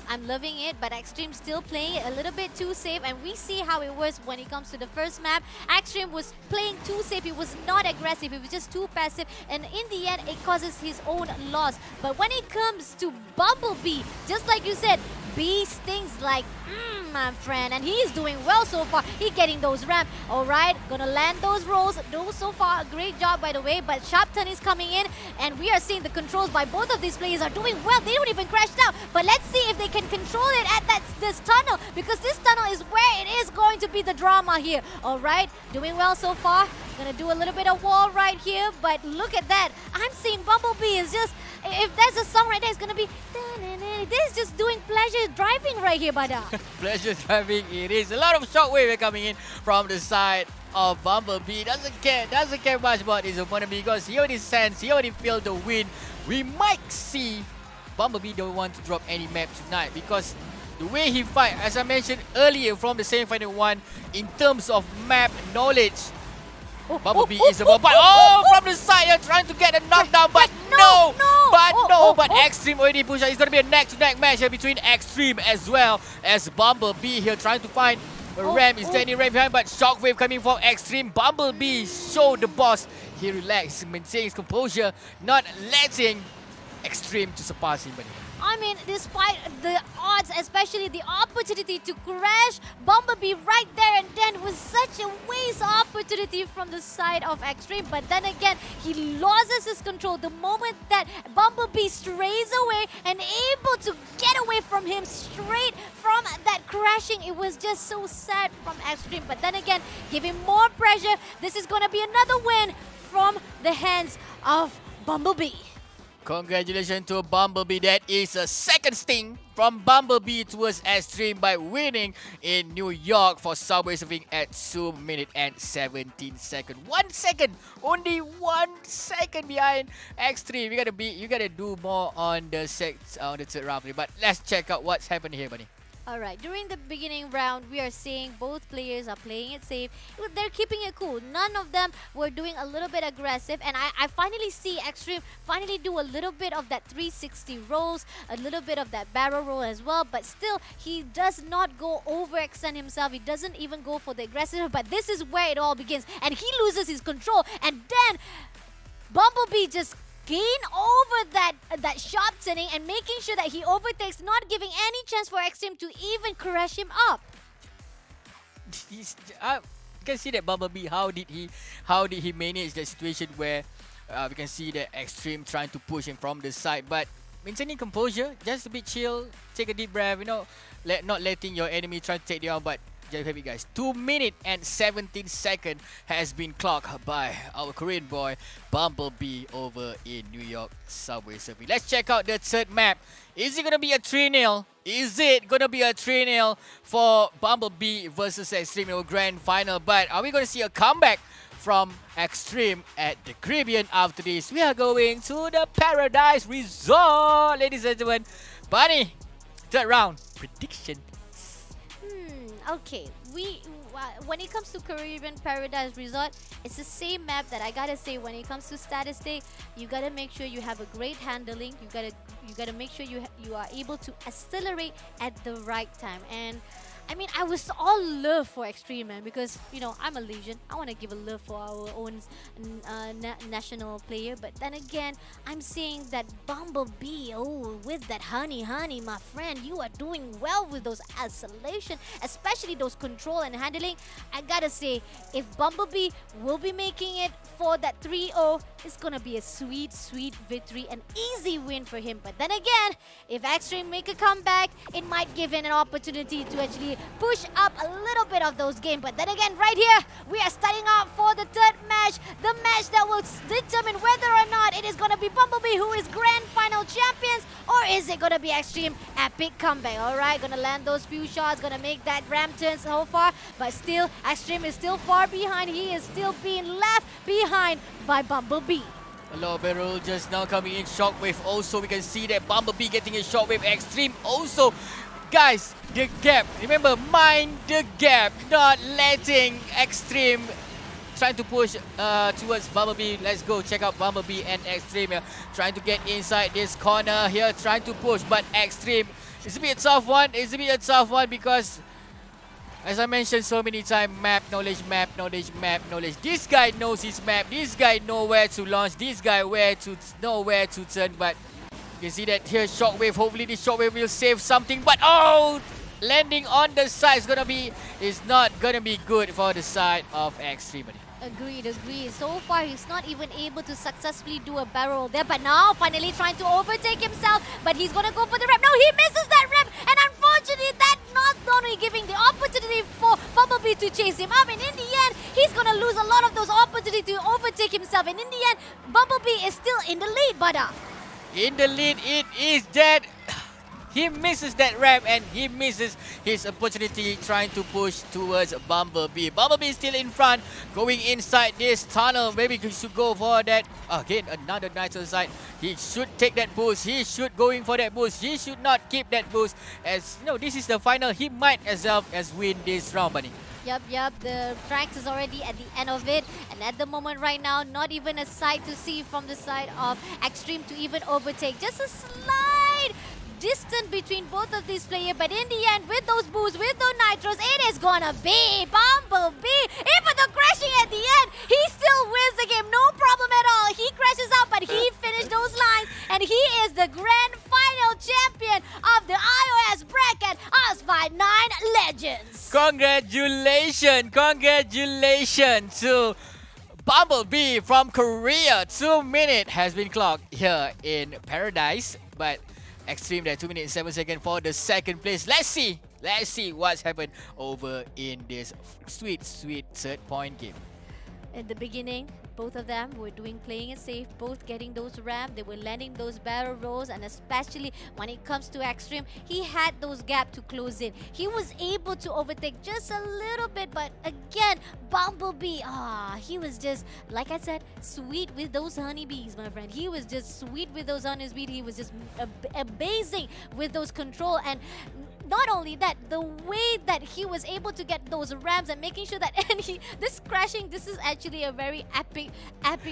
I'm loving it, but Extreme still playing it a little bit too safe, and we see how it was when it comes to the first map. Extreme was playing too safe. He was not aggressive. He was just too passive, and in the end, it causes his own loss. But when it comes to Bumblebee, just like you said, B stings like my friend, and he is doing well so far. He's getting those ramp. All right, gonna land those rolls. Those so far, a great job by the way. But sharp turn is coming in, and we are seeing the controls by both of these players are doing well. They don't even crash down. But let's see if they can control it at this tunnel, because this tunnel is where it is going to be the drama here. All right, doing well so far. Gonna do a little bit of wall right here, but look at that. I'm seeing Bumblebee is just, if there's a song right there, it's gonna be, this is just doing pleasure driving right here, Bada. pleasure driving it is. A lot of shockwave coming in from the side of Bumblebee. Doesn't care much about his opponent, because he already sensed, he already felt the win. We might see Bumblebee don't want to drop any map tonight, because the way he fight, as I mentioned earlier from the semi-final one, in terms of map knowledge, Bumblebee is about, but from the side here trying to get a knockdown, but but Extreme already pushed out. It's gonna be a neck-to-neck match here between Extreme as well as Bumblebee here, trying to find a ramp. Is there any ramp behind? But shockwave coming from Extreme. Bumblebee showed the boss he relaxed, maintains his composure, not letting Extreme to surpass him. But I mean, despite the odds, especially the opportunity to crash Bumblebee right there and then, was such a waste opportunity from the side of Extreme. But then again, he loses his control the moment that Bumblebee strays away and able to get away from him straight from that crashing. It was just so sad from Extreme. But then again, give him more pressure. This is going to be another win from the hands of Bumblebee. congratulations to Bumblebee. That is a second sting from Bumblebee towards Extreme by winning in New York for Subway Surfing at 2 minutes and 17 seconds. 1 second, only 1 second behind Extreme. You gotta do more on the third round. But let's check out what's happened here, buddy. Alright, during the beginning round, we are seeing both players are playing it safe. They're keeping it cool. None of them were doing a little bit aggressive. And I finally see Extreme finally do a little bit of that 360 rolls, a little bit of that barrel roll as well. But still, he does not go overextend himself. He doesn't even go for the aggressive. But this is where it all begins. And he loses his control. And then Bumblebee just gain over that sharp turning and making sure that he overtakes, not giving any chance for Extreme to even crash him up. You can see that Bumblebee, how did he manage the situation where we can see the Extreme trying to push him from the side, but maintaining composure, just a bit chill, take a deep breath, not letting your enemy try to take you out. But just have it, guys. 2 minutes and 17 seconds has been clocked by our Korean boy Bumblebee over in New York Subway Surfing. Let's check out the third map. Is it gonna be a 3-0? Is it gonna be a 3-0 for Bumblebee versus Extreme in our grand final? But are we gonna see a comeback from Extreme at the Caribbean after this? We are going to the Paradise Resort, ladies and gentlemen. Bunny, third round prediction. Okay, when it comes to Caribbean Paradise Resort, it's the same map that I gotta say. When it comes to statistic, you gotta make sure you have a great handling. You gotta make sure you are able to accelerate at the right time. And I mean, I was all love for Extreme, man, because, I'm a Legion. I want to give a love for our own national player. But then again, I'm seeing that Bumblebee, with that honey, my friend, you are doing well with those isolation, especially those control and handling. I gotta say, if Bumblebee will be making it for that 3-0, it's gonna be a sweet, sweet victory, an easy win for him. But then again, if Extreme make a comeback, it might give him an opportunity to actually push up a little bit of those games. But then again, right here, we are starting out for the third match, the match that will determine whether or not it is going to be Bumblebee who is grand final champions, or is it gonna be Extreme? Epic comeback, alright. Gonna land those few shots, gonna make that ramp turn so far. But still, Extreme is still far behind. He is still being left behind by Bumblebee. A low barrel just now coming in. Shockwave also. We can see that Bumblebee getting a Shockwave. Extreme also. Guys, the gap. Remember, mind the gap. Not letting Extreme trying to push towards Bumblebee. Let's go check out Bumblebee and Extreme here. Trying to get inside this corner here. Trying to push, but Extreme. It's a bit a tough one. It's a bit a tough one because, as I mentioned so many times, map knowledge, map knowledge, map knowledge. This guy knows his map. This guy know where to launch. This guy know where to turn. But you can see that here, Shockwave. Hopefully this Shockwave will save something. But oh, landing on the side is not gonna be good for the side of Extreme. Agreed. So far, he's not even able to successfully do a barrel there. But now, finally trying to overtake himself. But he's going to go for the ramp. No, he misses that ramp. And unfortunately, that not only giving the opportunity for Bumblebee to chase him up. And in the end, he's going to lose a lot of those opportunities to overtake himself. And in the end, Bumblebee is still in the lead, Bada. In the lead, it is that he misses that ramp and he misses his opportunity trying to push towards Bumblebee. Bumblebee is still in front, going inside this tunnel. Maybe he should go for that. Again, another Nitro side. He should take that boost. He should going for that boost. He should not keep that boost. As you know, this is the final. He might as well as win this round, buddy. Yep. The tracks is already at the end of it. And at the moment right now, not even a sight to see from the side of Extreme to even overtake. Just a slight distance between both of these players, but in the end, with those boosts, with those nitros, it is gonna be Bumblebee. Even though crashing at the end, he still wins the game, no problem at all. He crashes out, but he finished those lines, and he is the grand final champion of the iOS bracket, Asphalt 9 Legends. Congratulations to Bumblebee from Korea. 2 minutes has been clocked here in Paradise, but Extreme there, 2 minutes and 7 seconds for the second place. Let's see what's happened over in this sweet third point game. In the beginning, both of them were playing it safe, both getting those ramps, they were landing those barrel rolls, and especially when it comes to Extreme, he had those gaps to close in. He was able to overtake just a little bit, but again, Bumblebee, he was just, like I said, sweet with those honeybees, my friend. He was just sweet with those honeybees. He was just amazing with those control, and not only that, the way that he was able to get those ramps and making sure that this crashing, this is actually a very epic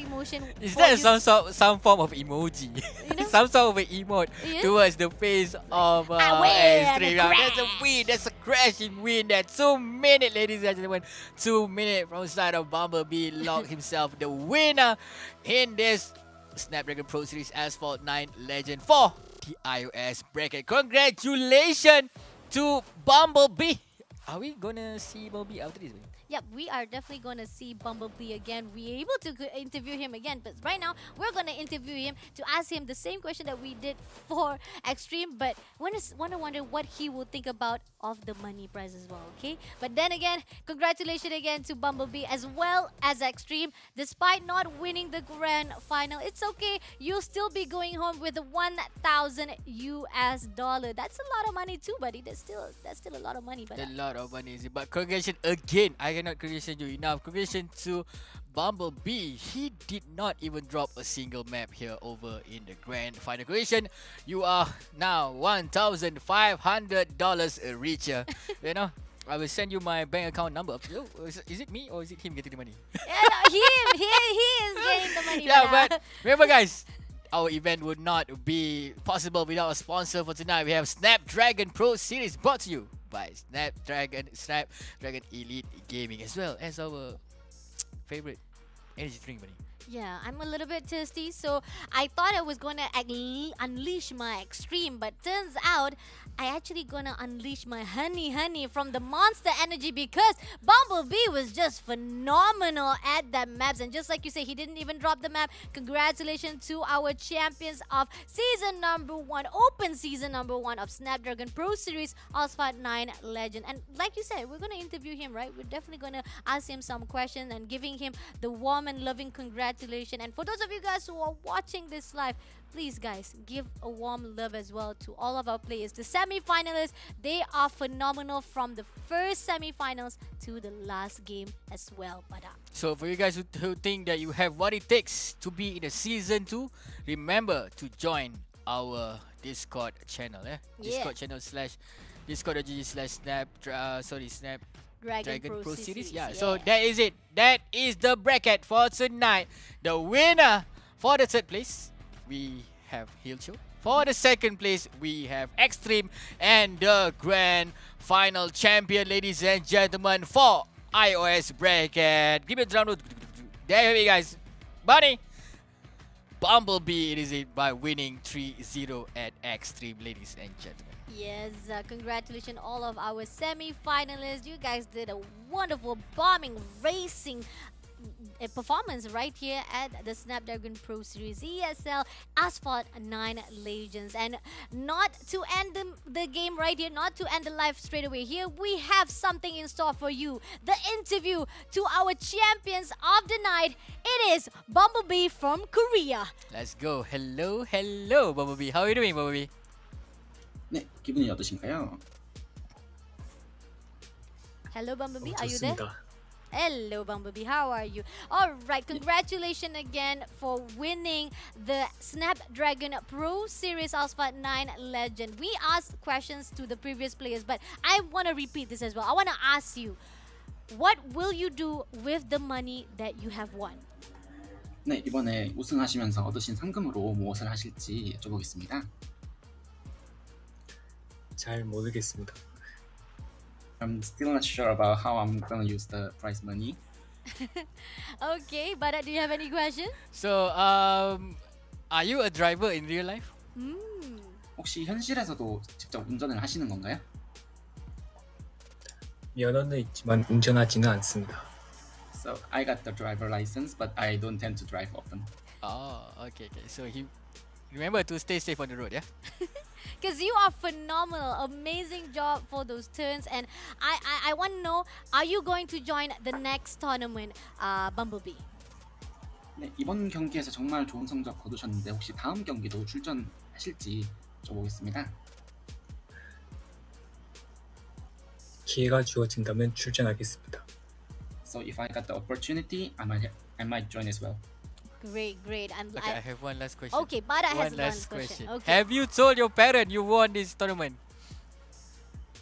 motion. Is that some form of emoji? You know? Some sort of an emote towards the face of Extreme. That's a win. That's a crashing win. That 2 minutes, ladies and gentlemen. 2 minutes from the side of Bumblebee locked himself the winner in this Snapdragon Pro Series Asphalt 9 Legend for the iOS bracket. Congratulations to Bumblebee. Are we gonna see Bumblebee after this? Yep, we are definitely going to see Bumblebee again. We're able to interview him again, but right now we're going to interview him to ask him the same question that we did for Extreme, but want to wonder what he will think about of the money prize as well, okay? But then again, congratulations again to Bumblebee as well as Extreme. Despite not winning the grand final, it's okay. You'll still be going home with $1,000 US. That's a lot of money too, buddy. That's still a lot of money. But a lot of money, but congratulations again. I cannot congratulate you enough. Congratulations to Bumblebee. He did not even drop a single map here over in the grand final. Congratulations, you are now $1,500 richer. You know, I will send you my bank account number. Is it me or is it him getting the money? yeah, no, he is getting the money. Yeah, but remember, guys, our event would not be possible without a sponsor for tonight. We have Snapdragon Pro Series, brought to you by Snapdragon Elite Gaming, as well as our favorite energy drink, buddy. Yeah, I'm a little bit thirsty, so I thought I was gonna unleash my Extreme, but turns out I actually gonna unleash my honey from the Monster Energy, because Bumblebee was just phenomenal at that maps. And just like you say, he didn't even drop the map. Congratulations to our champions of season number 1, open season number 1 of Snapdragon Pro Series Asphalt 9 Legend. And like you said, we're gonna interview him, right? We're definitely gonna ask him some questions and giving him the warm and loving congratulations congratulations. And for those of you guys who are watching this live, please guys, give a warm love as well to all of our players. The semi-finalists, they are phenomenal from the first semi-finals to the last game as well. But So for you guys who think that you have what it takes to be in the season 2, remember to join our Discord channel. Discord channel / discord.gg/snap Snapdragon Pro Series. Yeah, so that is it. That is the bracket for tonight. The winner for the third place, we have Hilcho. For the second place, we have Extreme. And the grand final champion, ladies and gentlemen, for iOS bracket. Give me a drum roll. There you go, guys. Bunny. Bumblebee, it is it by winning 3-0 at Extreme, ladies and gentlemen. yes, congratulations all of our semi-finalists. You guys did a wonderful bombing, racing performance right here at the Snapdragon Pro Series ESL Asphalt 9 Legends. And not to end the game right here, not to end the live straight away here, we have something in store for you. The interview to our champions of the night. It is Bumblebee from Korea. Let's go. Hello, hello, Bumblebee. How are you doing, Bumblebee? 네, 기분이 어떠신가요? Hello Bumblebee, are you there? 좋습니다. Hello Bumblebee, how are you? Alright, congratulations again for winning the Snapdragon Pro Series Asphalt 9 Legend. We asked questions to the previous players, but I want to repeat this as well. I want to ask you, what will you do with the money that you have won? 네, 이번에 우승하시면서 얻으신 상금으로 무엇을 하실지 여쭤보겠습니다. 잘 모르겠습니다. I'm still not sure about how I'm gonna use the prize money. Okay, but do you have any question? So, are you a driver in real life? 혹시 현실에서도 직접 운전을 하시는 건가요? 면허는 있지만 운전하지는 않습니다. So I got the driver license, but I don't tend to drive often. Oh, okay. So he remember to stay safe on the road, yeah? Because you are phenomenal. Amazing job for those turns. And I want to know, are you going to join the next tournament, Bumblebee? 네, 이번 경기에서 정말 좋은 성적 거두셨는데 혹시 다음 경기도 출전하실지 여쭤보겠습니다. 기회가 주어진다면 출전하겠습니다. So if I got the opportunity, I might join as well. Great, great. Okay, I have one last question. Okay, Bada has One one last question. Okay. Have you told your parent you won this tournament?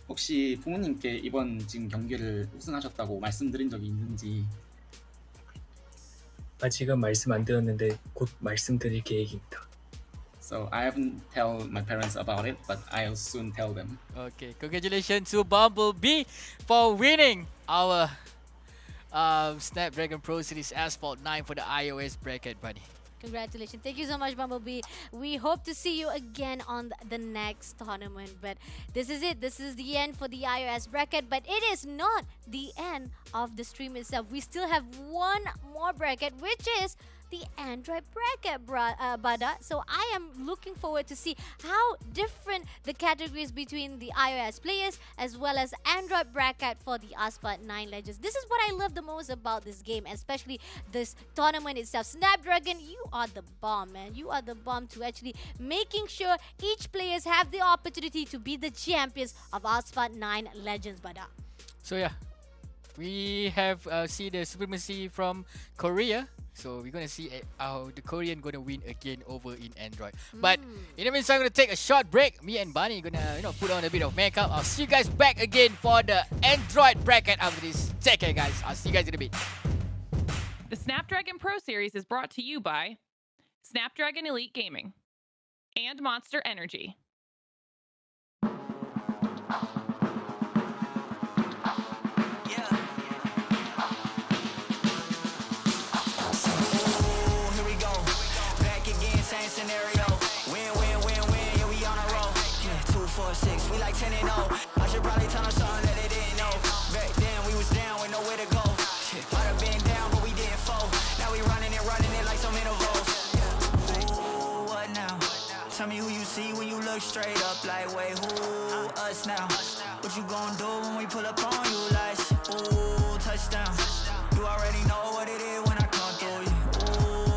혹시 부모님께 이번 지금 경기를 우승하셨다고 말씀드린 적이 있는지? 아직은 말씀 안 드렸는데 곧 말씀드릴 계획입니다. So I haven't tell my parents about it, but I'll soon tell them. Okay, congratulations to Bumblebee for winning our Snapdragon Pro Series Asphalt 9 for the iOS bracket, buddy. Congratulations. Thank you so much, Bumblebee. We hope to see you again on the next tournament. But this is it. This is the end for the iOS bracket. But it is not the end of the stream itself. We still have one more bracket, which is the Android bracket, Bada. So I am looking forward to see how different the categories between the iOS players as well as Android bracket for the Asphalt 9 Legends. This is what I love the most about this game, especially this tournament itself. Snapdragon, you are the bomb, man. You are the bomb to actually making sure each players have the opportunity to be the champions of Asphalt 9 Legends, Bada. So yeah, we have see the supremacy from Korea. So we're gonna see how the Korean gonna win again over in Android. But in the meantime, I'm gonna take a short break. Me and Bunny gonna put on a bit of makeup. I'll see you guys back again for the Android bracket after this. Take care, guys. I'll see you guys in a bit. The Snapdragon Pro Series is brought to you by Snapdragon Elite Gaming and Monster Energy. Scenario. Win, win, win, win, yeah, we on a roll. Yeah, 2, 4, 6, we like 10 and 0. I should probably tell them something that they didn't know. Back then, we was down with nowhere to go. Might have been down, but we didn't fall. Now we running it like some intervals. Ooh, what now? Tell me who you see when you look straight up. Like, wait, who? Us now. What you gon' do when we pull up on you? Like, ooh, touchdown. You already know what it is when I come through you. Ooh.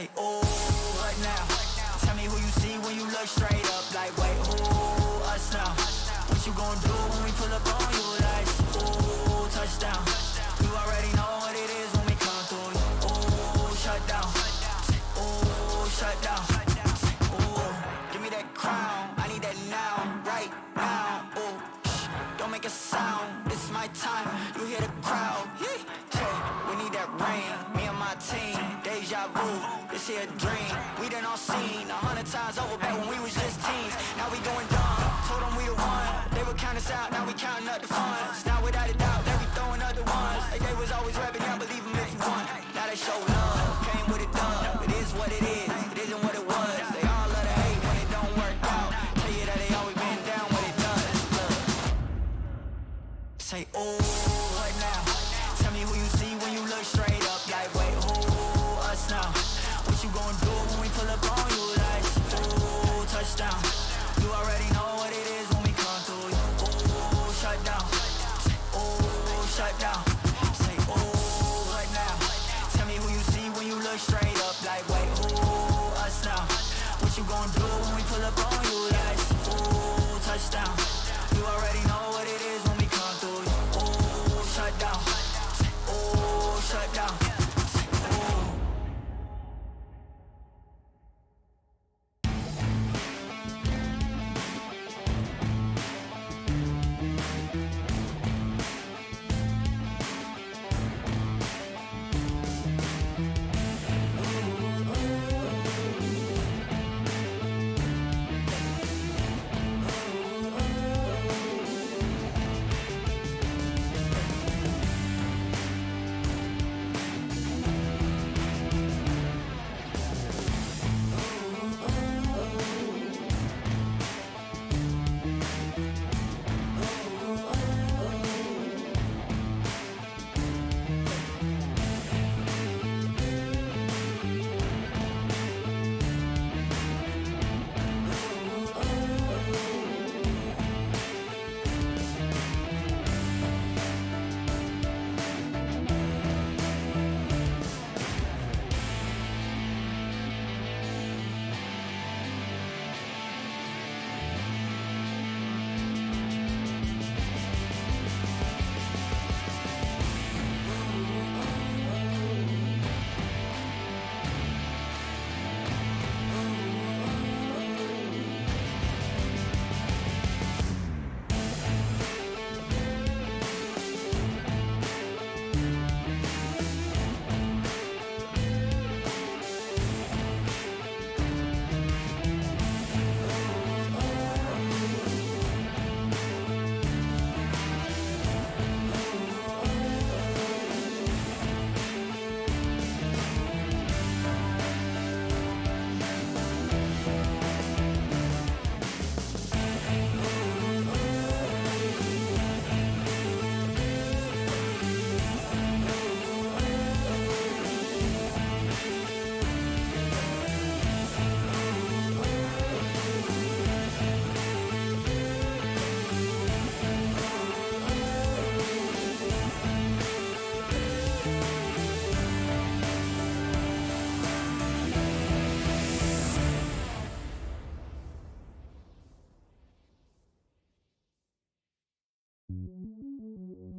Say, oh, what now? Tell me who you see when you look straight up. Like, wait, who us now? What you gonna do when we pull up on you? Like, ooh, touchdown. You already know what it is when we come through. Ooh, shut down. Ooh, shut down. Ooh, give me that crown. I need that now, right now. Ooh, don't make a sound. This is my time. You hear the crowd. Hey, we need that rain. Me and my team. Deja vu. This here a dream. We done all seen 100 times over back when we was just teens. Now we going dumb. Told them we the one. They would count us out. Now we counting up the funds. Now without a doubt, they be throwing up the ones. Like they was always rapping. Now believe them if you want. Now they show love. Came with a dub. It is what it is. It isn't what it was. They all love to hate when it don't work out. Tell you that they always been down when it does. Look. Say, oh, what now? Tell me who you see when you look straight up. Like, wait, who us now? What you gonna do when we pull up on you? Like, ooh, touchdown. You already know what it is when we come through. Ooh, shut down. Ooh, shut down. Say, ooh, what now? Tell me who you see when you look straight up. Like, wait, who us now? What you gonna do when we pull up on you? Like, ooh, touchdown. You already know what it is when we come through. Ooh, shut down. Ooh, shut down. Ooh.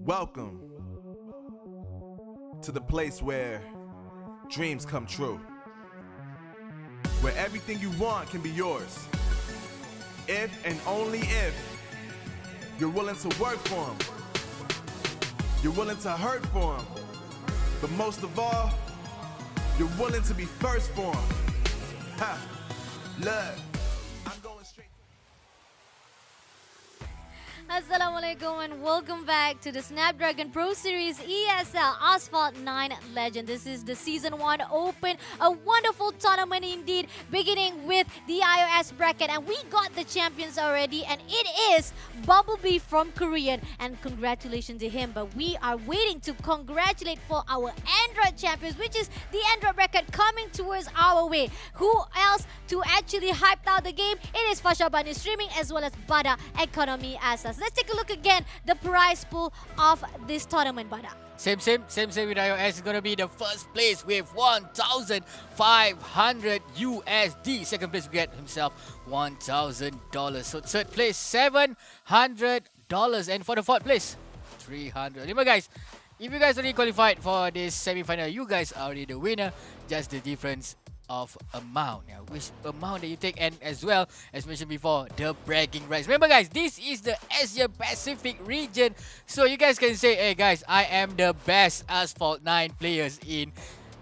Welcome to the place where dreams come true, where everything you want can be yours, if and only if you're willing to work for them, you're willing to hurt for them, but most of all, you're willing to be first for them. Ha! Look, I'm going straight. Assalamualaikum and welcome back to the Snapdragon Pro Series ESL Asphalt 9 Legend. This is the Season 1 Open, a wonderful tournament indeed, beginning with the iOS bracket. And we got the champions already, and it is Bumblebee from Korean. And congratulations to him, but we are waiting to congratulate for our Android champions, which is the Android bracket coming towards our way. Who else to actually hype out the game? It is Fasha Bunny Streaming as well as Bada Economy Assets. Let's take a look again the prize pool of this tournament, Bada. Same with iOS. It's gonna be the first place with 1,500 USD. Second place we get himself $1,000. So third place $700, and for the fourth place 300. Remember, guys, if you guys already qualified for this semi-final, you guys are already the winner. Just the difference of amount, which amount that you take, and as well as mentioned before, the bragging rights. Remember, guys, this is the Asia Pacific region, so you guys can say, hey guys, I am the best Asphalt 9 players in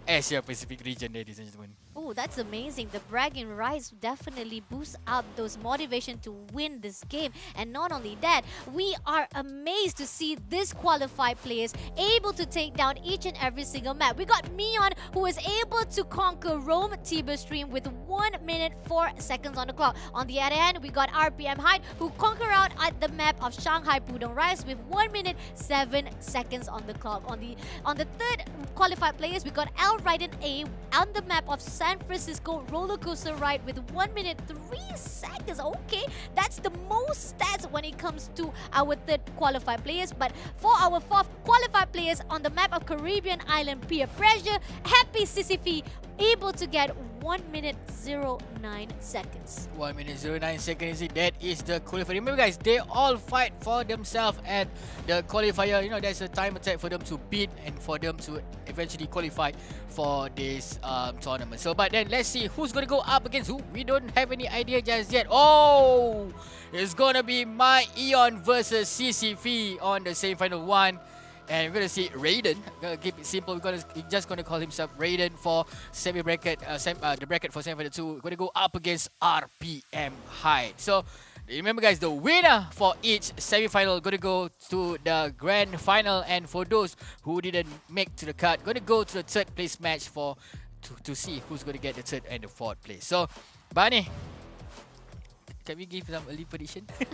Asia Pacific region, ladies and gentlemen. Oh, that's amazing. The bragging rights definitely boost up those motivation to win this game. And not only that, we are amazed to see this qualified players able to take down each and every single map. We got Mion, who is able to conquer Rome Tiber Stream with 1 minute 4 seconds on the clock. On the other hand, we got RPM Hyde, who conquer out at the map of Shanghai Pudong Rise with 1 minute 7 seconds on the clock. On the third qualified players, we got Al Raiden A on the map of San Francisco Roller Coaster Ride with 1 minute 3 seconds. Okay, that's the most stats when it comes to our third qualified players. But for our fourth qualified players on the map of Caribbean Island Peer Pressure, Happy Sisyphe able to get 1 minute 09 seconds. 1 minute 09 seconds. That is the qualifier. Remember, guys, they all fight for themselves at the qualifier. You know, there's a time attack for them to beat and for them to eventually qualify for this tournament. So, but then let's see who's gonna go up against who. We don't have any idea just yet. Oh, it's gonna be my Eon versus CCV on the semi-final one. And we're gonna see Raiden. Gonna keep it simple. We're just gonna call himself Raiden for semi bracket. The bracket for semi-final 2. We're gonna go up against RPM Hyde. So remember, guys, the winner for each semi-final gonna go to the grand final. And for those who didn't make to the cut, gonna go to the third place match to see who's gonna get the third and the fourth place. So, Bani, can we give some early prediction? I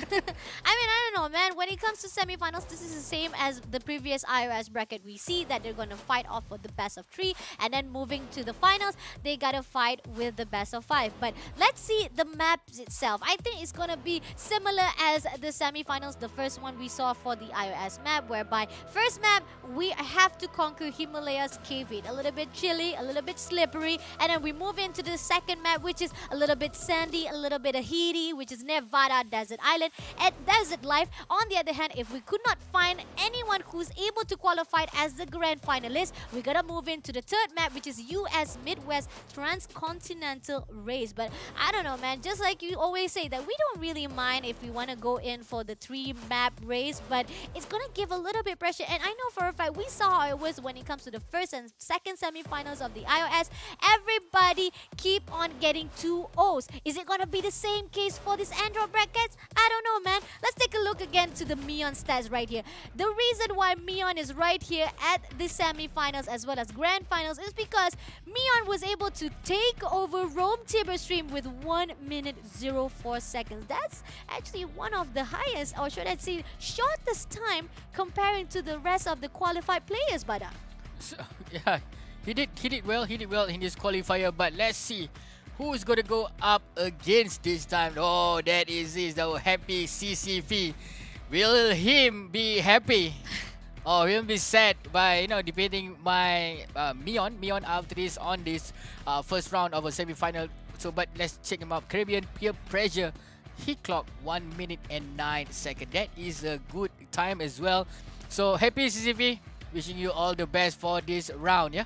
don't know, man. When it comes to semi-finals, this is the same as the previous iOS bracket. We see that they're going to fight off for the best of 3, and then moving to the finals, they got to fight with the best of 5. But let's see the maps itself. I think it's going to be similar as the semi-finals, the first one we saw for the iOS map, whereby first map, we have to conquer Himalaya's cave. A little bit chilly, a little bit slippery, and then we move into the second map, which is a little bit sandy, a little bit heaty, which is Nevada Desert Island and Desert Life. On the other hand, if we could not find anyone who's able to qualify as the grand finalist, we gotta move into the third map, which is US Midwest Transcontinental Race. But I don't know, man, just like you always say that we don't really mind if we want to go in for the 3-map race, but it's gonna give a little bit pressure. And I know for a fact we saw how it was when it comes to the first and second semi-finals of the iOS. Everybody keep on getting 2 O's. Is it gonna be the same case for this Android brackets? I don't know, man. Let's take a look again to the Mion stats right here. The reason why Mion is right here at the semi-finals as well as grand finals is because Mion was able to take over Rome Tiber Stream with 1 minute 04 seconds. That's actually one of the highest, or should I say shortest time comparing to the rest of the qualified players, Bada. So, yeah, he did well in this qualifier, but let's see who's gonna go up against this time. Oh, that is the Happy CCV. Will him be happy? Or will be sad by defeating my Mion after this on this first round of a semi-final. So, but let's check him out. Caribbean Peer Pressure. He clocked 1 minute and 9 seconds. That is a good time as well. So, Happy CCV. Wishing you all the best for this round, yeah?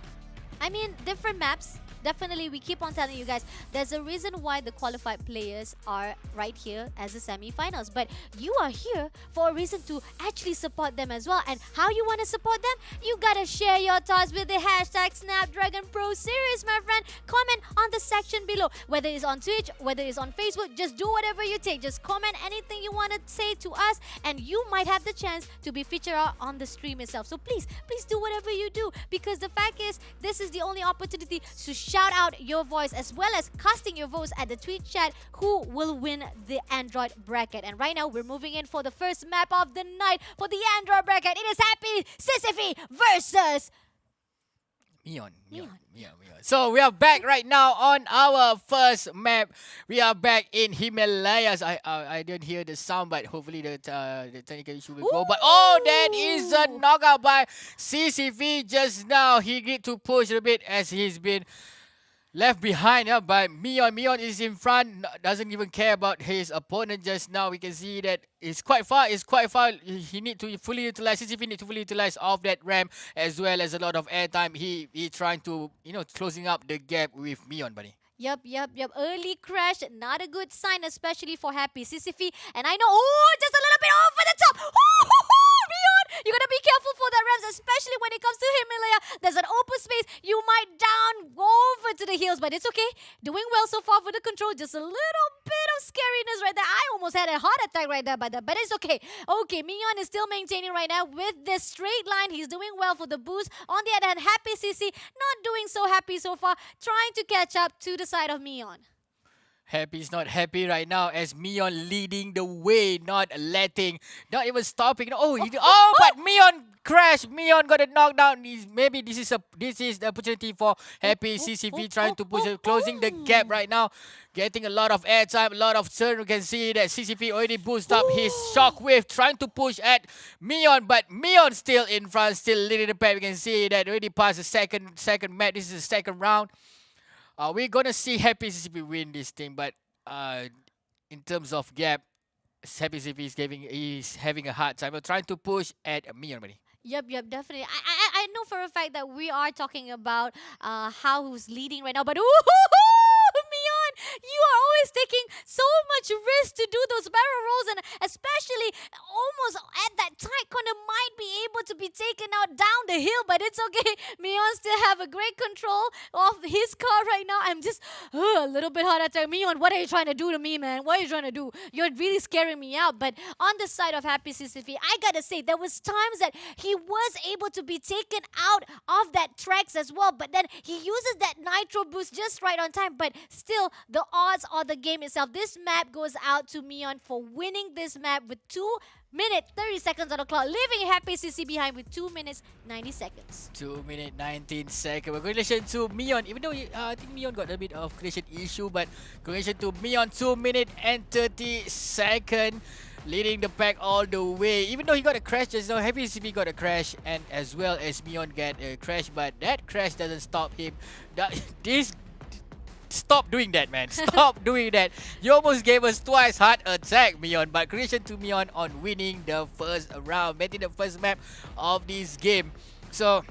I mean, different maps. Definitely, we keep on telling you guys, there's a reason why the qualified players are right here as the semi-finals. But you are here for a reason to actually support them as well. And how you want to support them? You gotta share your thoughts with the hashtag Snapdragon Pro Series, my friend. Comment on the section below. Whether it's on Twitch, whether it's on Facebook, just do whatever you take. Just comment anything you want to say to us, and you might have the chance to be featured out on the stream itself. So please do whatever you do, because the fact is, this is the only opportunity to shout out your voice as well as casting your votes at the tweet chat who will win the Android bracket. And right now we're moving in for the first map of the night for the Android bracket. It is Happy Sisyphe versus Mion. Mion. So we are back right now on our first map. We are back in Himalayas. I didn't hear the sound, but hopefully the technical issue will go. But that is a knockout by CCV just now. He need to push a bit as he's been left behind by Mion. Mion is in front, doesn't even care about his opponent just now. We can see that it's quite far. He need to fully utilize, CCV need to fully utilize off that ramp as well as a lot of airtime. He trying to, closing up the gap with Mion, buddy. Yup. Early crash, not a good sign, especially for Happy CCV. And I know, just a little bit over the top. Beyond, you gotta be careful for that ramps, especially when it comes to Himalaya. There's an open space. You might down over to the hills, but it's okay. Doing well so far for the control. Just a little bit of scariness right there. I almost had a heart attack right there, but it's okay. Okay, Mion is still maintaining right now with this straight line. He's doing well for the boost. On the other hand, Happy CC not doing so happy so far, trying to catch up to the side of Mion. Happy's not happy right now as Mion leading the way, not even stopping. But Mion crashed. Mion got a knockdown. Maybe this is the opportunity for Happy CCV trying to push it, closing the gap right now, getting a lot of airtime, a lot of turn. You can see that CCV already boosted up his shockwave, trying to push at Mion, but Mion still in front, still leading the pack. We can see that already passed the second match. This is the second round. We're gonna see Happy CCP win this thing, but in terms of gap, Happy CCP is having a hard time. We're trying to push at Mion, buddy. Yup, definitely. I know for a fact that we are talking about how who's leading right now, but Mion, you are always taking so much risk to do those barrel rolls, and especially almost at that tight corner might be able to be taken out down the hill, but it's okay. Mion still have a great control of his car right now. I'm just a little bit hot at that. Mion, what are you trying to do to me, man? What are you trying to do? You're really scaring me out. But on the side of Happy CCV, I gotta say, there was times that he was able to be taken out of that tracks as well, but then he uses that nitro boost just right on time. But still, the odds on the game itself, this map goes out to Mion for winning this map with 2 minutes 30 seconds on the clock, leaving Happy CC behind with 2 minutes 90 seconds. 2 minutes 19 seconds. Congratulations to Mion. Even though I think Mion got a bit of connection issue, but congratulations to Mion. 2 minutes and 30 seconds. Leading the pack all the way. Even though he got a crash just now, Happy CCP got a crash, and as well as Mion got a crash, but that crash doesn't stop him. Stop doing that, man. Stop doing that. You almost gave us twice heart attack, Mion. But congratulations to Mion on winning the first round, making the first map of this game. So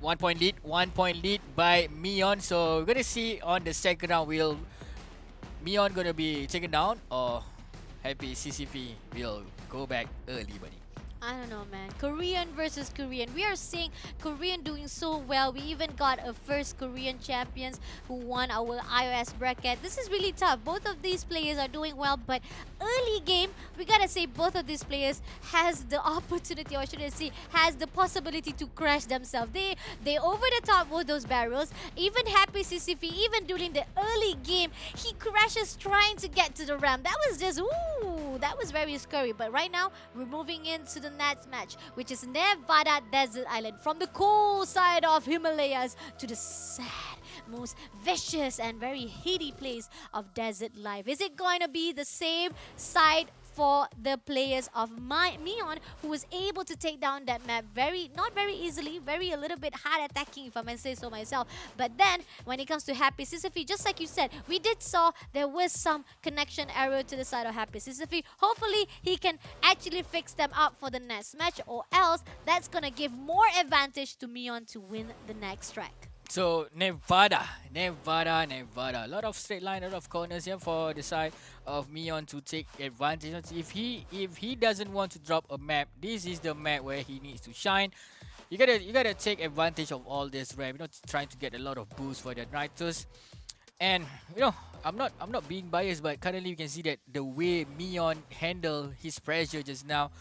1 point lead by Mion. So we're gonna see on the second round, will Mion gonna be taken down or Happy CCP will go back early, buddy? I don't know, man. Korean versus Korean. We are seeing Korean doing so well. We even got a first Korean champions who won our iOS bracket. This is really tough. Both of these players are doing well, but early game, we gotta say both of these players has the opportunity, or should I say, has the possibility to crash themselves. They over the top with those barrels. Even Happy CCP, even during the early game, he crashes trying to get to the ramp. That was just, that was very scary. But right now, we're moving into the next match, which is Nevada Desert Island. From the cool side of Himalayas to the sad, most vicious and very heady place of desert life. Is it going to be the same side for the players of Mion, who was able to take down that map not very easily, a little bit hard attacking, if I may say so myself. But then when it comes to Happy Sisyphe, just like you said, we did saw there was some connection error to the side of Happy Sisyphe. Hopefully he can actually fix them up for the next match, or else that's gonna give more advantage to Mion to win the next track. So Nevada. A lot of straight line, a lot of corners here for the side of Mion to take advantage. If he doesn't want to drop a map, this is the map where he needs to shine. You gotta take advantage of all this ramp. Trying to get a lot of boost for the Nitros. And I'm not being biased, but currently you can see that the way Mion handled his pressure just now,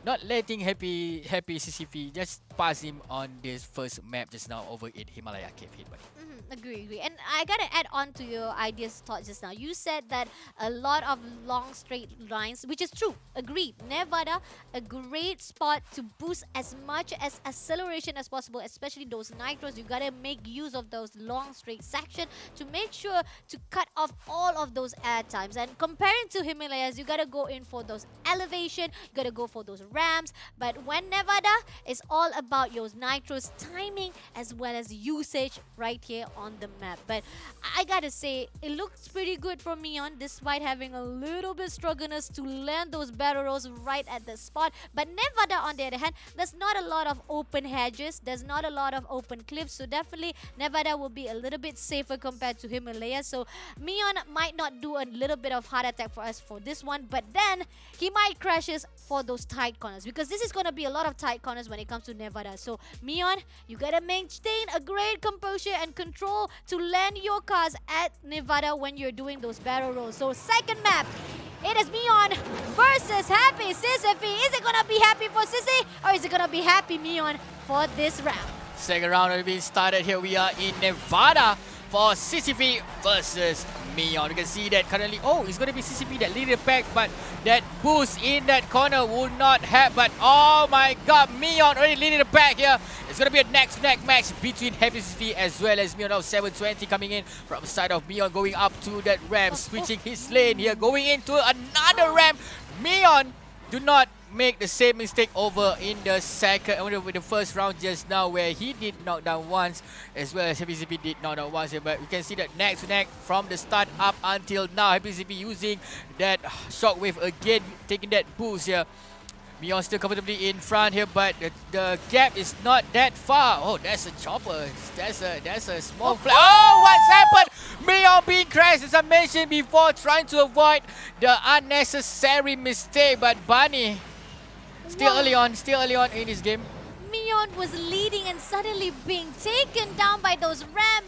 not letting Happy CCP just pass him on this first map just now over in Himalaya Cave Hit, buddy. Agree. And I gotta add on to your ideas thought just now. You said that a lot of long straight lines, which is true. Agreed. Nevada, a great spot to boost as much as acceleration as possible, especially those nitros. You gotta make use of those long straight section to make sure to cut off all of those air times. And comparing to Himalayas, you gotta go in for those elevation, you gotta go for those ramps. But when Nevada, it's all about your nitros timing as well as usage right here on the map. But I gotta say, it looks pretty good for Mion despite having a little bit struggleness to land those barrel rolls right at the spot. But Nevada, on the other hand, there's not a lot of open hedges, there's not a lot of open cliffs, so definitely Nevada will be a little bit safer compared to Himalaya. So Mion might not do a little bit of heart attack for us for this one, but then he might crashes for those tight corners, because this is going to be a lot of tight corners when it comes to Nevada. So Mion, you gotta maintain a great composure and control to land your cars at Nevada when you're doing those barrel rolls. So second map, it is Mion versus Happy Sisyphe. Is it gonna be happy for Sissy, or is it gonna be happy Mion for this round? Second round has been started. Here we are in Nevada for Sisyphe versus Mion. You can see that currently, it's going to be Sisyphe that lead the pack, but that boost in that corner will not have. But oh my god, Mion already leading the pack here. It's going to be a neck-to-neck match between Happy Sisyphe as well as Mion. Now 720 coming in from the side of Mion, going up to that ramp, switching his lane here, going into another ramp. Mion, do not make the same mistake over in the first round just now, where he did knock down once as well as Happy Sisyphe did knock down once here. But we can see that neck to neck from the start up until now. Happy Sisyphe using that shockwave again, taking that boost here. Mion still comfortably in front here, but the gap is not that far. Oh, that's a chopper. That's a small flag. Oh, what's happened? Mion being crashed, as I mentioned before, trying to avoid the unnecessary mistake. But Bunny, still early on in this game. Mion was leading and suddenly being taken down by those ram,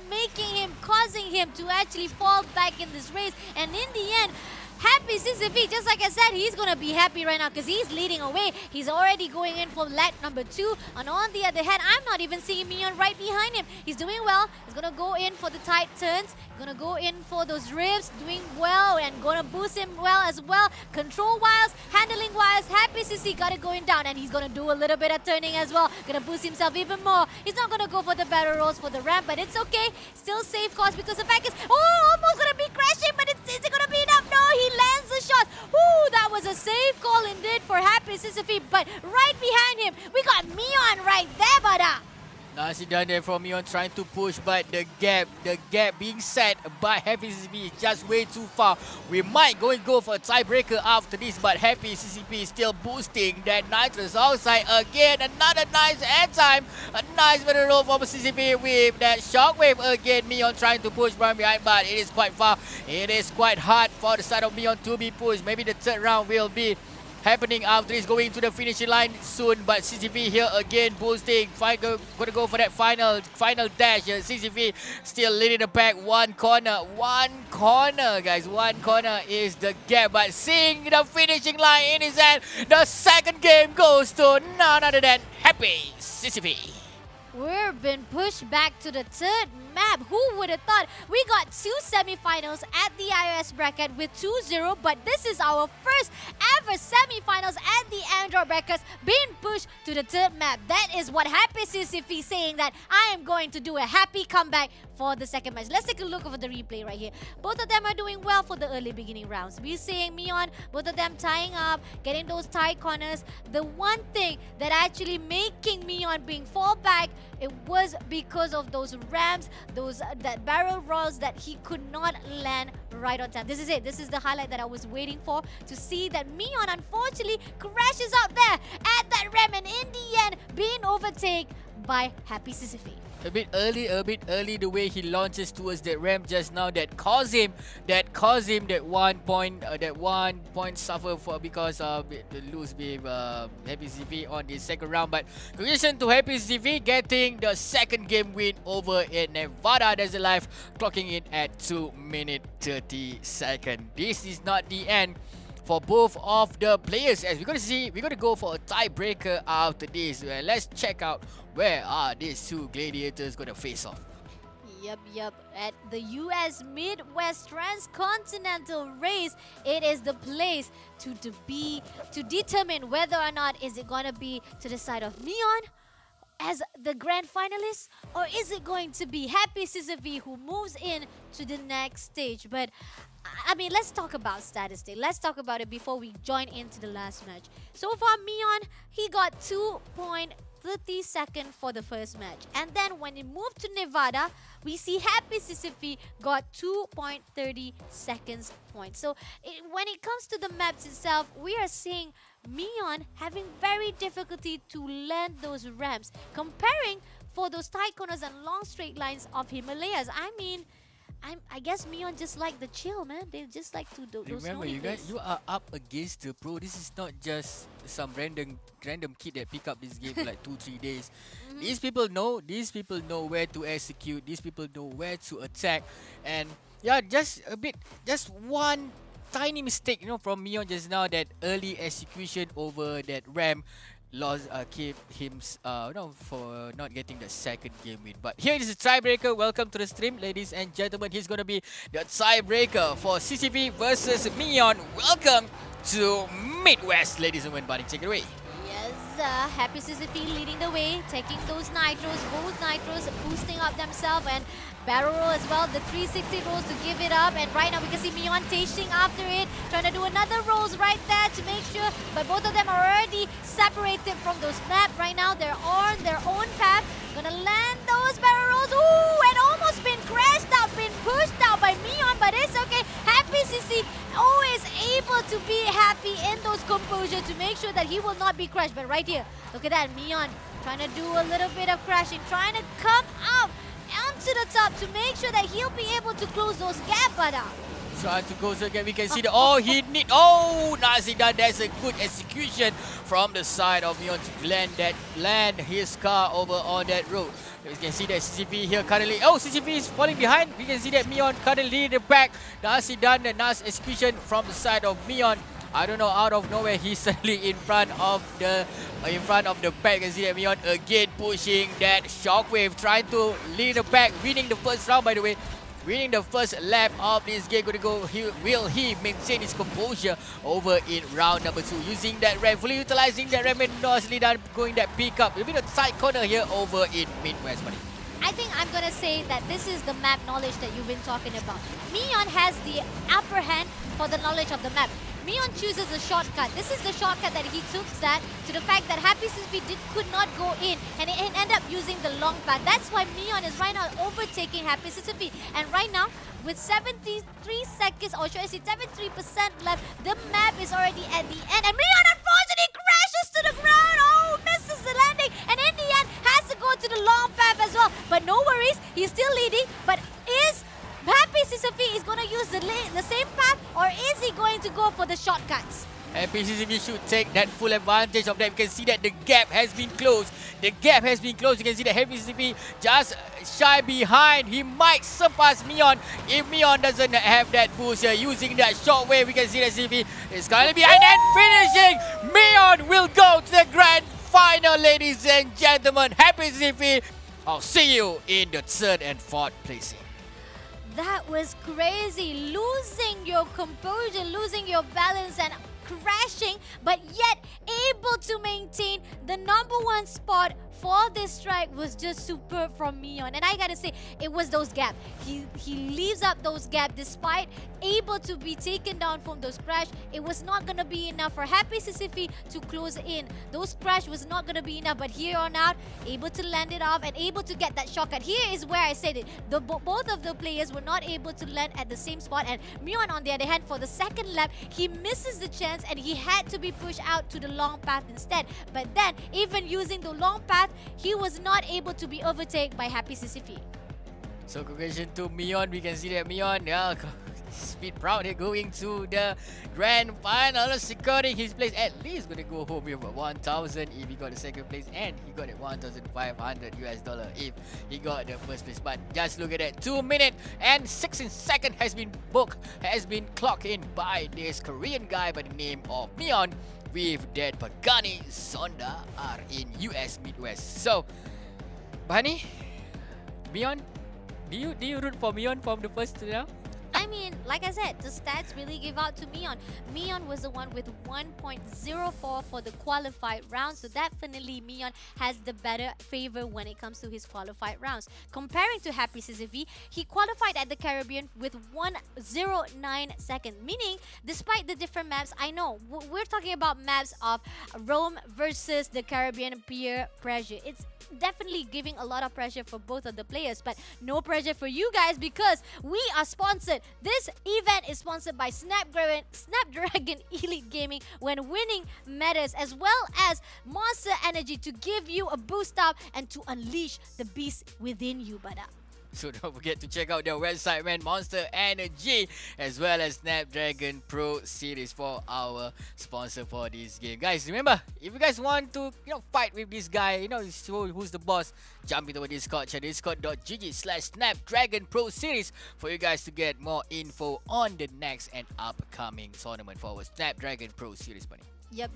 causing him to actually fall back in this race. And in the end, Happy Sisyphe, just like I said, he's going to be happy right now because he's leading away. He's already going in for leg number 2. And on the other hand, I'm not even seeing Mion right behind him. He's doing well. He's going to go in for the tight turns. Going to go in for those ribs, doing well and going to boost him well as well. Control-wise, handling-wise, Happy Sisyphe got it going down, and he's going to do a little bit of turning as well. Going to boost himself even more. He's not going to go for the barrel rolls for the ramp, but it's okay. Still safe course because the fact is, almost going to be crashing, but is it going to be enough? No, he lands the shot. That was a safe call indeed for Happy Sisyphe, but right behind him, we got Mion right there, Bada. Nicely done there from Mion, trying to push, but the gap being set by Happy Sisyphe is just way too far. We might go for a tiebreaker after this, but Happy Sisyphe is still boosting that nitrous outside again. Another nice end time, a nice middle roll from Sisyphe with that shockwave again. Mion trying to push from behind, but it is quite far. It is quite hard for the side of Mion to be pushed. Maybe the third round will be happening after this, going to the finishing line soon. But Sisyphe here again boosting, gonna go for that final dash. Sisyphe still leading the pack. One corner guys, one corner is the gap, but seeing the finishing line in his hand, the second game goes to none other than Happy Sisyphe. We've been pushed back to the third map. Who would have thought? We got 2 semifinals at the iOS bracket with 2-0, but this is our first ever semifinals at the Android brackets being pushed to the third map. That is what Happy Sisyphe saying, that I am going to do a happy comeback for the second match. Let's take a look over the replay right here. Both of them are doing well for the early beginning rounds. We're seeing Mion, both of them tying up, getting those tight corners. The one thing that actually making Mion being fall back, it was because of those ramps, that barrel rolls that he could not land right on time. This is it. This is the highlight that I was waiting for, to see that Mion unfortunately crashes out there at that ramp, and in the end being overtaken by Happy Sisyphe. A bit early the way he launches towards that ramp just now, that caused him that 1 point suffer for because of the lose with Happy Sisyphe on the second round. But congratulations to Happy Sisyphe getting the second game win over in Nevada. There's a live clocking in at 2 minutes 30 seconds. This is not the end for both of the players. As we're gonna go for a tiebreaker after this. Let's check out where are these two gladiators gonna face off. Yep. At the US Midwest Transcontinental Race, it is the place to determine whether or not is it gonna be to the side of Neon as the grand finalist, or is it going to be Happy Sisyphe who moves in to the next stage? But I mean, let's talk about statistics. Let's talk about it before we join into the last match. So far, Neon, he got 2.30 seconds for the first match. And then when he moved to Nevada, we see Happy Sisyphe got 2.30 seconds points. So when it comes to the maps itself, we are seeing Neon having very difficulty to land those ramps, comparing for those tight corners and long straight lines of Himalayas. I mean, I guess Neon just like the chill, man. They just like to do those Remember, snowy you guys, plays. you are up against the pro. This is not just some random kid that pick up this game for like 2-3 days. These people know where to execute. These people know where to attack, and yeah, just one tiny mistake, from Neon just now, that early execution over that ramp lost keep him for not getting the second game win. But here is the tiebreaker. Welcome to the stream, ladies and gentlemen. He's gonna be the tiebreaker for CCV versus Neon. Welcome to Midwest, ladies and gentlemen. Take it away. Yes, Happy Sisyphe leading the way, taking those nitros, both nitros boosting up themselves, and barrel roll as well, the 360 rolls to give it up. And right now we can see Neon chasing after it, trying to do another rolls right there to make sure, but both of them are already separated from those maps. Right now they're on their own path, gonna land those barrel rolls. Ooh, and almost been crashed out, been pushed out by Neon, but it's okay. Happy CC always able to be happy in those composure to make sure that he will not be crushed. But right here, look at that, Neon trying to do a little bit of crashing, trying to come out onto the top to make sure that he'll be able to close those gaps, but Trying to go again. We can see nicely done. That's a good execution from the side of Neon to land his car over on that road. We can see that CCV here currently. CCV is falling behind. We can see that Neon currently leading the back. Nicely done. The nice execution from the side of Neon. I don't know, out of nowhere, he's suddenly in front of the pack. You can see that Neon again pushing that shockwave, trying to lead the pack, winning the first round, by the way. Winning the first lap of this game. Will he maintain his composure over in round number 2? Using that ramp, fully utilizing that ramp, and nicely done, going that pick up. A bit of tight corner here over in Midwest, buddy. I think I'm gonna say that this is the map knowledge that you've been talking about. Neon has the upper hand for the knowledge of the map. Neon chooses a shortcut. This is the shortcut that he took that to the fact that Happy Sisyphe could not go in, and it ended up using the long path. That's why Neon is right now overtaking Happy Sisyphe. And right now, with 73 seconds, or should I say 73% left, the map is already at the end. And Neon unfortunately crashes to the ground. Misses the landing, and in the end has to go to the long path as well. But no worries, he's still leading. But is Happy Sisyphe is going to use the same path, or is he going to go for the shortcuts? Happy Sisyphe should take that full advantage of that. You can see that the gap has been closed. You can see that Happy Sisyphe just shy behind. He might surpass Neon if Neon doesn't have that boost here. Using that shortwave, we can see that Sisyphe is currently behind and finishing. Neon will go to the grand final, ladies and gentlemen. Happy Sisyphe, I'll see you in the 3rd and 4th placing. That was crazy. Losing your composure, losing your balance, and crashing, but yet able to maintain the #1 spot for this strike was just superb from Neon. And I gotta say, it was those gaps. He leaves up those gaps despite able to be taken down from those crash. It was not gonna be enough for Happy Sisyphe to close in. Those crash was not gonna be enough, but here on out, able to land it off and able to get that shortcut. Here is where I said it. Both of the players were not able to land at the same spot, and Neon, on the other hand, for the second lap, he misses the chance and he had to be pushed out to the long path instead. But then, even using the long path, he was not able to be overtaken by Happy Sisyphe. So congratulations to Neon. We can see that Neon, Speed Proud here going to the grand final, securing his place. At least gonna go home with 1,000 if he got the second place, and he got it 1,500 US dollar if he got the first place. But just look at that, 2 minutes and 16 seconds has been clocked in by this Korean guy by the name of Mion with that Pagani Sonda R in US Midwest. So, Bani, Mion, do you root for Mion from the first to now? I mean, like I said, the stats really give out to Mion. Mion was the one with 1.04 for the qualified round, so definitely Mion has the better favor when it comes to his qualified rounds. Comparing to Happy CCV, he qualified at the Caribbean with 109 seconds, meaning despite the different maps, I know we're talking about maps of Rome versus the Caribbean peer pressure. It's definitely giving a lot of pressure for both of the players, but no pressure for you guys because we are sponsored. This event is sponsored by Snapdragon Elite Gaming when winning matters, as well as Monster Energy to give you a boost up and to unleash the beast within you, Bada. So don't forget to check out their website, man, Monster Energy, as well as Snapdragon Pro Series for our sponsor for this game. Guys, remember, if you guys want to, fight with this guy, who's the boss, jump into our Discord channel, discord.gg/Snapdragon Pro Series for you guys to get more info on the next and upcoming tournament for our Snapdragon Pro Series, buddy. Yep.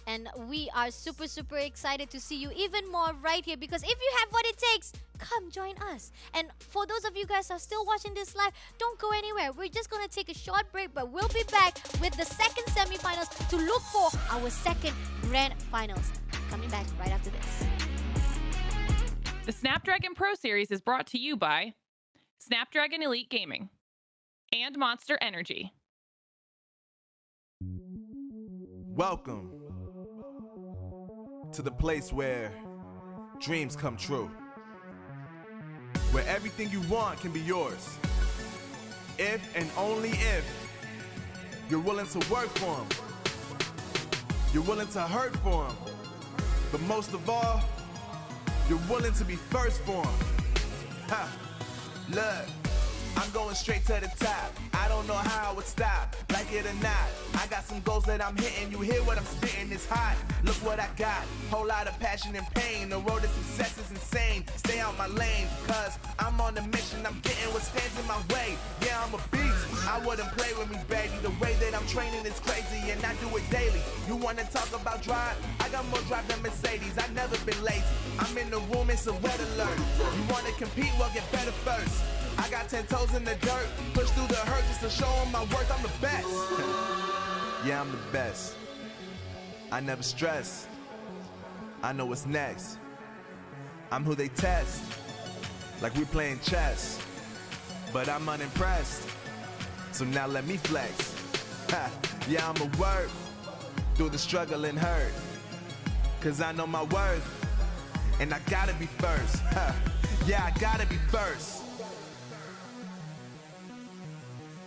And we are super excited to see you even more right here, because if you have what it takes, come join us. And for those of you guys who are still watching this live, don't go anywhere. We're just going to take a short break, but we'll be back with the second semifinals to look for our second grand finals. Coming back right after this. The Snapdragon Pro Series is brought to you by Snapdragon Elite Gaming and Monster Energy. Welcome to the place where dreams come true, where everything you want can be yours, if and only if you're willing to work for them, you're willing to hurt for them, but most of all, you're willing to be first for them. Ha! Look, I'm going straight to the top. I don't know how I would stop, like it or not. I got some goals that I'm hitting. You hear what I'm spitting? It's hot. Look what I got. Whole lot of passion and pain. The road to success is insane. Stay out my lane, cause I'm on a mission. I'm getting what stands in my way. Yeah, I'm a beast. I wouldn't play with me, baby. The way that I'm training is crazy, and I do it daily. You wanna talk about drive? I got more drive than Mercedes. I've never been lazy. I'm in the room, it's a red alert. You wanna compete? Well, get better first. I got 10 toes in the dirt, push through the hurt just to show them my worth. I'm the best. Yeah, I'm the best. I never stress. I know what's next. I'm who they test, like we playing chess. But I'm unimpressed, so now let me flex. Ha. Yeah, I'ma work through the struggle and hurt, cause I know my worth, and I gotta be first. Ha. Yeah, I gotta be first.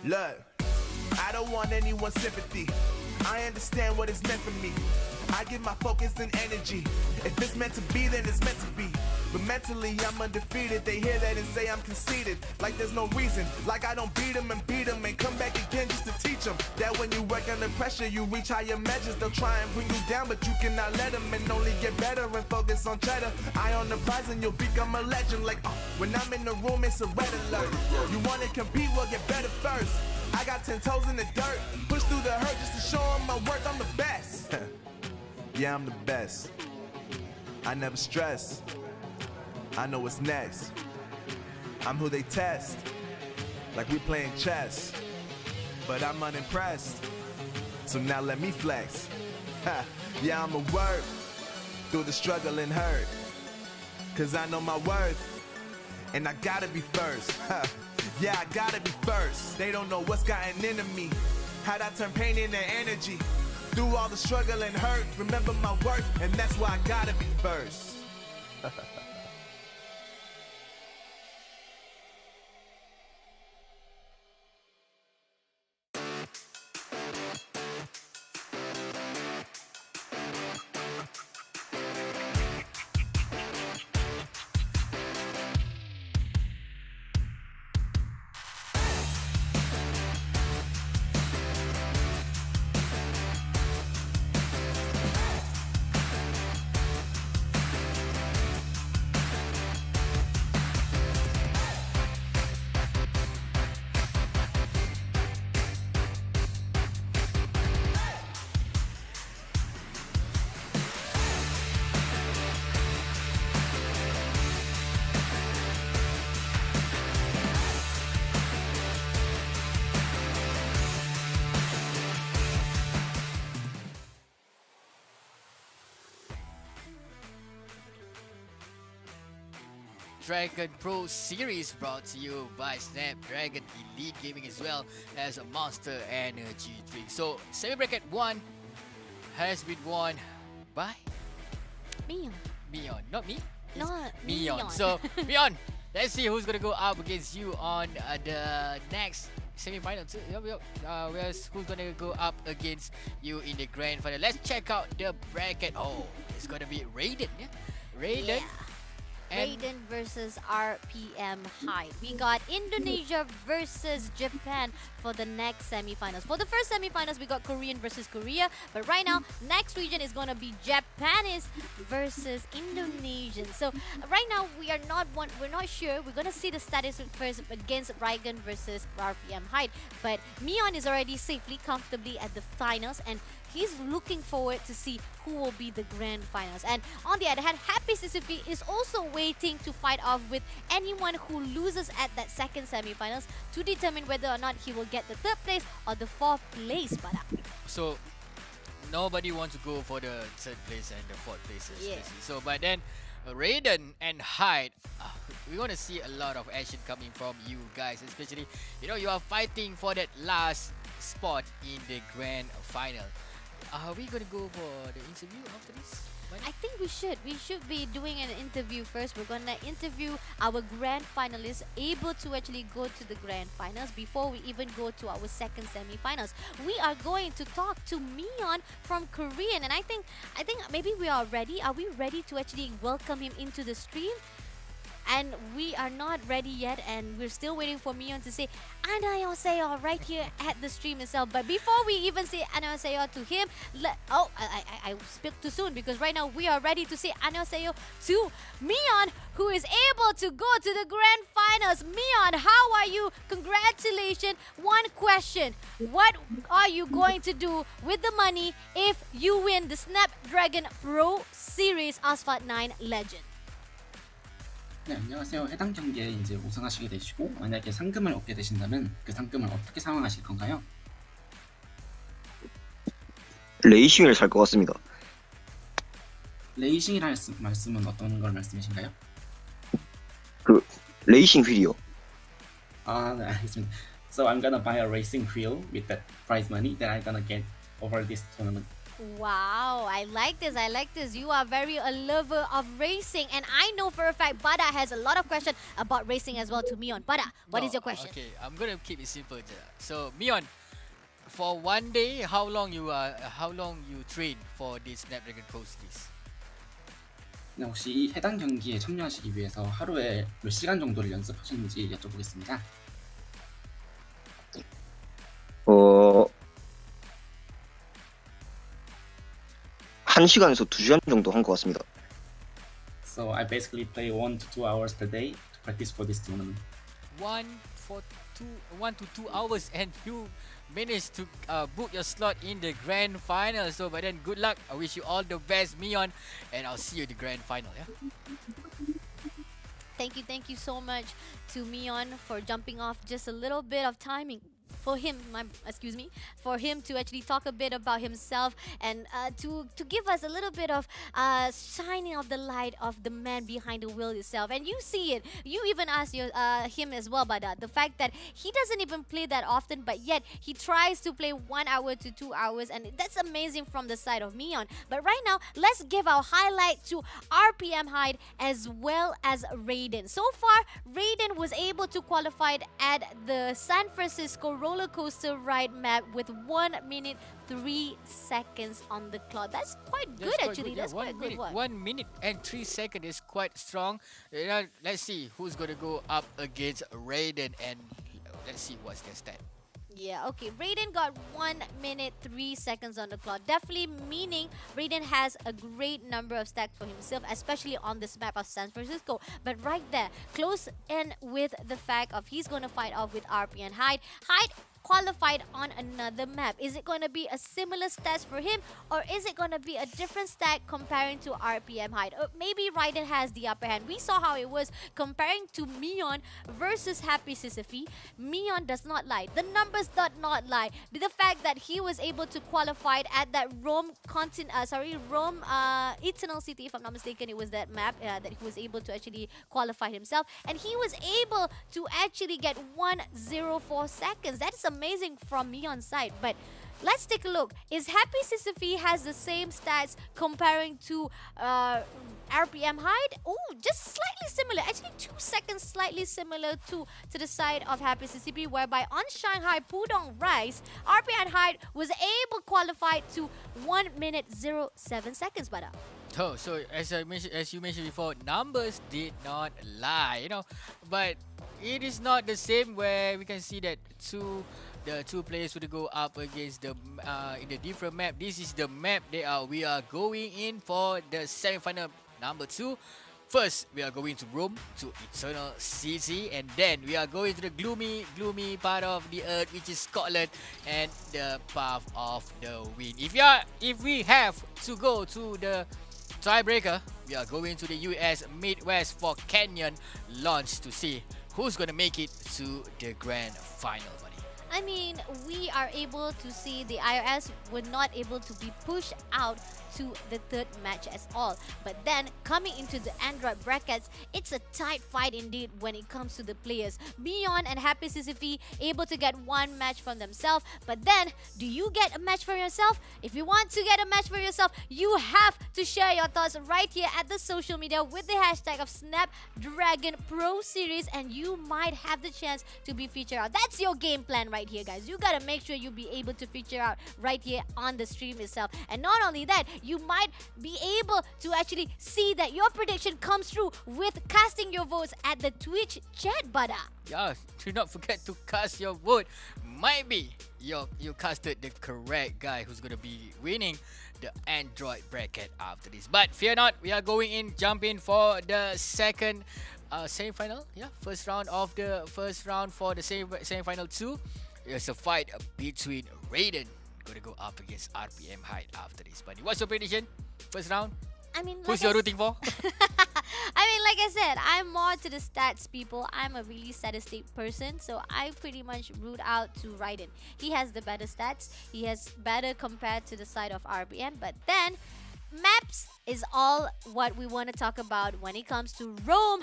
Look, I don't want anyone's sympathy. I understand what it's meant for me. I give my focus and energy. If it's meant to be, then it's meant to be. But mentally, I'm undefeated. They hear that and say I'm conceited. Like there's no reason. Like I don't beat them and come back again just to teach them that when you work under pressure, you reach higher measures. They'll try and bring you down, but you cannot let them, and only get better and focus on cheddar. Eye on the prize and you'll become a legend. Like, when I'm in the room, it's a red alert. You wanna compete? Well, get better first. I got 10 toes in the dirt, push through the hurt just to show them my worth. I'm the best. Yeah, I'm the best. I never stress. I know what's next. I'm who they test, like we playing chess. But I'm unimpressed, so now let me flex. Ha. Yeah, I'ma work through the struggle and hurt, cause I know my worth, and I gotta be first. Ha. Yeah, I gotta be first. They don't know what's gotten into me, how'd I turn pain into energy. Through all the struggle and hurt, remember my worth, and that's why I gotta be first. Snapdragon Pro Series brought to you by Snapdragon Elite Gaming as well as Monster Energy Drink. So, semi bracket 1 has been won by Mion. Mion. Not me? It's Not Mion. Mion. So, Mion, let's see who's gonna go up against you on the next semi-final. Who's gonna go up against you in the grand final? Let's check out the bracket. Oh, it's gonna be Raiden. Yeah, Raiden. Yeah. And Raiden versus RPM Hyde. We got Indonesia versus Japan for the next semifinals. For the first semifinals, we got Korean versus Korea. But right now, next region is gonna be Japanese versus Indonesian. So right now, we're not sure. We're gonna see the status first against Raiden versus RPM Hyde. But Mion is already safely, comfortably at the finals, and he's looking forward to see who will be the grand finals. And on the other hand, Happy Sisufi is also waiting to fight off with anyone who loses at that second semifinals to determine whether or not he will get the third place or the fourth place. so nobody wants to go for the third place and the fourth places. Yeah. Basically. So, but then Raiden and Hyde, we're gonna see a lot of action coming from you guys, especially you are fighting for that last spot in the grand final. Are we gonna go for the interview after this? I think we should. We should be doing an interview first. We're gonna interview our grand finalists able to actually go to the grand finals before we even go to our second semi-finals. We are going to talk to Mion from Korean, and I think maybe we are ready. Are we ready to actually welcome him into the stream? And we are not ready yet, and we're still waiting for Mion to say "안녕하세요" right here at the stream itself. But before we even say "안녕하세요" to him, I spoke too soon, because right now we are ready to say "안녕하세요" to Mion, who is able to go to the grand finals. Mion, how are you? Congratulations. One question: what are you going to do with the money if you win the Snapdragon Pro Series Asphalt 9 Legend? 네, 안녕하세요. 해당 경기에 이제 우승하시게 되시고 만약에 상금을 얻게 되신다면 그 상금을 어떻게 사용하실 건가요? 레이싱을 살 것 같습니다. 레이싱이라는 말씀은 어떤 걸 말씀이신가요? 그 레이싱 휠이요. 아, 네, 알겠습니다. So I'm gonna buy a racing wheel with that prize money that I'm gonna get over this tournament. Wow, I like this. You are very a lover of racing, and I know for a fact Bada has a lot of questions about racing as well to Mion. Bada, what is your question? Okay, I'm gonna keep it simple. So Mion, for one day, how long you train for this Snapdragon Pro Series? 네, 혹시 이 해당 경기에 참여하시기 위해서 하루에 몇 시간 정도를 연습하셨는지 여쭤보겠습니다. 1시간에서 2시간 정도 한 것 같습니다. So I basically play 1 to 2 hours per day to practice for this tournament. 1 to 2 hours, and you managed to book your slot in the grand final. So, but then good luck. I wish you all the best, Mion, and I'll see you in the grand final. Yeah. Thank you so much to Mion for jumping off just a little bit of timing. For him to actually talk a bit about himself, and to give us a little bit of shining of the light of the man behind the wheel itself. And you see it. You even asked him as well about the fact that he doesn't even play that often, but yet he tries to play 1 hour to 2 hours, and that's amazing from the side of Mion. But right now, let's give our highlight to RPM Hyde as well as Raiden. So far, Raiden was able to qualify at the San Francisco roller coaster ride map with 1 minute 3 seconds on the clock. That's quite good, actually. That's quite a good one. 1 minute and 3 seconds is quite strong. Let's see who's gonna go up against Raiden, and let's see what's their stat. Yeah, okay. Raiden got 1 minute 3 seconds on the clock. Definitely meaning Raiden has a great number of stacks for himself, especially on this map of San Francisco. But right there, close in with the fact of he's going to fight off with RP and Hyde. Hyde qualified on another map. Is it going to be a similar stats for him, or is it going to be a different stat comparing to RPM height? Or maybe Raiden has the upper hand. We saw how it was comparing to Mion versus Happy Sisyphe. Mion does not lie. The numbers do not lie. The fact that he was able to qualify at that Rome Eternal City, if I'm not mistaken, it was that map that he was able to actually qualify himself, and he was able to actually get 104 seconds. That is amazing from Mion's side. But let's take a look. Is Happy Sisyphe has the same stats comparing to RPM height? Oh, just slightly similar. Actually, 2 seconds slightly similar to the side of Happy Sisyphe, whereby on Shanghai Pudong Rise, RPM height was able to qualify to 1 minute 07 seconds, Bada. Oh, so as you mentioned before, numbers did not lie, you know. But it is not the same where we can see that the two players would go up against the in the different map. This is the map we are going in for the semi-final number 2. First, we are going to Rome, to Eternal City, and then we are going to the gloomy part of the earth, which is Scotland, and the path of the wind. If we have to go to the tiebreaker, we are going to the US Midwest for Canyon launch to see who's gonna make it to the grand final, buddy. I mean, we are able to see the iOS were not able to be pushed out to the third match as all. But then, coming into the Android brackets, it's a tight fight indeed when it comes to the players. Mion and Happy Sisyphe able to get one match from themselves. But then, do you get a match for yourself? If you want to get a match for yourself, you have to share your thoughts right here at the social media with the hashtag of Snapdragon Pro Series, and you might have the chance to be featured out. That's your game plan right here, guys. You gotta make sure you be able to feature out right here on the stream itself. And not only that, you might be able to actually see that your prediction comes true with casting your votes at the Twitch chat, Bada. Yeah, do not forget to cast your vote. Might be you casted the correct guy who's gonna be winning the Android bracket after this. But fear not, we are going in, jump in for the second semi-final. Yeah, first round for the semi-final 2. It's a fight between Raiden gonna go up against RPM height after this, buddy. What's your prediction? First round? I mean, who's you're rooting for? I mean, like I said, I'm more to the stats people. I'm a really statistic person, so I pretty much root out to Raiden. He has the better stats. He has better compared to the side of RPM. But then, maps is all what we want to talk about when it comes to Rome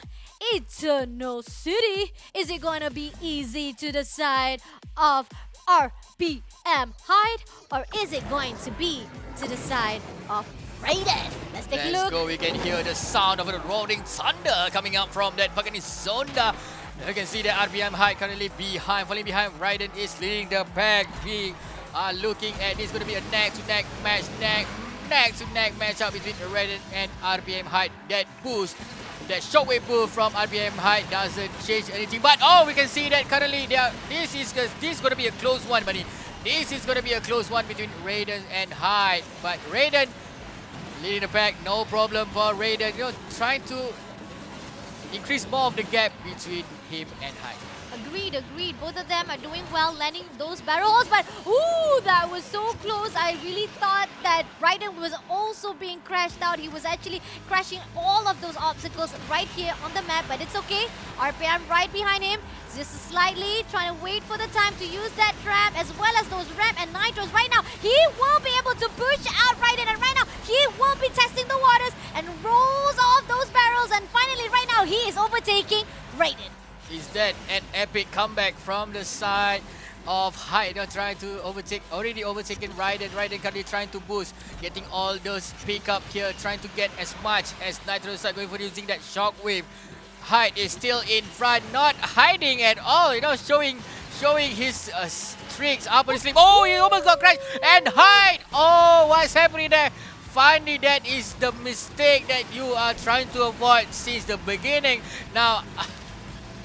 Eternal City. Is it going to be easy to the side of RPM height, or is it going to be to the side of Raiden? Let's take a look. Let's go. We can hear the sound of the rolling thunder coming up from that fucking Zonda. You can see the RPM height currently falling behind. Raiden is leading the pack. We are looking at this going to be a neck-to-neck match. Neck-to-neck matchup between Raiden and RPM height. That shockwave boost from RPM height doesn't change anything. But we can see that currently this is going to be a close one, buddy. This is going to be a close one between Raiden and height. But Raiden leading the pack, no problem for Raiden. You know, trying to increase more of the gap between him and height. Agreed. Both of them are doing well, landing those barrel holes, but ooh, that was so close. I really thought that Raiden was also being crashed out. He was actually crashing all of those obstacles right here on the map, but it's okay. RPM right behind him, just slightly trying to wait for the time to use that trap as well as those ramp and nitros. Right now, he will be able to push out Raiden, and right now, he will be testing the waters and rolls off those barrels, and finally, right now, he is overtaking Raiden. Is that an epic comeback from the side of height? They're trying to already overtaken Raiden. Raiden currently trying to boost, getting all those pick up here, trying to get as much as Nitro side going for using that shockwave. Height is still in front, not hiding at all, you know, showing his tricks up on his sleeve. Oh, he almost got crashed. And height! Oh, what's happening there? Finally, that is the mistake that you are trying to avoid since the beginning. Now,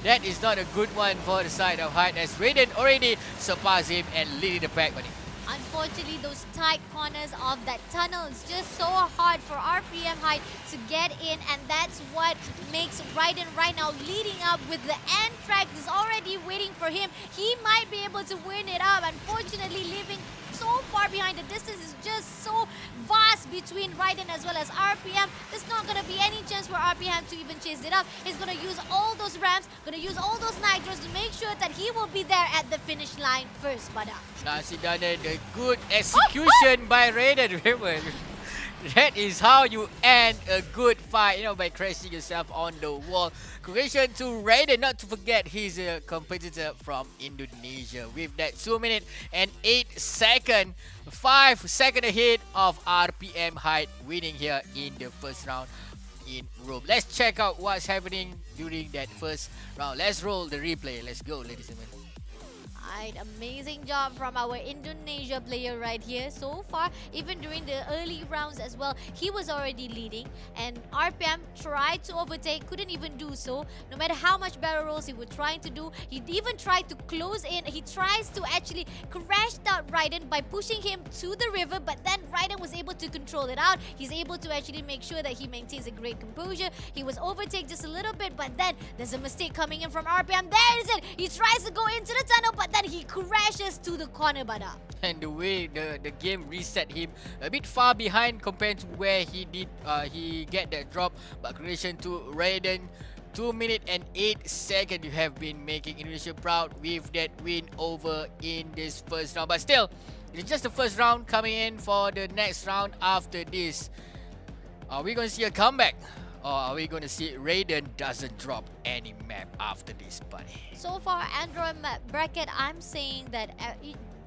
that is not a good one for the side of height, as Raiden already surpassed him and leading the pack, buddy. Unfortunately, those tight corners of that tunnel is just so hard for RPM Height to get in, and that's what makes Raiden right now leading up with the end track is already waiting for him. He might be able to win it up. Unfortunately, leaving so far behind. The distance is just so vast between Raiden as well as RPM. There's not going to be any chance for RPM to even chase it up. He's going to use all those ramps, going to use all those nitros to make sure that he will be there at the finish line first, Bada. Nasi Dana, the good execution by Raiden. Remember, that is how you end a good fight, by crashing yourself on the wall. Congratulations to Raiden, not to forget he's a competitor from Indonesia with that 2 minutes and 8 seconds, 5 seconds ahead of RPM Height, winning here in the first round in Rome. Let's check out what's happening during that first round. Let's roll the replay. Let's go, ladies and gentlemen. Right, amazing job from our Indonesia player right here. So far, even during the early rounds as well, he was already leading, and RPM tried to overtake, couldn't even do so. No matter how much barrel rolls he was trying to do, he even tried to close in. He tries to actually crash out Raiden by pushing him to the river, but then Raiden was able to control it out. He's able to actually make sure that he maintains a great composure. He was overtaken just a little bit, but then there's a mistake coming in from RPM. There is it! He tries to go into the tunnel, but then he crashes to the corner, Bada. And the way the game reset him a bit far behind compared to where he did he get that drop. But congratulations to Raiden, 2 minutes and 8 seconds. You have been making Indonesia proud with that win over in this first round. But still, it's just the first round. Coming in for the next round after this, are we going to see a comeback? Or are we going to see Raiden doesn't drop any map after this, buddy? So far, Android map bracket, I'm saying that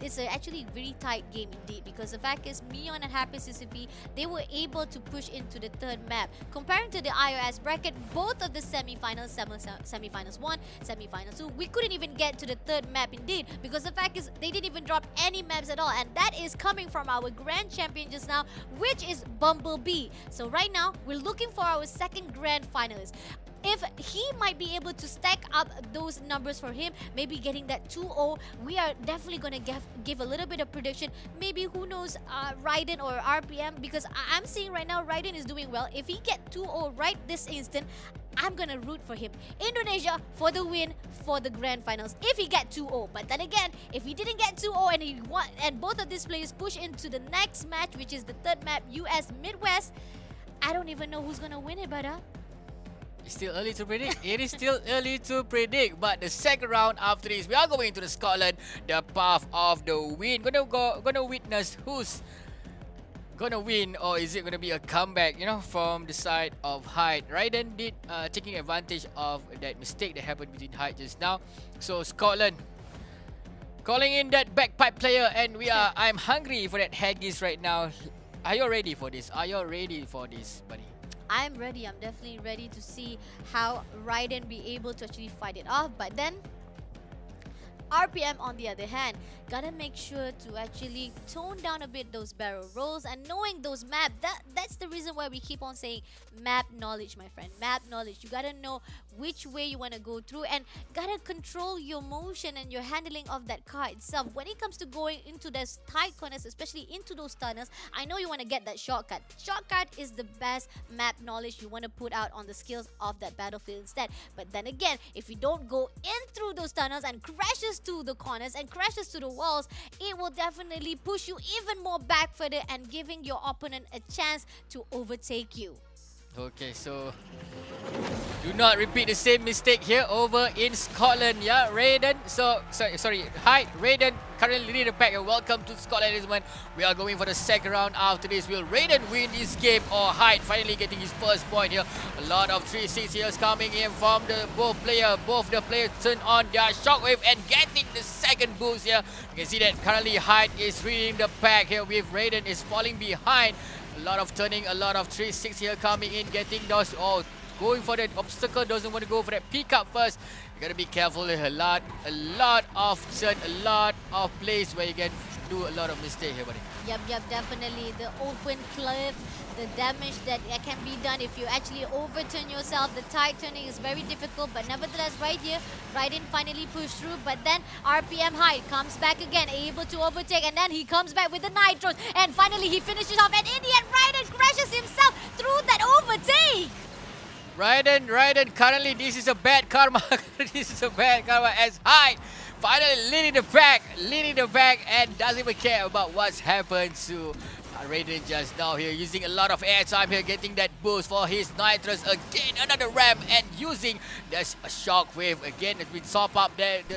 it's actually a very tight game indeed, because the fact is Mion and Happy CCP, they were able to push into the third map. Comparing to the iOS bracket, both of the semi-finals 1, semi-finals 2, we couldn't even get to the third map indeed, because the fact is they didn't even drop any maps at all, and that is coming from our grand champion just now, which is Bumblebee. So right now, we're looking for our second grand finalist. If he might be able to stack up those numbers for him, maybe getting that 2-0, we are definitely going to give a little bit of prediction. Maybe, who knows, Raiden or RPM, because I'm seeing right now Raiden is doing well. If he get 2-0 right this instant, I'm going to root for him. Indonesia for the win for the grand finals if he get 2-0. But then again, if he didn't get 2-0 and he won, and both of these players push into the next match, which is the third map, US Midwest, I don't even know who's going to win it, brother. It's still early to predict. It is still early to predict. But the second round after this, we are going to the Scotland, the path of the win. Gonna witness who's gonna win, or is it gonna be a comeback, from the side of Hyde. Raiden did taking advantage of that mistake that happened between Hyde just now. So Scotland calling in that bagpipe player, and I'm hungry for that haggis right now. Are you ready for this? Are you ready for this, buddy? I'm ready. I'm definitely ready to see how Raiden be able to actually fight it off. But then RPM on the other hand, gotta make sure to actually tone down a bit those barrel rolls, and knowing those map, that's the reason why we keep on saying map knowledge, my friend. Map knowledge. You gotta know which way you want to go through, and gotta control your motion and your handling of that car itself. When it comes to going into those tight corners, especially into those tunnels, I know you want to get that shortcut. Shortcut is the best map knowledge you want to put out on the skills of that battlefield instead. But then again, if you don't go in through those tunnels and crashes to the corners and crashes to the walls, it will definitely push you even more back further and giving your opponent a chance to overtake you. Okay, so do not repeat the same mistake here over in Scotland, yeah, Raiden. So, sorry, hi, Raiden, currently leading the pack, and welcome to Scotland, gentlemen. We are going for the second round after this. Will Raiden win this game, or Hyde finally getting his first point here? A lot of 3-6 here coming in from both the players turn on their shockwave and getting the second boost here. You can see that currently Hyde is leading the pack here, with Raiden is falling behind. A lot of turning, a lot of 3-6 here coming in, getting those, going for that obstacle, doesn't want to go for that pick up first. You gotta be careful. A lot of turn, a lot of plays where you can do a lot of mistake here, buddy. Yep, definitely. The open cliff, the damage that can be done if you actually overturn yourself. The tide turning is very difficult, but nevertheless right here, Raiden finally pushed through, but then RPM Hyde comes back again, able to overtake, and then he comes back with the nitros, and finally he finishes off, and in the end Raiden crashes himself through that overtake. Raiden, currently this is a bad karma. This is a bad karma as Hyde finally leading the pack and doesn't even care about what's happened to Raiden just now here, using a lot of airtime here, getting that boost for his nitros again, another ramp, and using the shockwave again as we top up there, the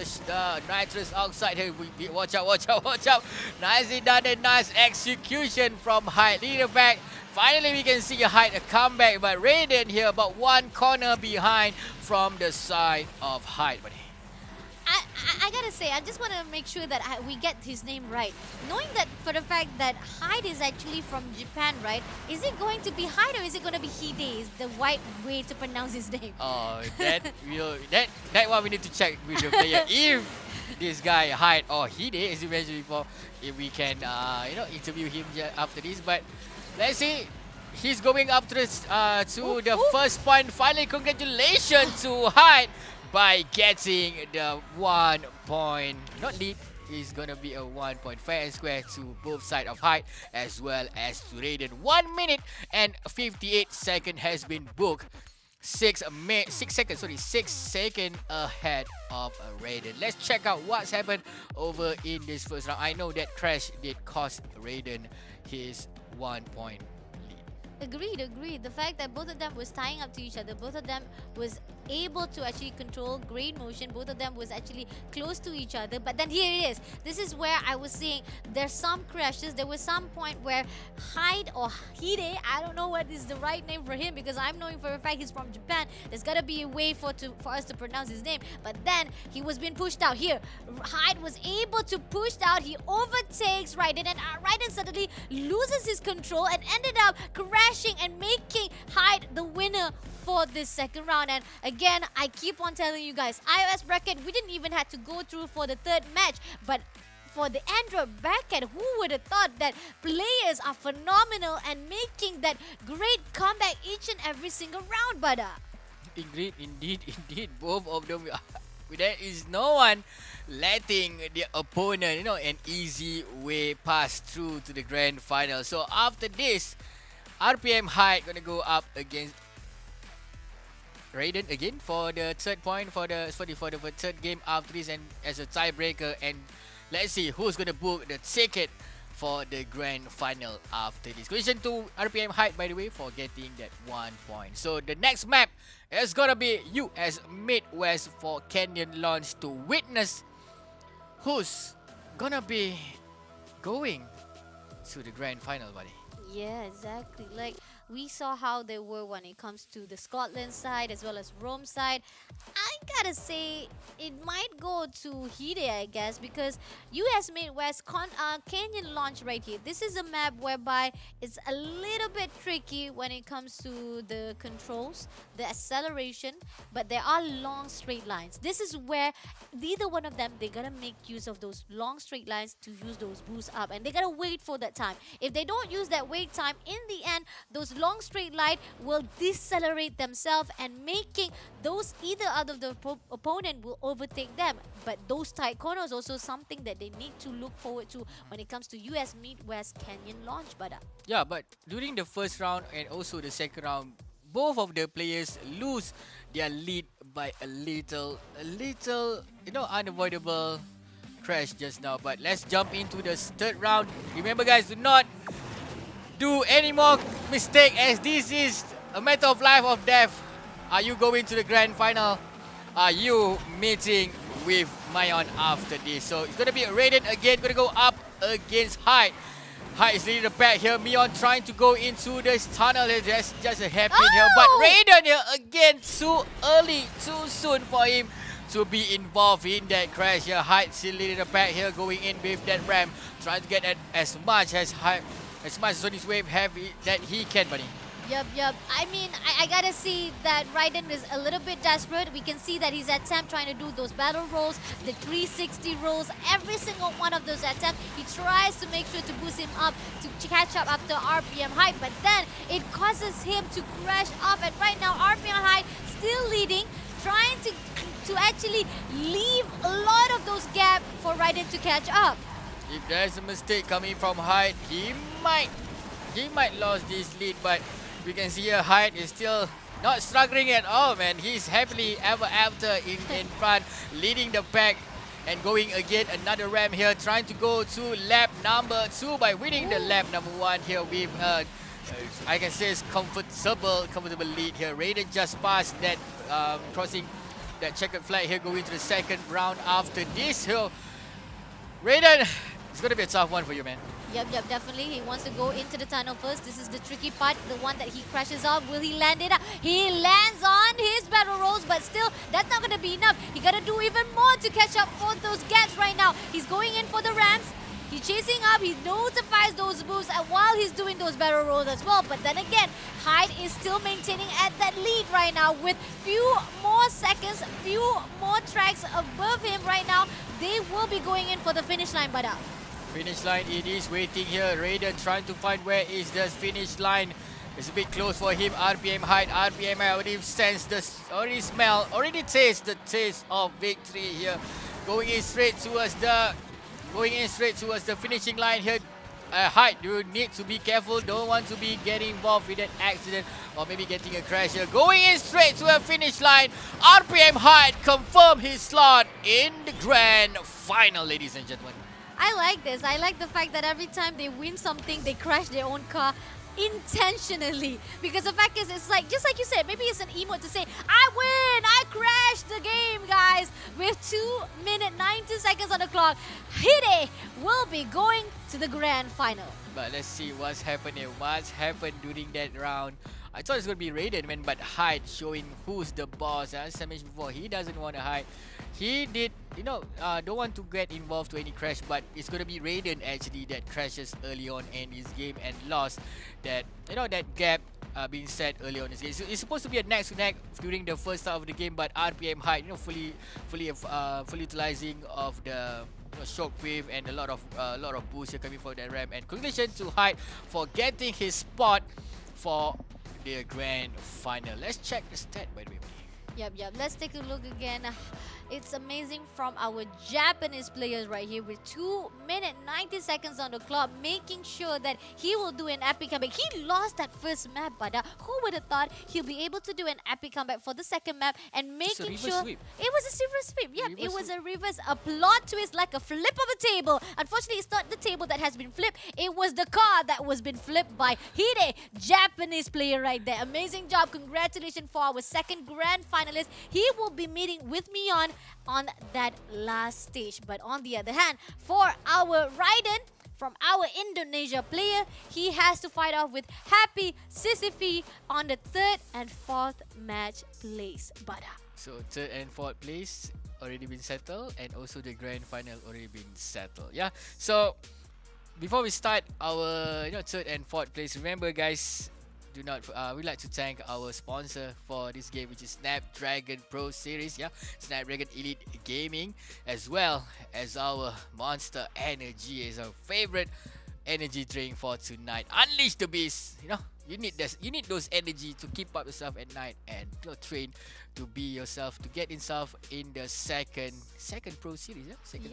nitros outside here. Watch out. Nicely done and nice execution from Hyde, leading the pack. Finally, we can see a Hyde comeback, but Raiden here about one corner behind from the side of Hyde. I gotta say, I just want to make sure that we get his name right. Knowing that for the fact that Hyde is actually from Japan, right? Is it going to be Hyde or is it going to be Hide? Is the right way to pronounce his name? Oh, that one we need to check with the player. If this guy Hyde or Hide, as you mentioned before, if we can interview him after this. But let's see. He's going up to the first point. Finally, congratulations to Hyde by getting the 1 point. Not lead. It's gonna be a 1 point fair and square to both sides of Hyde as well as to Raiden. 1 minute and 58 seconds has been booked. 6 seconds ahead of Raiden. Let's check out what's happened over in this first round. I know that crash did cost Raiden his 1 point. Agreed. The fact that both of them was tying up to each other, both of them was able to actually control great motion, both of them was actually close to each other. But then here it is. This is where I was saying there's some crashes. There was some point where Hyde or Hide, I don't know what is the right name for him because I'm knowing for a fact he's from Japan. There's gotta be a way for us to pronounce his name. But then he was being pushed out here. Hyde was able to push out. He overtakes Raiden, and Raiden suddenly loses his control and ended up crashing and making Hyde the winner for this second round. And again, I keep on telling you guys, iOS bracket, we didn't even have to go through for the third match, but for the Android bracket, who would have thought that players are phenomenal and making that great comeback each and every single round, brother? Indeed, both of them. There is no one letting the opponent, an easy way pass through to the grand final. So after this, RPM Hyde gonna go up against Raiden again for the third point for the third game after this, and as a tiebreaker. And let's see who's gonna book the ticket for the grand final after this. Congratulations to RPM Hyde, by the way, for getting that 1 point. So the next map is gonna be US Midwest for Canyon Launch to witness who's gonna be going to the grand final, buddy. Yeah, exactly. Like, we saw how they were when it comes to the Scotland side as well as Rome side. I gotta say, it might go to Hide, I guess, because US Midwest Canyon Launch right here. This is a map whereby it's a little bit tricky when it comes to the controls, the acceleration, but there are long straight lines. This is where neither one of them, they gotta make use of those long straight lines to use those boosts up, and they gotta wait for that time. If they don't use that wait time, in the end, those long straight line will decelerate themselves and making those either out of the opponent will overtake them. But those tight corners also something that they need to look forward to when it comes to US Midwest Canyon Launch, brother. Yeah, but during the first round and also the second round, both of the players lose their lead by a little, unavoidable crash just now. But let's jump into the third round. Remember, guys, do not do any more mistake, as this is a matter of life or death. Are you going to the grand final? Are you meeting with Mayon after this? So it's gonna be Raiden again, gonna go up against Hyde. Hyde is leading the pack here. Mion trying to go into this tunnel. There's just a hairpin here, but Raiden here again, too early, too soon for him to be involved in that crash here. Hyde still leading the pack here, going in with that ramp, trying to get as much as Hyde. As much as on his wave heavy that he can, buddy. Yup. I mean, I gotta see that Raiden is a little bit desperate. We can see that he's attempt trying to do those battle rolls, the 360 rolls, every single one of those attempts. He tries to make sure to boost him up to catch up after RPM height, but then it causes him to crash off. And right now, RPM height still leading, trying to actually leave a lot of those gaps for Raiden to catch up. If there's a mistake coming from Hyde, he might lose this lead, but we can see here Hyde is still not struggling at all, man. He's happily ever after in front, leading the pack and going again another ramp here, trying to go to lap number 2 by winning the lap number 1 here with I can say it's comfortable lead here. Raiden just passed that crossing that checkered flag here, going to the second round after this here. Raiden, it's gonna be a tough one for you, man. Yup, definitely. He wants to go into the tunnel first. This is the tricky part, the one that he crashes off. Will he land it? He lands on his battle rolls, but still, that's not going to be enough. He got to do even more to catch up for those gaps right now. He's going in for the ramps. He's chasing up. He notifies those moves while he's doing those barrel rolls as well. But then again, Hyde is still maintaining at that lead right now with few more seconds, few more tracks above him right now. They will be going in for the finish line, Bada. Finish line it is waiting here. Raiden trying to find where is the finish line. It's a bit close for him. RPM Hyde. RPM Hyde already sense this, already smell, already taste the taste of victory here. Going in straight towards the finishing line here. Hyde, you need to be careful. Don't want to be getting involved with that accident or maybe getting a crash here. Going in straight to a finish line. RPM Hyde confirm his slot in the grand final, ladies and gentlemen. I like this. I like the fact that every time they win something, they crash their own car intentionally. Because the fact is, it's like, just like you said, maybe it's an emote to say, I win! I crashed the game, guys! With 2 minutes, 90 seconds on the clock, Hide will be going to the grand final. But let's see what's happening. What's happened during that round. I thought it's going to be Raiden, man, but Hyde showing who's the boss. As I mentioned before, he doesn't want to hide. He did, don't want to get involved to any crash, but it's going to be Raiden actually that crashes early on in his game and lost that, that gap being set early on in his game. So it's supposed to be a neck to neck during the first half of the game, but RPM Hyde, fully utilizing of the shockwave and a lot of boost here coming from that ramp. And congratulations to Hyde for getting his spot for the grand final. Let's check the stat, by the way. Yep. Let's take a look again. It's amazing from our Japanese players right here with 2 minutes 90 seconds on the clock, making sure that he will do an epic comeback. He lost that first map, but who would have thought he'll be able to do an epic comeback for the second map and making sure sweep. It was a reverse sweep. Yep, it was a reverse, a plot twist like a flip of a table. Unfortunately, it's not the table that has been flipped. It was the car that was been flipped by Hide, Japanese player right there. Amazing job. Congratulations for our second grand finalist. He will be meeting with Mion on that last stage. But on the other hand, for our Raiden, from our Indonesia player, he has to fight off with Happy Sisyphe on the 3rd and 4th match place. Bada. So 3rd and 4th place already been settled, and also the grand final already been settled. Yeah. So before we start our 3rd and 4th place, remember guys, we'd like to thank our sponsor for this game, which is Snapdragon Pro Series, Snapdragon Elite Gaming, as well as our Monster Energy is our favorite energy drink for tonight. Unleash the beast. You need this. You need those energy to keep up yourself at night and train to be yourself, to get yourself in the second Pro Series,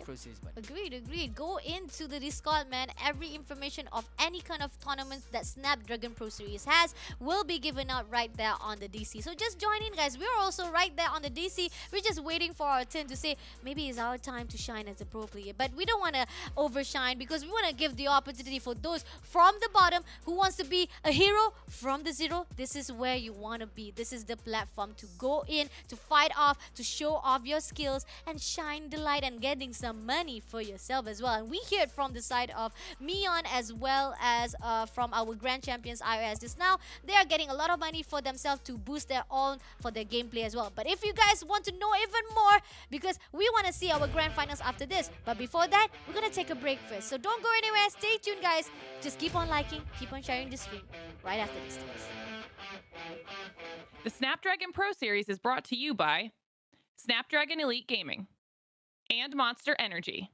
Pro Series. But Agreed. Go into the Discord, man. Every information of any kind of tournaments that Snapdragon Pro Series has will be given out right there on the DC. So just join in, guys. We're also right there on the DC. We're just waiting for our turn to say maybe it's our time to shine as a pro player. But we don't want to overshine because we want to give the opportunity for those from the bottom who wants to be a hero from the zero. This is where you want to be. This is the platform to go in, to fight off, to show off your skills and shine the light and getting some money for yourself as well. And we hear it from the side of Mion as well as from our grand champions iOS. Just now, they are getting a lot of money for themselves to boost their own for their gameplay as well. But if you guys want to know even more, because we want to see our grand finals after this. But before that, we're going to take a break first. So don't go anywhere. Stay tuned, guys. Just keep on liking, keep on sharing the stream right after this. The Snapdragon Pro Series is brought to you by Snapdragon Elite Gaming and Monster Energy.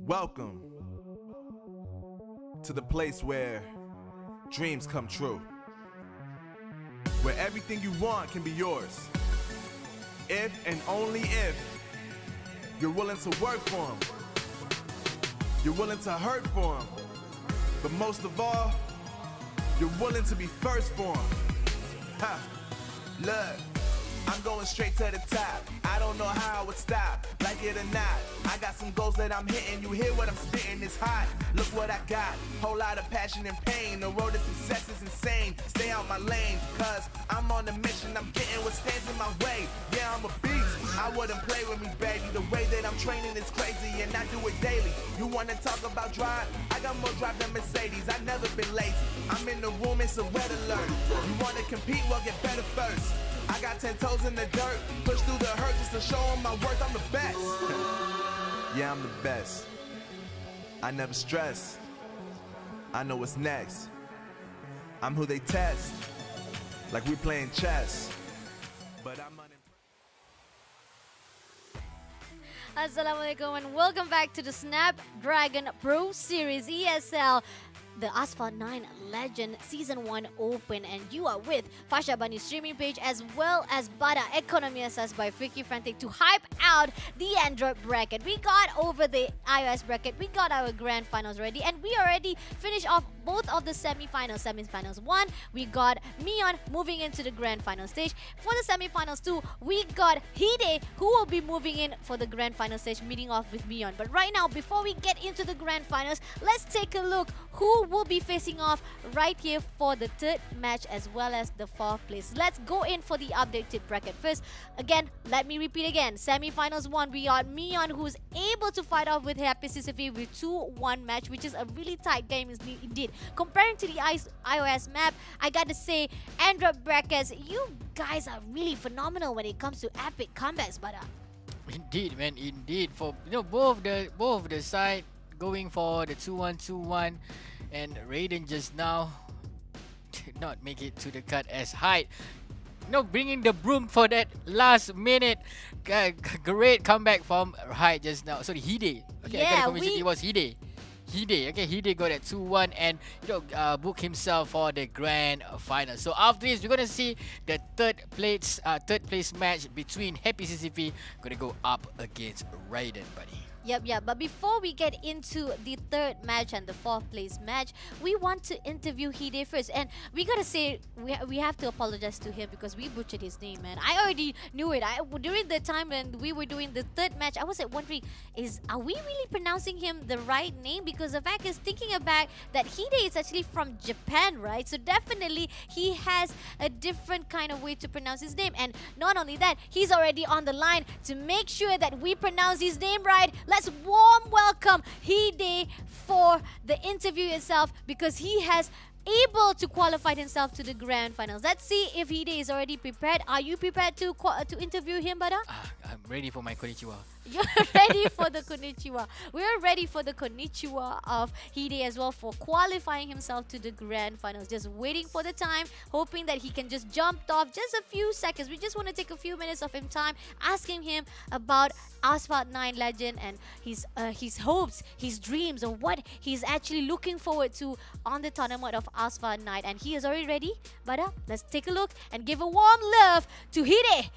Welcome to the place where dreams come true, where everything you want can be yours, if and only if you're willing to work for them, you're willing to hurt for them, but most of all, you're willing to be first for them. Ha! Look, I'm going straight to the top. I don't know how I would stop, like it or not. I got some goals that I'm hitting. You hear what I'm spitting? It's hot. Look what I got. Whole lot of passion and pain. The road to success is insane. Stay out my lane, cause I'm on a mission. I'm getting what stands in my way. Yeah, I'm a beast. I wouldn't play with me, baby. The way that I'm training is crazy, and I do it daily. You wanna talk about drive? I got more drive than Mercedes. I've never been lazy. I'm in the room, it's a red alert. You wanna compete? Well, get better first. I got 10 toes in the dirt, push through the hurt just to show them my worth. I'm the best. Yeah, I'm the best. I never stress. I know what's next. I'm who they test, like we playing chess. But I'm Assalamualaikum and welcome back to the Snapdragon Pro Series ESL, the Asphalt 9 Legend Season 1 Open, and you are with Fasha Bani's streaming page as well as Bada Economy Assessed by Freaky Frantic to hype out the Android bracket. We got over the iOS bracket, we got our grand finals ready, and we already finished off both of the semi-finals. Semi-finals 1, we got Mion moving into the grand final stage. For the semi-finals 2, we got Hide, who will be moving in for the grand final stage, meeting off with Mion. But right now, before we get into the grand finals, let's take a look who will be facing off right here for the third match as well as the fourth place. Let's go in for the updated bracket first. Again, let me repeat again. Semi-finals 1, we got Mion, who's able to fight off with Happy Sisyphus with 2-1 match, which is a really tight game indeed. Comparing to the iOS map, I gotta say, Android brackets, you guys are really phenomenal when it comes to epic comebacks, but Indeed, man, indeed. For both of the side going for the 2-1, and Raiden just now did not make it to the cut as high. bringing the broom for that last minute. Great comeback from Hyde just now. Sorry, Hide. Okay, I got Yeah, confused. It was Hide. Okay, Hide got at 2-1 and book himself for the grand final. So after this, we're gonna see the third place match between Happy CCP gonna go up against Raiden, buddy. Yep. But before we get into the third match and the fourth place match, we want to interview Hide first. And we gotta say, we have to apologize to him because we butchered his name, man. I already knew it. During the time when we were doing the third match, I was wondering, are we really pronouncing him the right name? Because the fact is, thinking about that Hide is actually from Japan, right? So definitely he has a different kind of way to pronounce his name. And not only that, he's already on the line to make sure that we pronounce his name right. Let's warm welcome Hide for the interview itself because he has able to qualify himself to the grand finals. Let's see if Hide is already prepared. Are you prepared to interview him, Bada? I'm ready for my konnichiwa. You're ready for the konnichiwa. We're ready for the konnichiwa of Hide as well for qualifying himself to the grand finals. Just waiting for the time, hoping that he can just jump off just a few seconds. We just want to take a few minutes of him time, asking him about Asphalt 9 Legend and his hopes, his dreams, or what he's actually looking forward to on the tournament of Asphalt 9. And he is already ready. Bada, let's take a look and give a warm love to Hide.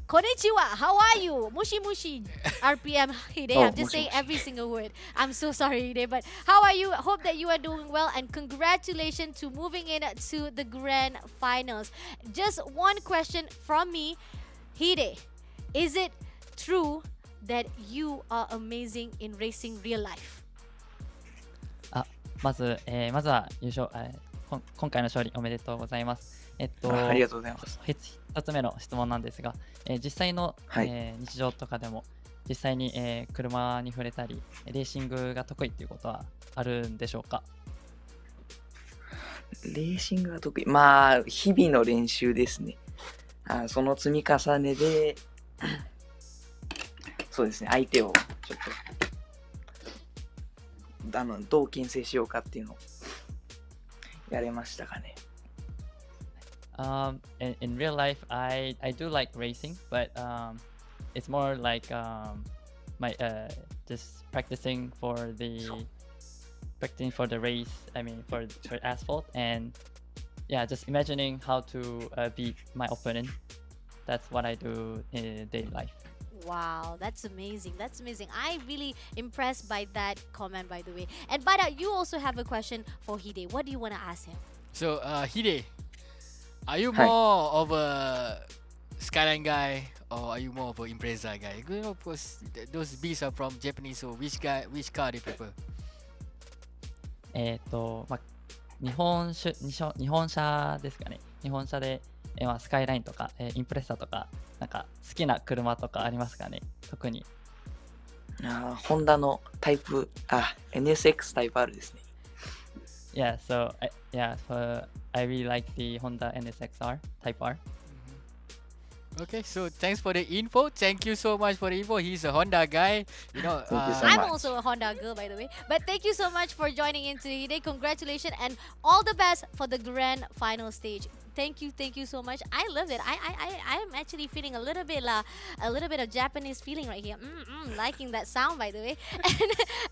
Konnichiwa, how are you? Mushi mushi. RPM Hide, I'm just saying every single word. I'm so sorry, Hide, but how are you? Hope that you are doing well and congratulations to moving in to the grand finals. Just one question from me. Hide, is it true that you are amazing in racing real life? まずは優勝、今回の勝利おめでとうございます。ありがとうございます。一つ目の質問なんですが、実際の、日常とかでも実際に、車に触れたりレーシングが得意っていうことはあるんでしょうか？レーシングが得意。まあ、日々の練習ですね。その積み重ねで、そうですね、相手をちょっと、どう牽制しようかっていうのをやれましたかね。In real life, I do like racing, but it's more like my just practicing for the race. I mean for Asphalt, and yeah, just imagining how to beat my opponent. That's what I do in daily life. Wow, that's amazing. That's amazing. I'm really impressed by that comment, by the way. And Bada, you also have a question for Hide. What do you want to ask him? So, Hide, are you more of a skyline guy or are you more of an Impreza guy? You know, of course, those beasts are from Japanese. So, which car do you prefer? 日本車ですかね。日本車で、スカイラインとか、インプレッサとか、なんか好きな車とかありますかね。特に。ホンダのタイプ、NSX タイプ R ですね。Yeah, so I really like the Honda NSXR Type R. Okay, so thanks for the info. Thank you so much for the info. He's a Honda guy. You know, Thank you so I'm much. also a Honda girl, by the way. But thank you so much for joining in today. Congratulations and all the best for the grand final stage. Thank you so much. I love it. I am actually feeling a little bit of Japanese feeling right here. Liking that sound, by the way.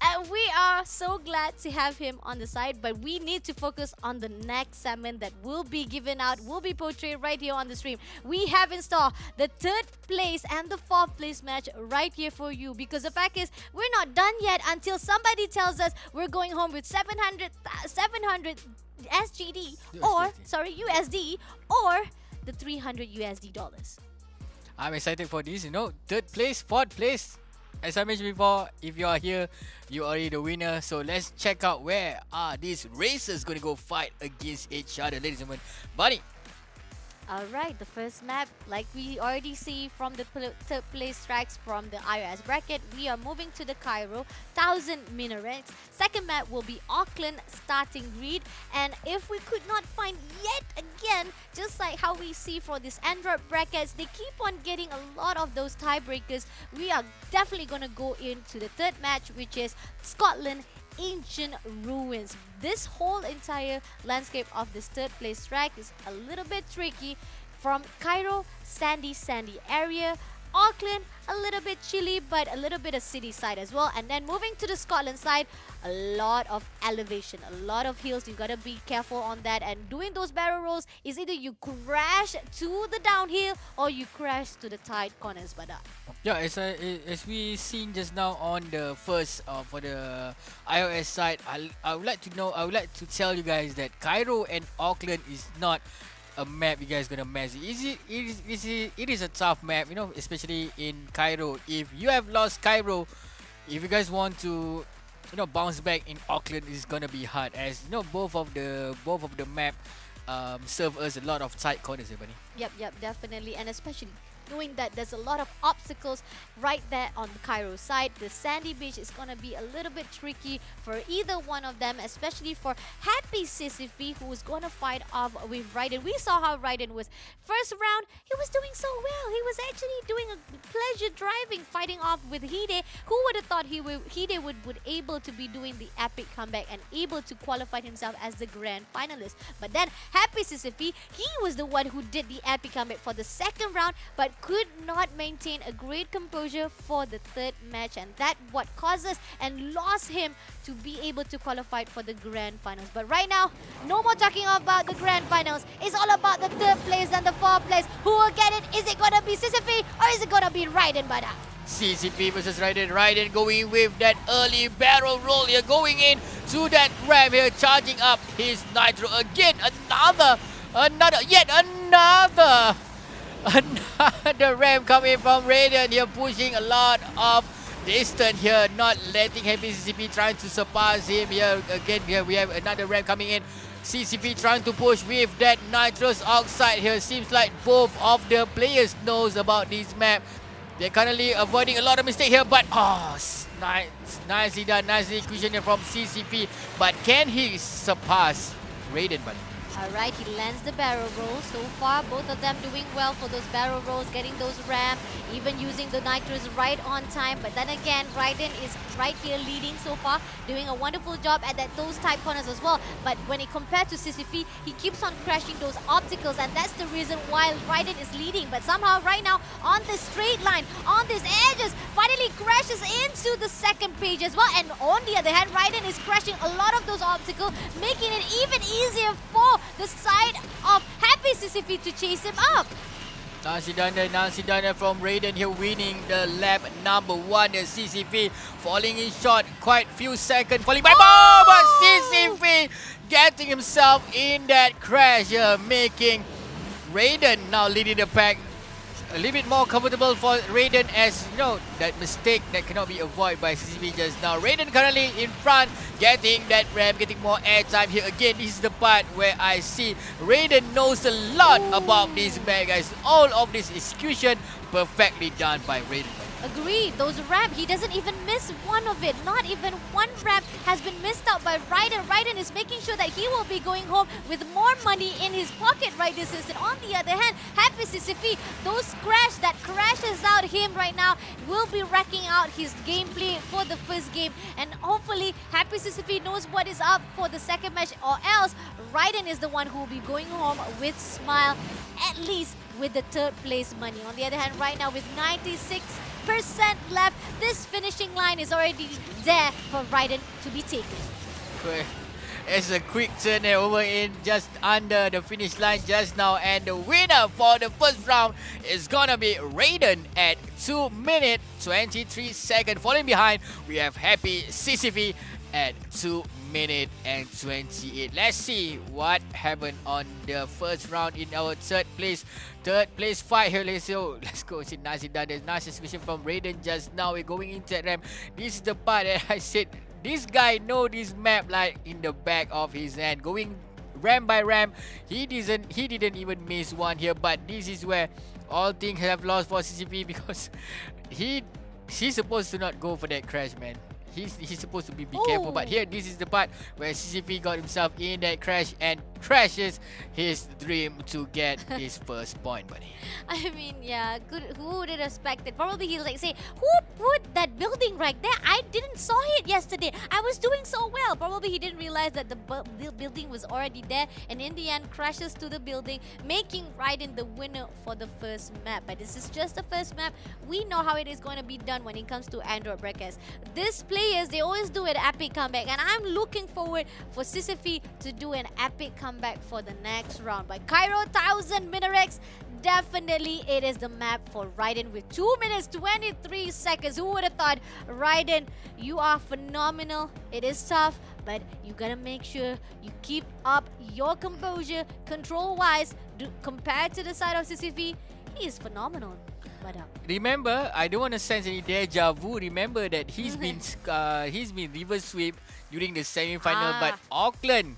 And we are so glad to have him on the side. But we need to focus on the next segment that will be given out, will be portrayed right here on the stream. We have in store the third place and the fourth place match right here for you. Because the fact is, we're not done yet until somebody tells us we're going home with 700 SGD USD or the 300 USD dollars. I'm excited for this. You know, third place, fourth place. As I mentioned before, if you are here, you're already the winner. So let's check out where are these racers going to go fight against each other, ladies and gentlemen. Buddy. Alright, the first map, like we already see from the third place tracks from the iOS bracket, we are moving to the Cairo 1000 minarets. Second map will be Auckland starting grid, and if we could not find yet again, just like how we see for these Android brackets, they keep on getting a lot of those tiebreakers. We are definitely going to go into the third match, which is Scotland ancient ruins. This whole entire landscape of this third place track is a little bit tricky. From Cairo, sandy area. Auckland, a little bit chilly, but a little bit of city side as well. And then moving to the Scotland side, a lot of elevation, a lot of hills. You gotta be careful on that. And doing those barrel rolls is either you crash to the downhill or you crash to the tight corners. But Yeah, as we seen just now on the first for the iOS side, I would like to tell you guys that Cairo and Auckland is not a map you guys gonna mess. It is a tough map, you know, especially in Cairo. If you have lost Cairo, if you guys want to, you know, bounce back in Auckland, it's gonna be hard, as you know both of the map serve us a lot of tight corners, everybody. Yep, definitely. And especially knowing that there's a lot of obstacles right there on the Cairo side. The sandy beach is gonna be a little bit tricky for either one of them, especially for Happy Sisyphe, who is gonna fight off with Raiden. We saw how Raiden was first round. He was doing so well. He was actually doing a pleasure driving, fighting off with Hide. Who would have thought Hide would able to be doing the epic comeback and able to qualify himself as the grand finalist? But then Happy Sisyphe, he was the one who did the epic comeback for the second round, but could not maintain a great composure for the third match, and that what causes and lost him to be able to qualify for the grand finals. But right now, no more talking about the grand finals. It's all about the third place and the fourth place. Who will get it? Is it gonna be Sisyphe or is it gonna be Raiden, Bada? CCP versus Raiden going with that early barrel roll here, going in to that ramp here, charging up his nitro again. Yet another ramp coming from Raiden here, pushing a lot of distance here, not letting Happy CCP trying to surpass him here. Again, here we have another ramp coming in. CCP trying to push with that nitrous oxide here. Seems like both of the players knows about this map. They're currently avoiding a lot of mistake here, but nicely done, nice execution here from CCP. But can he surpass Raiden, buddy? Alright, he lands the barrel roll. So far, both of them doing well for those barrel rolls, getting those ramp, even using the nitros right on time. But then again, Raiden is right here leading so far, doing a wonderful job at those tight corners as well. But when it compared to Sisyphe, he keeps on crashing those obstacles, and that's the reason why Raiden is leading. But somehow right now, on this straight line, on these edges, finally crashes into the second page as well. And on the other hand, Raiden is crashing a lot of those obstacles, making it even easier for the side of Happy Sisyphe to chase him up. Nicely done from Raiden here, winning the lap number 1. CCP falling in short, quite few seconds, falling by but CCP getting himself in that crash here, making Raiden now leading the pack. A little bit more comfortable for Raiden, as you know, that mistake that cannot be avoided by CCP just now. Raiden currently in front, getting that ramp, getting more airtime here. Again, this is the part where I see Raiden knows a lot about this map, guys. All of this execution perfectly done by Raiden. Agreed. Those ramp, he doesn't even miss one of it. Not even one ramp has been missed out by Raiden. Raiden is making sure that he will be going home with more money in his pocket right this instant. On the other hand, Happy Sisyphe, those crash that crashes out him right now will be wrecking out his gameplay for the first game. And hopefully, Happy Sisyphe knows what is up for the second match, or else Raiden is the one who will be going home with smile, at least with the third place money. On the other hand, right now with 96% left, this finishing line is already there for Raiden to be taken. It's a quick turn over in just under the finish line just now, and the winner for the first round is gonna be Raiden at 2 minutes 23 seconds. Falling behind, we have Happy Sisyphe at 2 minutes and 28. Let's see what happened on the first round in our third place fight here. Let's go. See, nicely done. There's nice execution from Raiden just now. We're going into that ramp. This is the part that I said this guy know this map like in the back of his hand. Going ramp by ramp, he didn't even miss one here. But this is where all things have lost for CCP, because he's supposed to not go for that crash, man. He's supposed to be careful, but here this is the part where CCP got himself in that crash, and crashes his dream to get his first point, buddy. I mean, yeah, good. Who would have expected? Probably he'll like say, who put that building right there? I didn't saw it yesterday. I was doing so well. Probably he didn't realize that the building was already there, and in the end crashes to the building, making Raiden the winner for the first map. But this is just the first map. We know how it is going to be done when it comes to Android brackets. These players, they always do an epic comeback, and I'm looking forward for Sisyphe to do an epic comeback for the next round. But Cairo 1000 Minarex, definitely it is the map for Raiden with 2 minutes 23 seconds. Who would have thought? Raiden, you are phenomenal. It is tough, but you gotta make sure you keep up your composure control wise. Compared to the side of Sisyphe, he is phenomenal. But Remember, I don't want to sense any deja vu. Remember that he's been reverse sweep during the semi-final. But Auckland,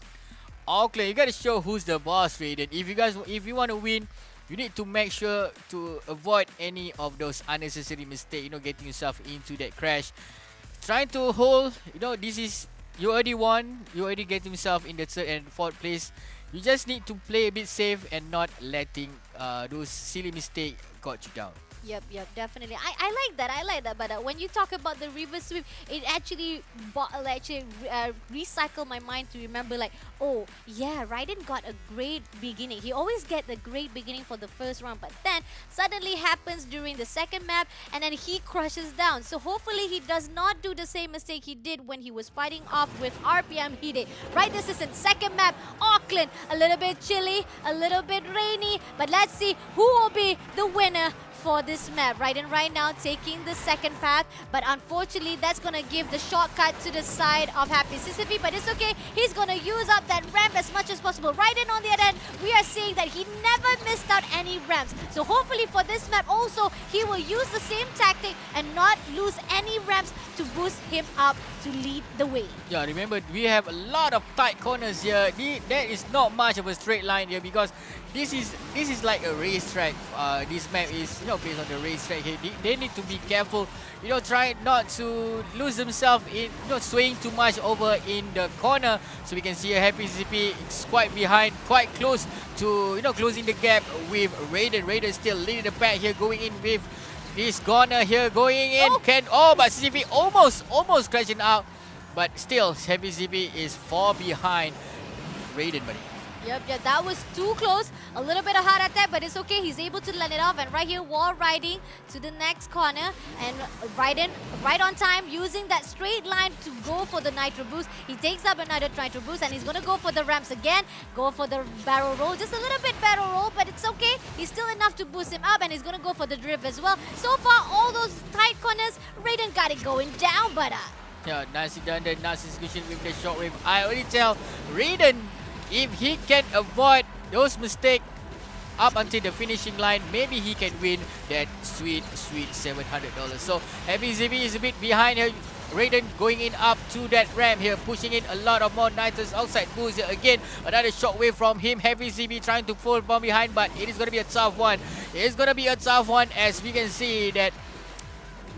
you gotta show who's the boss, Raiden. If you want to win, you need to make sure to avoid any of those unnecessary mistakes. Getting yourself into that crash, trying to hold. You already won. You already get yourself in the third and fourth place. You just need to play a bit safe and not letting those silly mistakes got you down. Yep, definitely. I like that. But when you talk about the reverse sweep, it actually recycled my mind to remember like, oh yeah, Raiden got a great beginning. He always get the great beginning for the first round, but then suddenly happens during the second map, and then he crushes down. So hopefully he does not do the same mistake he did when he was fighting off with RPM Hide. Right, this is in second map, Auckland. A little bit chilly, a little bit rainy, but let's see who will be the winner for this map. Raiden right now taking the second path, but unfortunately that's gonna give the shortcut to the side of Happy Sisyphe, but it's okay. He's gonna use up that ramp as much as possible. Raiden on the other end, we are seeing that he never missed out any ramps. So hopefully for this map also, he will use the same tactic and not lose any ramps to boost him up to lead the way. Yeah, remember we have a lot of tight corners here. There is not much of a straight line here because this is like a racetrack. This map is based on the racetrack here. They need to be careful. Try not to lose themselves in swaying too much over in the corner. So we can see a Happy CCP is quite behind, quite close to closing the gap with Raiden. Raiden still leading the pack here, going in with this corner here, going in. But CCP almost crashing out. But still, Happy CCP is far behind Raiden, buddy. Yep, that was too close. A little bit of heart attack, but it's okay. He's able to land it off. And right here, wall riding to the next corner. And Raiden, right on time, using that straight line to go for the Nitro Boost. He takes up another Nitro Boost, and he's going to go for the ramps again. Go for the barrel roll. Just a little bit barrel roll, but it's okay. He's still enough to boost him up, and he's going to go for the drift as well. So far, all those tight corners, Raiden got it going down, but... Yeah, nicely done there. Nice execution with the shockwave. I already tell Raiden, if he can avoid those mistakes up until the finishing line, maybe he can win that sweet $700. So Happy ZB is a bit behind here. Raiden going in up to that ramp here, pushing in a lot of more nitrous outside boost here. Again, another shockwave from him. Happy ZB trying to fall from behind, but it is going to be a tough one. It is going to be a tough one as we can see that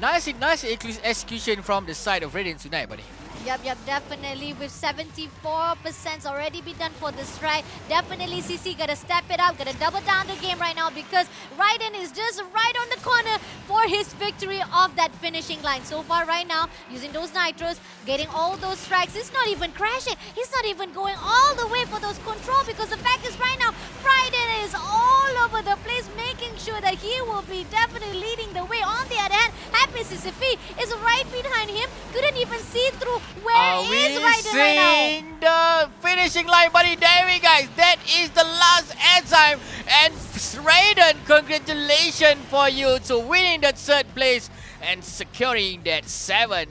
nice execution from the side of Raiden tonight, buddy. Yep, definitely. With 74% already been done for the strike. Definitely CC gotta step it up, gotta double down the game right now because Raiden is just right on the corner for his victory of that finishing line. So far right now, using those nitros, getting all those strikes. He's not even crashing. He's not even going all the way for those control because the fact is right now, Raiden is all over the place, making sure that he will be definitely leading the way. On the other hand, Happy Sisyphe is right behind him. Couldn't even see through. Where is Raiden right now? Seeing the finishing line, buddy? There we go, guys. That is the last end time. And Raiden, congratulations for you to winning the third place and securing that $700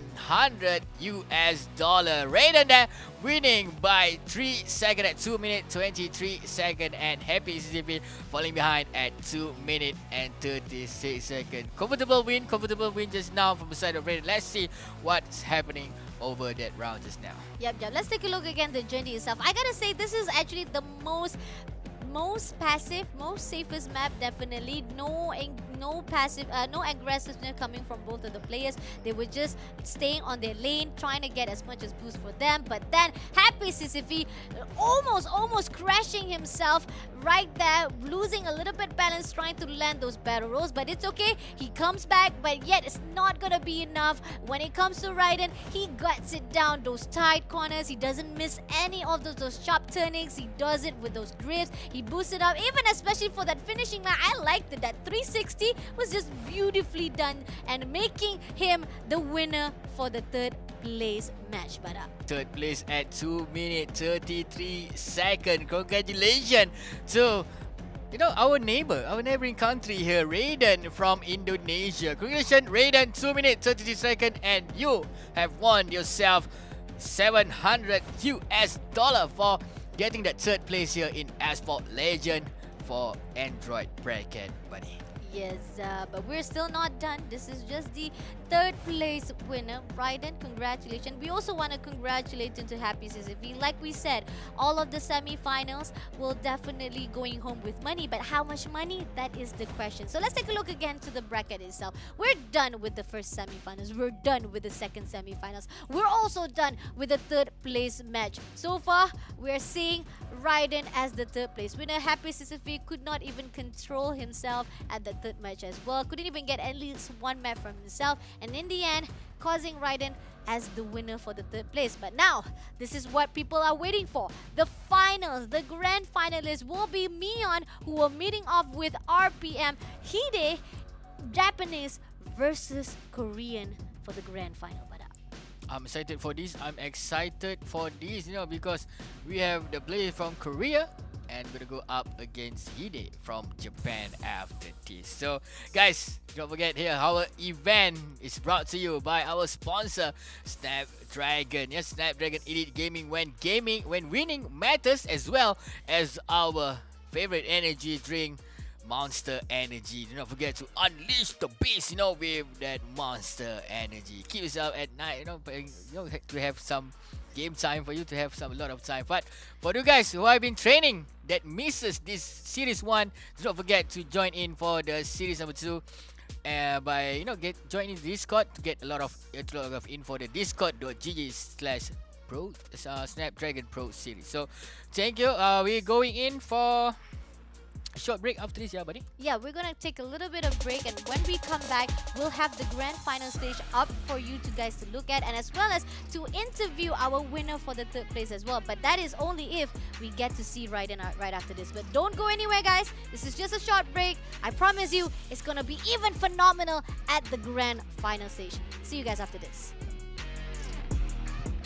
US. Raiden there winning by 3 seconds at 2 minutes 23 seconds, and Happy CCP falling behind at 2 minutes and 36 seconds. Comfortable win just now from the side of Raiden. Let's see what's happening over that round just now. Yep. Let's take a look again at the journey itself. I gotta say, this is actually the most passive, most safest map, definitely. No no passive, no aggressiveness coming from both of the players. They were just staying on their lane, trying to get as much as boost for them. But then Happy Sisyphe almost crashing himself right there, losing a little bit balance, trying to land those barrel rolls. But it's okay. He comes back, but yet it's not gonna be enough. When it comes to Raiden, he guts it down those tight corners. He doesn't miss any of those sharp turnings. He does it with those drifts. He boosts it up, even especially for that finishing man. I liked it. That 360 was just beautifully done and making him the winner for the third place match. But Third place at 2 minutes 33 seconds. Congratulations to our neighboring country here, Raiden from Indonesia. Congratulations, Raiden, 2 minutes 33 seconds, and you have won yourself $700 for getting that third place here in Asphalt Legend for Android bracket, buddy. yes, but we're still not done. This is just the third place winner. Raiden, congratulations. We also want to congratulate into Happy Sisyphe. Like we said, all of the semi-finals will definitely going home with money. But how much money? That is the question. So let's take a look again to the bracket itself. We're done with the first semi-finals. We're done with the second semi-finals. We're also done with the third place match. So far, we're seeing Raiden as the third place winner. Happy Sisyphe could not even control himself at the third match as well. Couldn't even get at least one map from himself. And in the end, causing Raiden as the winner for the third place. But now, this is what people are waiting for. The finals, the grand finalists will be Mion, who are meeting off with RPM, Hide, Japanese versus Korean for the grand final. But I'm excited for this. Because we have the player from Korea and gonna go up against Hide from Japan after this. So guys, don't forget here, our event is brought to you by our sponsor, Snapdragon. Yes, Snapdragon Elite Gaming. When winning matters, as well as our favorite energy drink, Monster Energy. Do not forget to unleash the beast, with that Monster Energy. Keep yourself at night, to have some game time, for you to have a lot of time. But for you guys who have been training that misses this series 1, do not forget to join in for the series number 2 by join in the Discord to get a lot of info. The discord.gg/pro Snapdragon Pro Series. So thank you. We're going in for a short break after this, yeah, buddy? yeah, we're gonna take a little bit of break, and when we come back, we'll have the grand final stage up for you guys to look at, and as well as to interview our winner for the third place as well. But that is only if we get to see Raiden right after this. But don't go anywhere, guys. This is just a short break. I promise you, it's gonna be even phenomenal at the grand final stage. See you guys after this.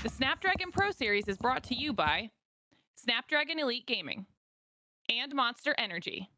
The Snapdragon Pro Series is brought to you by Snapdragon Elite Gaming and Monster Energy.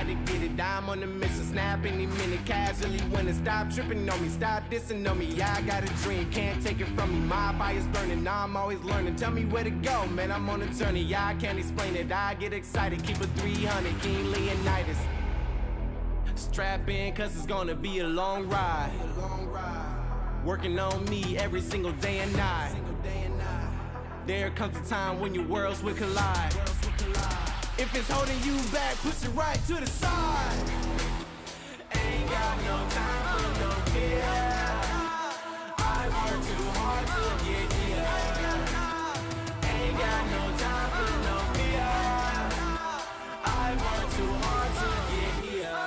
to get it. I'm on the mission, snap any minute, casually winning. Stop tripping on me, stop dissing on me. Yeah, I got a dream, can't take it from me. My fire's burning, now I'm always learning. Tell me where to go, man, I'm on a journey. Yeah, I can't explain it, I get excited. Keep a 300, King Leonidas. Strap in, cause it's gonna be a long ride. Working on me every single day and night. There comes a time when your worlds will collide. If it's holding you back, push it right to the side. Ain't got no time for no fear. I work too hard to get here. Ain't got no time for no fear. I work too hard to get here.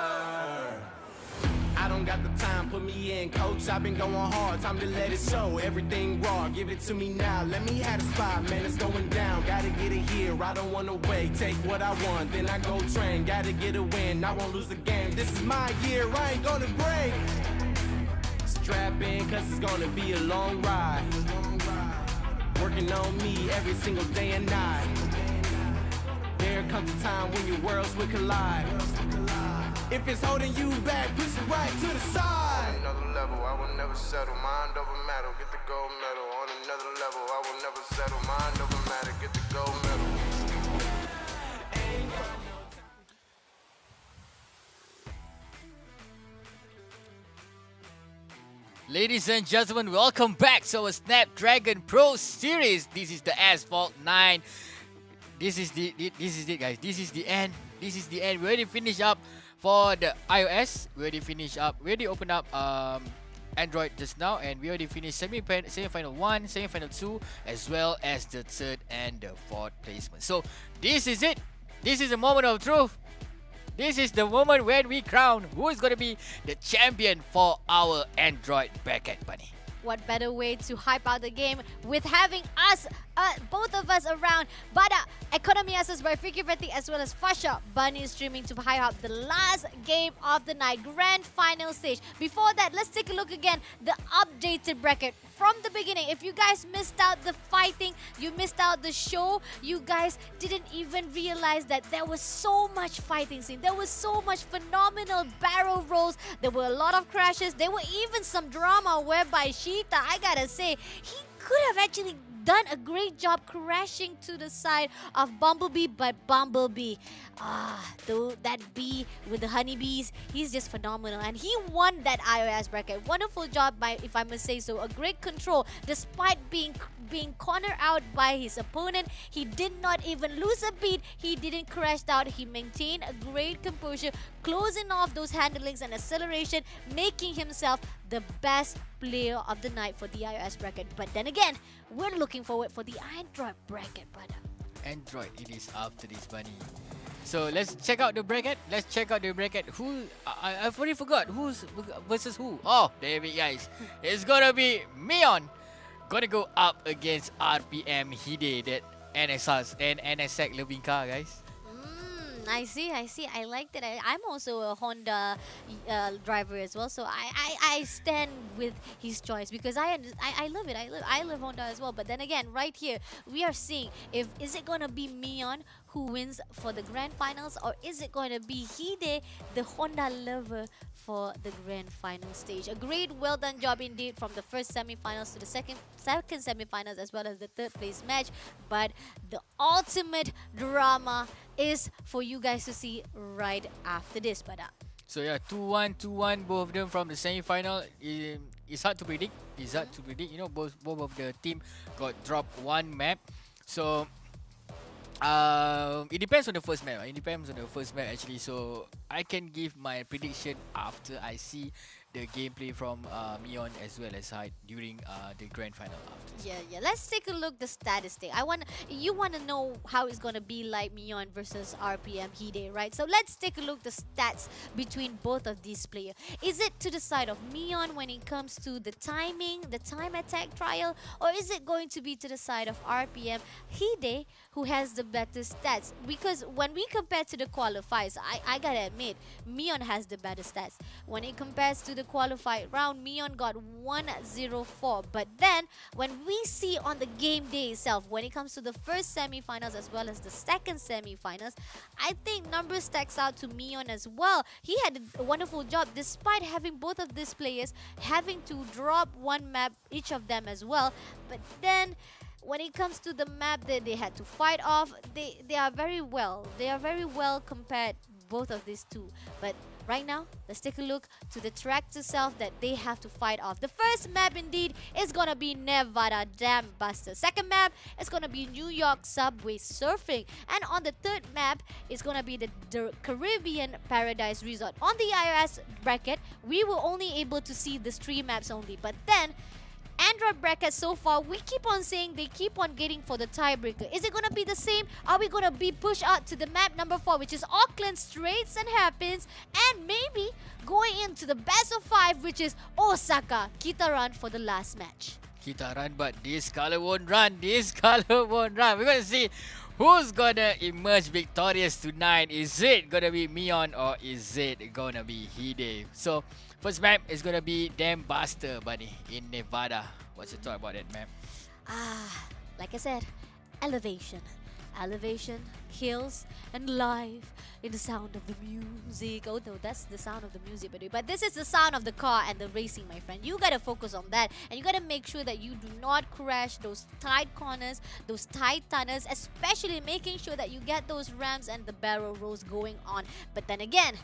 I don't got the time, put me in, coach. I've been going hard, time to let it show. Everything raw, give it to me now. Let me have the spot, man, it's going down. Gotta get it here, I don't wanna wait. Take what I want, then I go train. Gotta get a win, I won't lose the game. This is my year, I ain't gonna break. Strap in, cause it's gonna be a long ride. Working on me every single day and night. There comes a time when your worlds will collide. If it's holding you back, push it right to the side. On another level, I will never settle. Mind over matter, get the gold medal. On another level, I will never settle. Mind over matter, get the gold medal. Ladies and gentlemen, welcome back to our Snapdragon Pro Series. This is the Asphalt 9. This is it, guys. This is the end. This is the end. We already finished up for the iOS. We already opened up Android just now, and we already finished semi-final 1, semi-final 2, as well as the third and the fourth placement. So this is it. This is the moment of truth. This is the moment when we crown who is going to be the champion for our Android bracket, Bunny. What better way to hype out the game with having us, both of us around. Bada, Economy Asus by Freaky Fetty, as well as Fasha Bunny streaming to hype up the last game of the night, grand final stage. Before that, let's take a look again, the updated bracket from the beginning. If you guys missed out the fighting, you missed out the show, you guys didn't even realize that there was so much fighting scene. There was so much phenomenal barrel rolls. There were a lot of crashes. There were even some drama whereby Sheeta, I gotta say, he could have actually done a great job crashing to the side of Bumblebee, but Bumblebee, though that bee with the honeybees, he's just phenomenal, and he won that iOS bracket. Wonderful job, if I must say so. A great control, despite being cornered out by his opponent. He did not even lose a beat. He didn't crash out. He maintained a great composure, closing off those handlings and acceleration, making himself the best player of the night for the iOS bracket. But then again, we're looking forward for the Android bracket, brother. Android, it is after this, Bunny. So let's check out the bracket. Who I've already forgot who's versus who. Oh, there we guys. It's gonna be Mion. Gonna go up against RPM Hide, that NSS and NSX Levinka, guys. I see. I like that. I'm also a Honda driver as well, so I stand with his choice because I love it. I love Honda as well. But then again, right here we are seeing is it gonna be Mion who wins for the grand finals, or is it going to be Hide, the Honda lover, for the grand final stage? A great, well done job indeed from the first semi-finals to the second semi-finals, as well as the third place match. But the ultimate drama is for you guys to see right after this. But so yeah, 2-1, both of them from the semi-final. It's hard to predict. You know, both of the team got dropped one map. So it depends on the first map. Actually. So I can give my prediction after I see the gameplay from Mion as well as Hyde during the grand final after. Yeah. Let's take a look the statistic. You wanna know how it's gonna be like Mion versus RPM Hide, right? So let's take a look the stats between both of these players. Is it to the side of Mion when it comes to the timing, the time attack trial, or is it going to be to the side of RPM Hide, who has the better stats? Because when we compare to the qualifiers, I gotta admit, Mion has the better stats. When it compares to the the qualified round, Mion got 104. But then, when we see on the game day itself, when it comes to the first semi-finals as well as the second semi-finals, I think numbers stacks out to Mion as well. He had a wonderful job despite having both of these players having to drop one map, each of them as well. But then, when it comes to the map that they had to fight off, they are very well. They are very well compared, both of these two. But right now, let's take a look to the track itself that they have to fight off. The first map indeed is gonna be Nevada Dam Buster. Second map is gonna be New York Subway Surfing. And on the third map is gonna be the Caribbean Paradise Resort. On the iOS bracket, we were only able to see the 3 maps only. But then, Android bracket so far, we keep on saying they keep on getting for the tiebreaker. Is it going to be the same? Are we going to be pushed out to the map number 4, which is Auckland Straits and Hairpins, and maybe going into the best of 5, which is Osaka. Kita run for the last match. Kita run, but this color won't run. This color won't run. We're going to see who's going to emerge victorious tonight. Is it going to be Mion or is it going to be Hide? So, first map is going to be Dam Buster, buddy, in Nevada. What's your thought about that map? Like I said, elevation. Elevation, hills, and life in the sound of the music. Oh no, that's the sound of the music, by the way. But this is the sound of the car and the racing, my friend. You gotta focus on that. And you gotta make sure that you do not crash those tight corners, those tight tunnels, especially making sure that you get those ramps and the barrel rolls going on. But then again,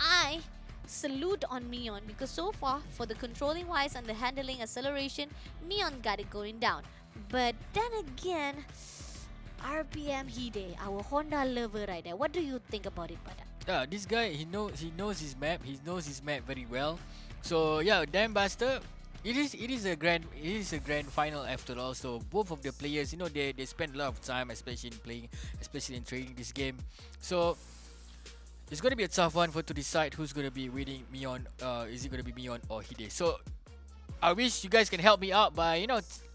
I salute on Mion because so far, for the controlling wise and the handling acceleration, Mion got it going down. But then again, RPM Hide, our Honda lover right there. What do you think about it, Pada? Yeah, this guy, he knows his map. He knows his map very well. So yeah, Dam Buster, it is a grand final after all. So both of the players, they spend a lot of time, especially in training this game. So it's gonna be a tough one to decide who's gonna be winning, Mion. Is it gonna be Mion or Hide? So I wish you guys can help me out by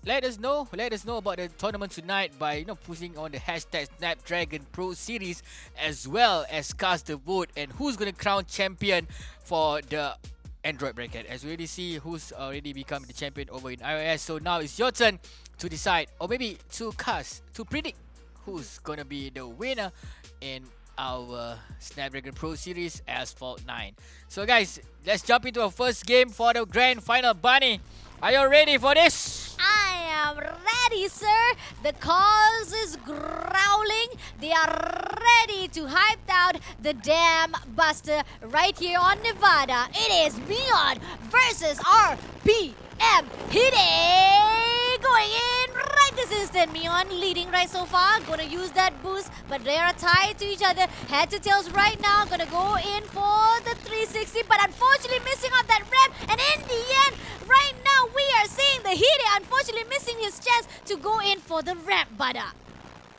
let us know about the tournament tonight by pushing on the hashtag Snapdragon Pro Series, as well as cast the vote and who's gonna crown champion for the Android bracket. As we already see who's already become the champion over in iOS. So now it's your turn to decide, or maybe to predict who's gonna be the winner in our Snapdragon Pro Series Asphalt 9. So guys, let's jump into our first game for the grand final. Bunny, are you ready for this? I am ready, sir. The cause is growling. They are ready to hype out the Dam Buster right here on Nevada. It is Mion versus RPM Hide. Going in right this instant. Mion leading right so far. Gonna use that boost, but they are tied to each other. Head to tails right now. Gonna go in for the 360, but unfortunately missing out that ramp. And in the end, right now we are seeing the Hide unfortunately missing his chance to go in for the ramp, Bada.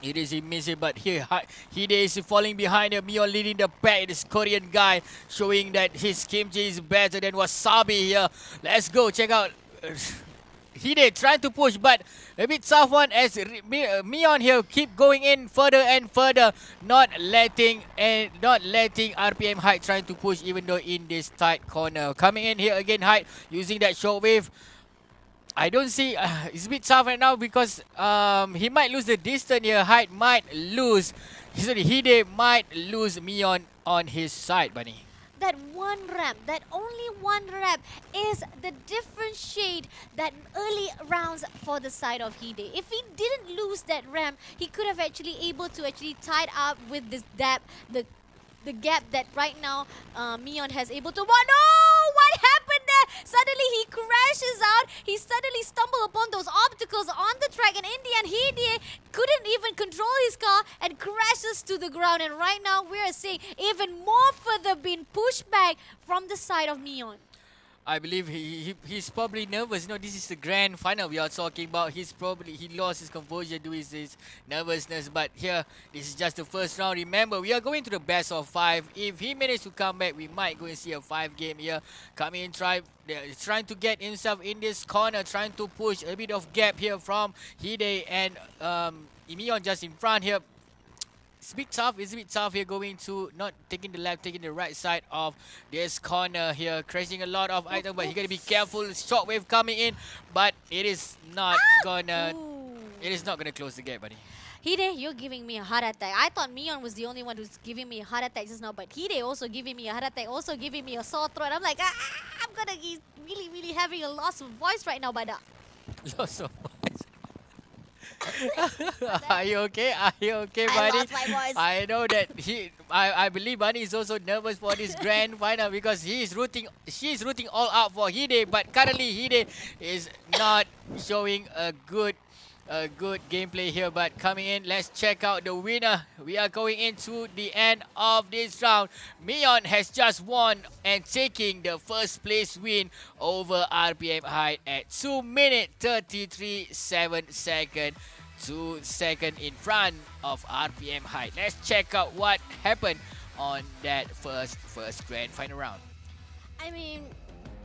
It is missing, but here Hide is falling behind him. Mion leading the pack. This Korean guy showing that his kimchi is better than wasabi here. Let's go check out Hide trying to push, but a bit tough one as Mion here keep going in further and further, not letting RPM Hyde trying to push, even though in this tight corner. Coming in here again, Hyde using that shockwave. I don't see, it's a bit tough right now because he might lose the distance here. Hyde might lose, Hide might lose Mion on his side, Bunny. That one ramp, that only one ramp is the different shade that early rounds for the side of Hide. If he didn't lose that ramp, he could have actually able to tied up with this gap, the gap that right now Mion has able to. Oh no! What happened there? Suddenly he crashes out. He suddenly stumbled upon those obstacles on the track, and in the end, Hide couldn't even control his car and crashes to the ground. And right now, we are seeing even more further being pushed back from the side of Mion. I believe he's probably nervous. This is the grand final we are talking about. He lost his composure due to his nervousness. But here, this is just the first round. Remember, we are going to the best of 5. If he managed to come back, we might go and see a 5 game here. Coming in, trying to get himself in this corner, trying to push a bit of gap here from Hide and Mion just in front here. It's a bit tough. It's a bit tough here going to not taking the left, taking the right side of this corner here. Crashing a lot of items, but you gotta be careful. Shockwave coming in, but it is not gonna... It is not gonna close the gap, buddy. Hide, you're giving me a heart attack. I thought Mion was the only one who's giving me a heart attack just now, but Hide also giving me a heart attack, also giving me a sore throat. I'm like, I'm gonna be really, really having a loss of voice right now, but Lots of voice. Are you okay? Are you okay, I buddy? lost my voice. I know that I believe Bunny is also nervous for this grand final because she's rooting all out for Hide, but currently Hide is not showing a good gameplay here. But coming in, let's check out the winner. We are going into the end of this round. Mion has just won and taking the first place win over RPM Height at 2 minutes 33.7 seconds. 2 seconds in front of RPM Height. Let's check out what happened on that first grand final round. I mean,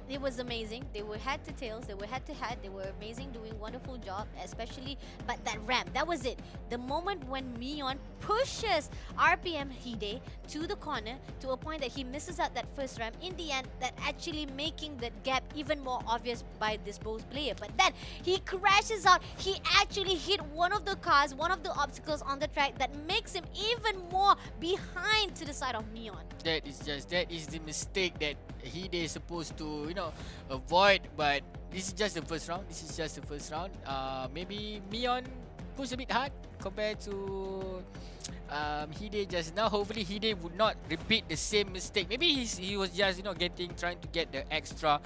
it was amazing. They were head to tails, they were head to head, they were amazing, doing wonderful job, especially, but that ramp, that was it. The moment when Mion pushes RPM Hide to the corner to a point that he misses out that first ramp, in the end, that actually making that gap even more obvious by this both player. But then he crashes out, he actually hit one of the cars, one of the obstacles on the track that makes him even more behind to the side of Mion. That is the mistake that Hide is supposed to, avoid. But this is just the first round. Maybe Mion pushed a bit hard compared to Hide just now. Hopefully Hide would not repeat the same mistake. Maybe he was just trying to get the extra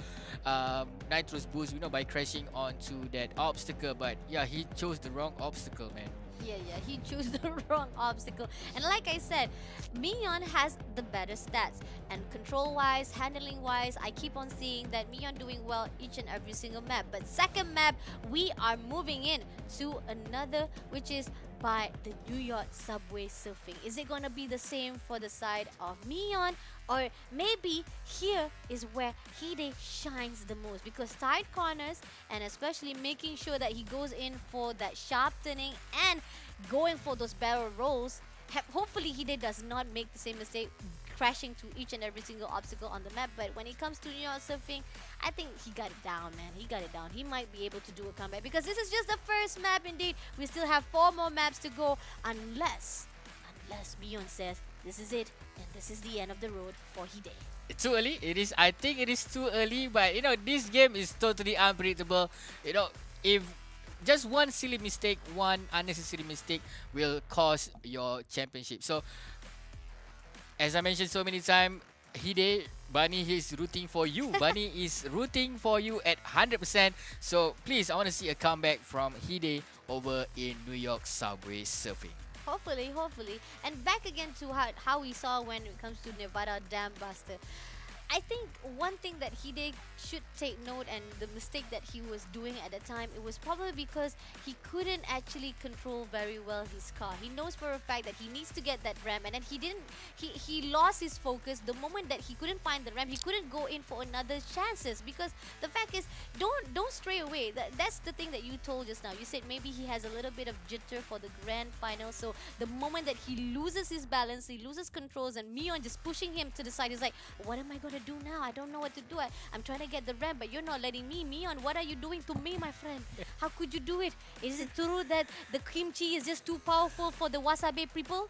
nitrous boost, by crashing onto that obstacle. But yeah, he chose the wrong obstacle, man. Yeah, he chose the wrong obstacle. And like I said, Mion has the better stats. And control-wise, handling-wise, I keep on seeing that Mion doing well each and every single map. But second map, we are moving in to another, which is by the New York subway surfing. Is it gonna be the same for the side of Mion? Or maybe here is where Hide shines the most, because tight corners and especially making sure that he goes in for that sharp turning and going for those barrel rolls. Hopefully Hide does not make the same mistake, crashing to each and every single obstacle on the map. But when it comes to New York surfing, I think he got it down, man. He got it down. He might be able to do a comeback, because this is just the first map indeed. We still have 4 more maps to go, unless Mion says this is it and this is the end of the road for Hide. It's too early. I think it is too early, but this game is totally unpredictable. If just one silly mistake, one unnecessary mistake will cost your championship. So as I mentioned so many times, Hide, Bunny is rooting for you. Bunny is rooting for you at 100%. So please, I want to see a comeback from Hide over in New York subway surfing. Hopefully. And back again to how we saw when it comes to Nevada Dam Buster. I think one thing that Hide should take note, and the mistake that he was doing at the time, it was probably because he couldn't actually control very well his car. He knows for a fact that he needs to get that ramp, and then he lost his focus. The moment that he couldn't find the ramp, he couldn't go in for another chances, because the fact is, don't stray away. That's the thing that you told just now. You said maybe he has a little bit of jitter for the grand final, so the moment that he loses his balance, he loses controls, and Mion just pushing him to the side, he's like, what am I gonna do now? I don't know what to do. I'm trying to get the ramp, but you're not letting me. Mion, what are you doing to me, my friend? How could you do it? Is it true that the kimchi is just too powerful for the wasabi people?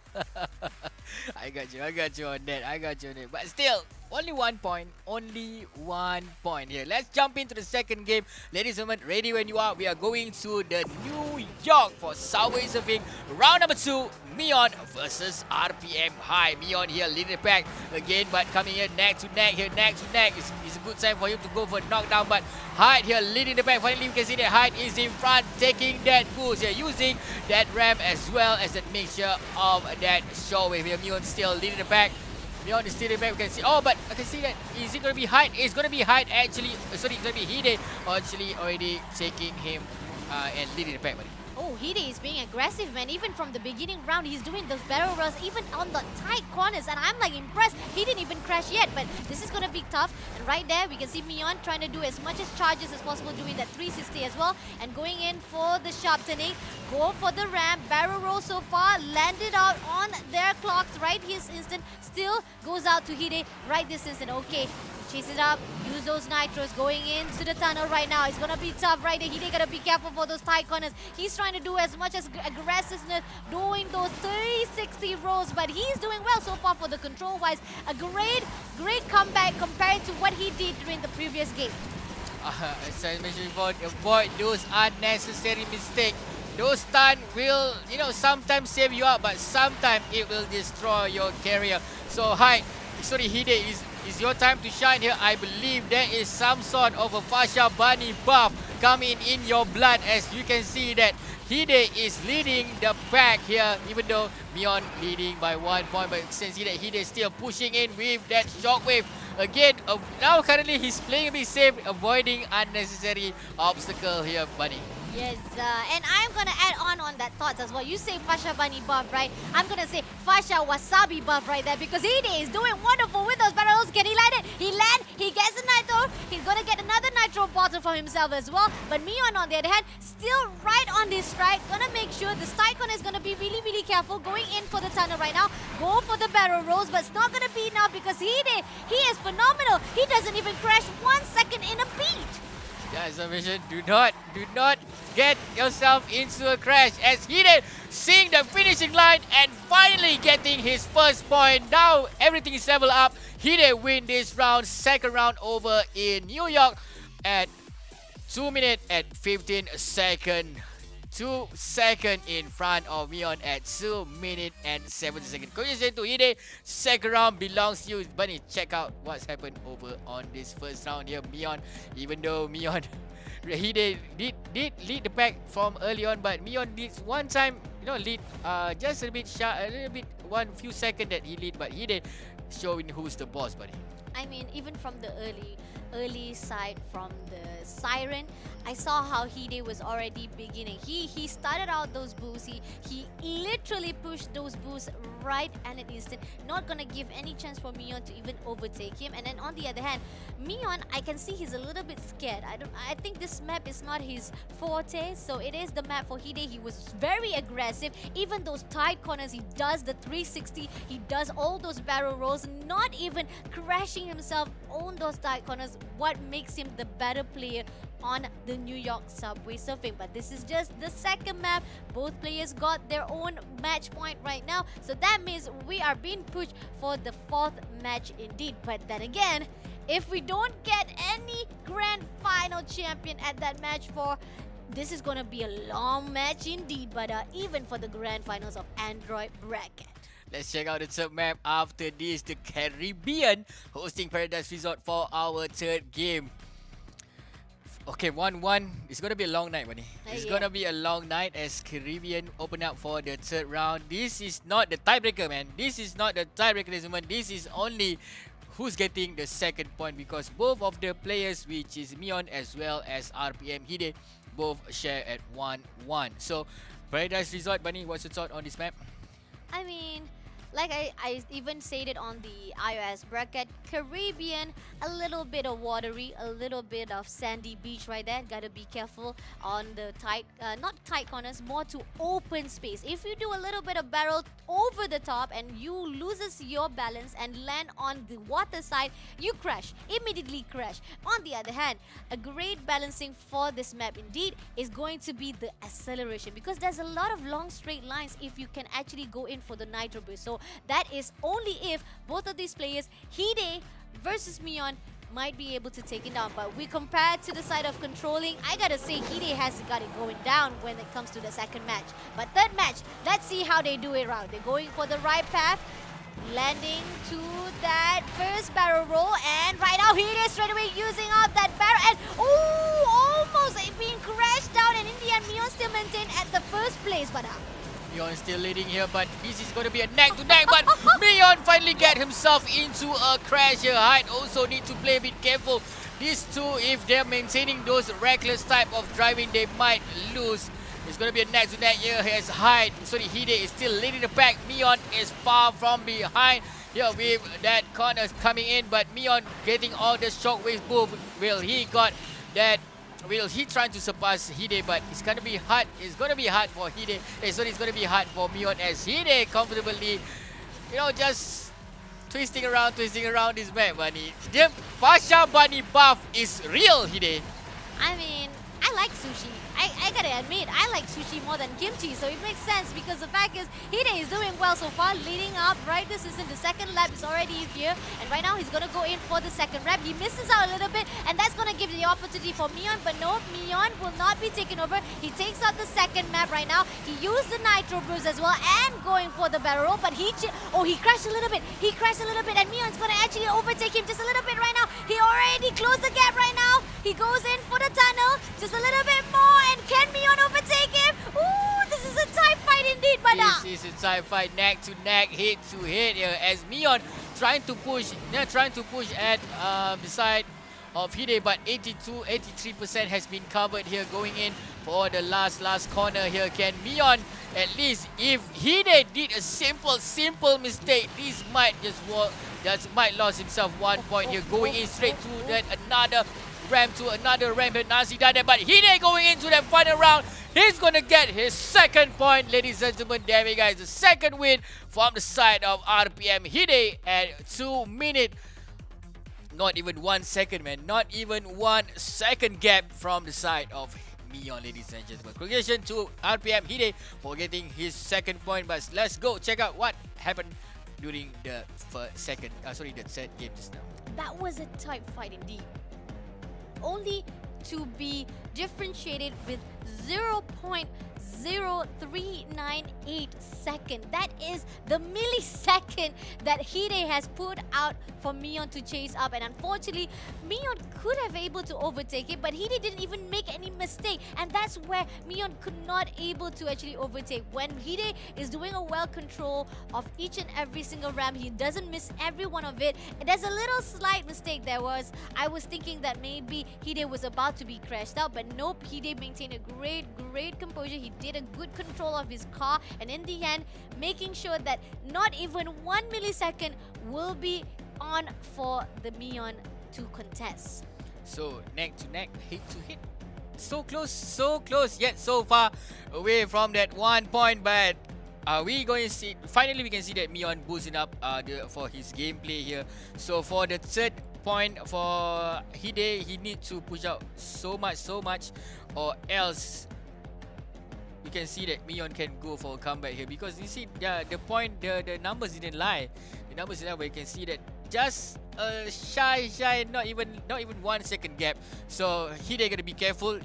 I got you on that. But still, only 1 point. Only 1 point here. Let's jump into the second game. Ladies and gentlemen, ready when you are. We are going to the New York for subway surfing. Round number 2, Mion versus RPM High. Mion here leading the pack again, but coming here neck to neck. It's a good time for him to go for a knockdown, but Hyde here leading the pack. Finally, we can see that Hyde is in front, taking that boost here, using that ramp as well as that mixture of that shockwave here. Mion still leading the pack. Mion is still in the back. We can see. Oh, but I can see that. Is it going to be Hyde? It's going to be Hyde actually. Sorry, it's going to be Hide actually already taking him and leading the pack, buddy. Oh, Hide is being aggressive, man. Even from the beginning round, he's doing those barrel rolls, even on the tight corners. And I'm like impressed. He didn't even crash yet, but this is going to be tough. And right there, we can see Mion trying to do as much as charges as possible, doing that 360 as well. And going in for the sharp turning. Go for the ramp. Barrel roll so far. Landed out on their clocks right this instant. Still goes out to Hide right this instant. Okay. Chase it up, use those nitros, going into the tunnel right now. It's gonna be tough right there. Hide gotta be careful for those tight corners. He's trying to do as much as aggressiveness, doing those 360 rolls, but he's doing well so far for the control-wise. A great comeback compared to what he did during the previous game. As I mentioned before, avoid those unnecessary mistakes. Those stun will, sometimes save you up, but sometimes it will destroy your career. So, Hide, it's your time to shine here. I believe there is some sort of a Fasha Bunny buff coming in your blood, as you can see that Hide is leading the pack here, even though Mion leading by 1 point, but you can see that Hide is still pushing in with that shockwave. Again, now currently he's playing a bit safe, avoiding unnecessary obstacle here, Bunny. Yes, and I'm gonna add on that thoughts as well. You say Fasha Bunny buff, right? I'm gonna say Fasha Wasabi buff right there, because Hide is doing wonderful with those barrels. Can he land it? He gets the nitro. He's gonna get another nitro bottle for himself as well. But Mion, on the other hand, still right on this strike. Gonna make sure the Stikon is gonna be really, really careful going in for the tunnel right now. Go for the barrel rolls, but it's not gonna be enough because he is phenomenal. He doesn't even crash 1 second in a beat. Yeah, as I mentioned, do not get yourself into a crash, as Hide seeing the finishing line and finally getting his first point. Now everything is level up. Hide win this round, second round over in New York at 2 minutes and 15 seconds. 2 seconds in front of Mion at 2 minutes and 7 seconds. Congratulations to Hide. Second round belongs to you. Bunny, check out what's happened over on this first round here. Mion, even though Mion, Hide did lead the pack from early on, but Mion did one time, lead just a bit shy, a little bit, one few seconds that he lead, but Hide showing who's the boss, buddy. I mean, even from the early side, from the siren, I saw how Hide was already beginning. He started out those boosts. He literally pushed those boosts right at an instant. Not gonna give any chance for Mion to even overtake him. And then on the other hand, Mion, I can see he's a little bit scared. I think this map is not his forte, so it is the map for Hide. He was very aggressive. Even those tight corners, he does the 360. He does all those barrel rolls, not even crashing himself on those tight corners. What makes him the better player on the New York subway surfing. But this is just the second map. Both players got their own match point right now, so that means we are being pushed for the fourth match indeed. But then again, if we don't get any grand final champion at that match 4, this is gonna be a long match indeed. But even for the grand finals of Android bracket. Let's check out the third map after this. The Caribbean hosting Paradise Resort for our third game. Okay, 1-1. It's going to be a long night, buddy. It's going to be a long night as Caribbean open up for the third round. This is not the tiebreaker, man. This is not the tiebreaker this moment. This is only who's getting the second point, because both of the players, which is Mion as well as RPM Hide, both share at 1-1. So, Paradise Resort, Bunny, what's your thought on this map? I mean, like I even said it on the iOS bracket, Caribbean, a little bit of watery, a little bit of sandy beach right there. Gotta be careful on the tight, not tight corners, more to open space. If you do a little bit of barrel over the top and you loses your balance and land on the water side, you crash, immediately crash. On the other hand, a great balancing for this map indeed is going to be the acceleration, because there's a lot of long straight lines if you can actually go in for the nitro burst. So that is only if both of these players, Hide versus Mion, might be able to take it down. But we compare to the side of controlling, I gotta say Hide has got it going down when it comes to the second match. But third match, let's see how they do it around. They're going for the right path, landing to that first barrel roll, and right now Hide straight away using out that barrel, and almost being crashed down, and in the end Mion still maintained at the first place. But Mion still leading here, but this is going to be a neck-to-neck, but Mion finally get himself into a crash here. Hide also need to play a bit careful. These two, if they're maintaining those reckless type of driving, they might lose. It's going to be a neck to neck here as Hyde. Sorry, Hide is still leading the pack. Mion is far from behind. Here with that corner coming in, but Mion getting all the shockwaves move. Will he got that? Will he trying to surpass Hide? But it's gonna be hard. It's gonna be hard for Hide. Sorry, it's gonna be hard for Mion as Hide comfortably, just twisting around this map. Bunny, the Fasha Bunny buff is real, Hide. I mean, I like sushi. I gotta admit, I like sushi more than kimchi, so it makes sense because the fact is, Hide is doing well so far, leading up, right? This is in the second lap, is already here, and right now he's gonna go in for the second lap. He misses out a little bit, and that's gonna give the opportunity for Mion, but no, Mion will not be taken over. He takes out the second map right now. He used the Nitro Bruise as well, and going for the barrel roll, but he crashed a little bit. He crashed a little bit, and Mion's gonna actually overtake him just a little bit right now. He already closed the gap right now. He goes in for the tunnel, just a little bit more, and can Mion overtake him? Ooh, this is a tight fight indeed, but This is a tight fight, neck to neck, head to head here as Mion trying to push at the side of Hide, but 83% has been covered here, going in for the last corner here. Can Mion at least, if Hide did a simple mistake, this might might lose himself 1 point here, going in straight to that another ramp at Nasi Dada, but Hide going into that final round. He's gonna get his second point, ladies and gentlemen. There we go, guys, the second win from the side of RPM. Hide at 2 minutes. Not even 1 second, man. Not even 1 second gap from the side of Mion, ladies and gentlemen. Congratulations to RPM Hide for getting his second point. But let's go check out what happened during the third game just now. that was a tight fight indeed. Only to be differentiated with 0.0398 second. That is the millisecond that Hide has put out for Mion to chase up, and unfortunately Mion could have able to overtake it, but Hide didn't even make any mistake, and that's where Mion could not able to actually overtake. When Hide is doing a well control of each and every single ramp, he doesn't miss every one of it. And there's a little slight mistake there was. I was thinking that maybe Hide was about to be crashed out, but nope, Hide maintained a great composure. He did a good control of his car, and in the end, making sure that not even 1 millisecond will be on for the Mion to contest. So neck to neck, head to head. So close, yet so far away from that 1 point. But we going to see, finally we can see that Mion boosting up for his gameplay here. So for the third point for Hide, he needs to push out so much, or else we can see that Mion can go for a comeback here, because you see the numbers didn't lie. The numbers didn't lie, but you can see that just a shy, not even 1 second gap. So Hide gotta be careful.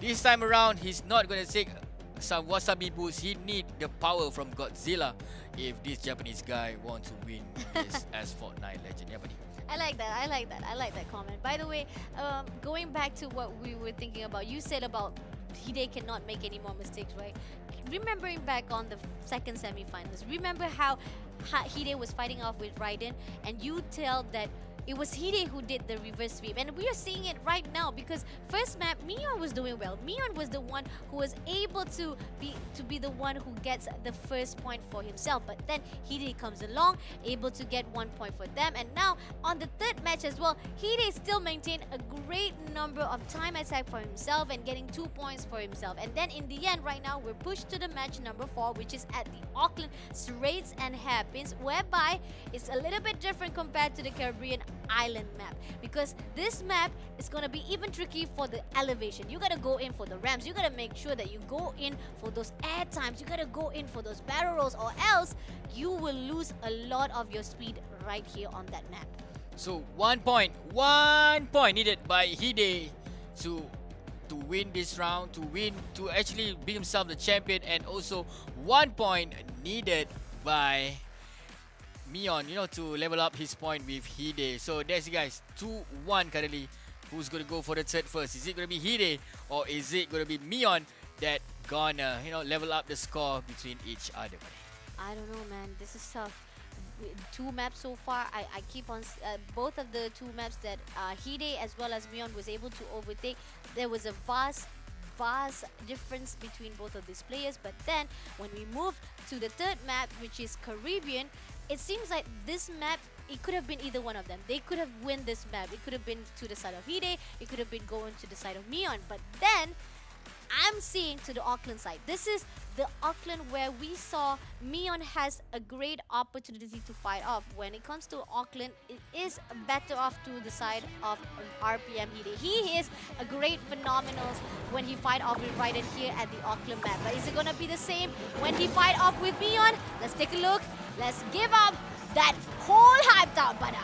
This time around, he's not gonna take some wasabi boost. He need the power from Godzilla if this Japanese guy want to win this Asphalt 9 Legend. Yeah, buddy. I like that comment. By the way, going back to what we were thinking about, you said about Hide cannot make any more mistakes, right? Remembering back on the second semi-finals, remember how Hide was fighting off with Raiden, and you tell that it was Hide who did the reverse sweep, and we are seeing it right now, because first map Mion was doing well. Mion was the one who was able to be the one who gets the first point for himself, but then Hide comes along, able to get 1 point for them, and now on the third match as well, Hide still maintained a great number of time attack for himself and getting 2 points for himself. And then in the end, right now we're pushed to the match number 4, which is at the Auckland Straits and Hairpins, whereby it's a little bit different compared to the Caribbean Island map, because this map is going to be even tricky for the elevation. You got to go in for the ramps, you got to make sure that you go in for those air times, you got to go in for those barrel rolls, or else you will lose a lot of your speed right here on that map. So 1 point needed by Hide to win this round, to actually be himself the champion, and also 1 point needed by Mion, to level up his point with Hide. So that's it, guys. 2-1 currently. Who's gonna go for the third first? Is it gonna be Hide, or is it gonna be Mion that gonna level up the score between each other? I don't know, man. This is tough. 2 maps so far. I keep on both of the 2 maps that Hide as well as Mion was able to overtake. There was a vast vast difference between both of these players. But then when we move to the third map, which is Caribbean, it seems like this map, it could have been either one of them. They could have won this map. It could have been to the side of Hide. It could have been going to the side of Mion. But then I'm seeing to the Auckland side. This is the Auckland where we saw Mion has a great opportunity to fight off. When it comes to Auckland, it is better off to the side of RPM Hide. He is a great phenomenal when he fight off with Raiden here at the Auckland map. But is it gonna be the same when he fight off with Mion? Let's take a look. Let's give up that whole hyped out banner.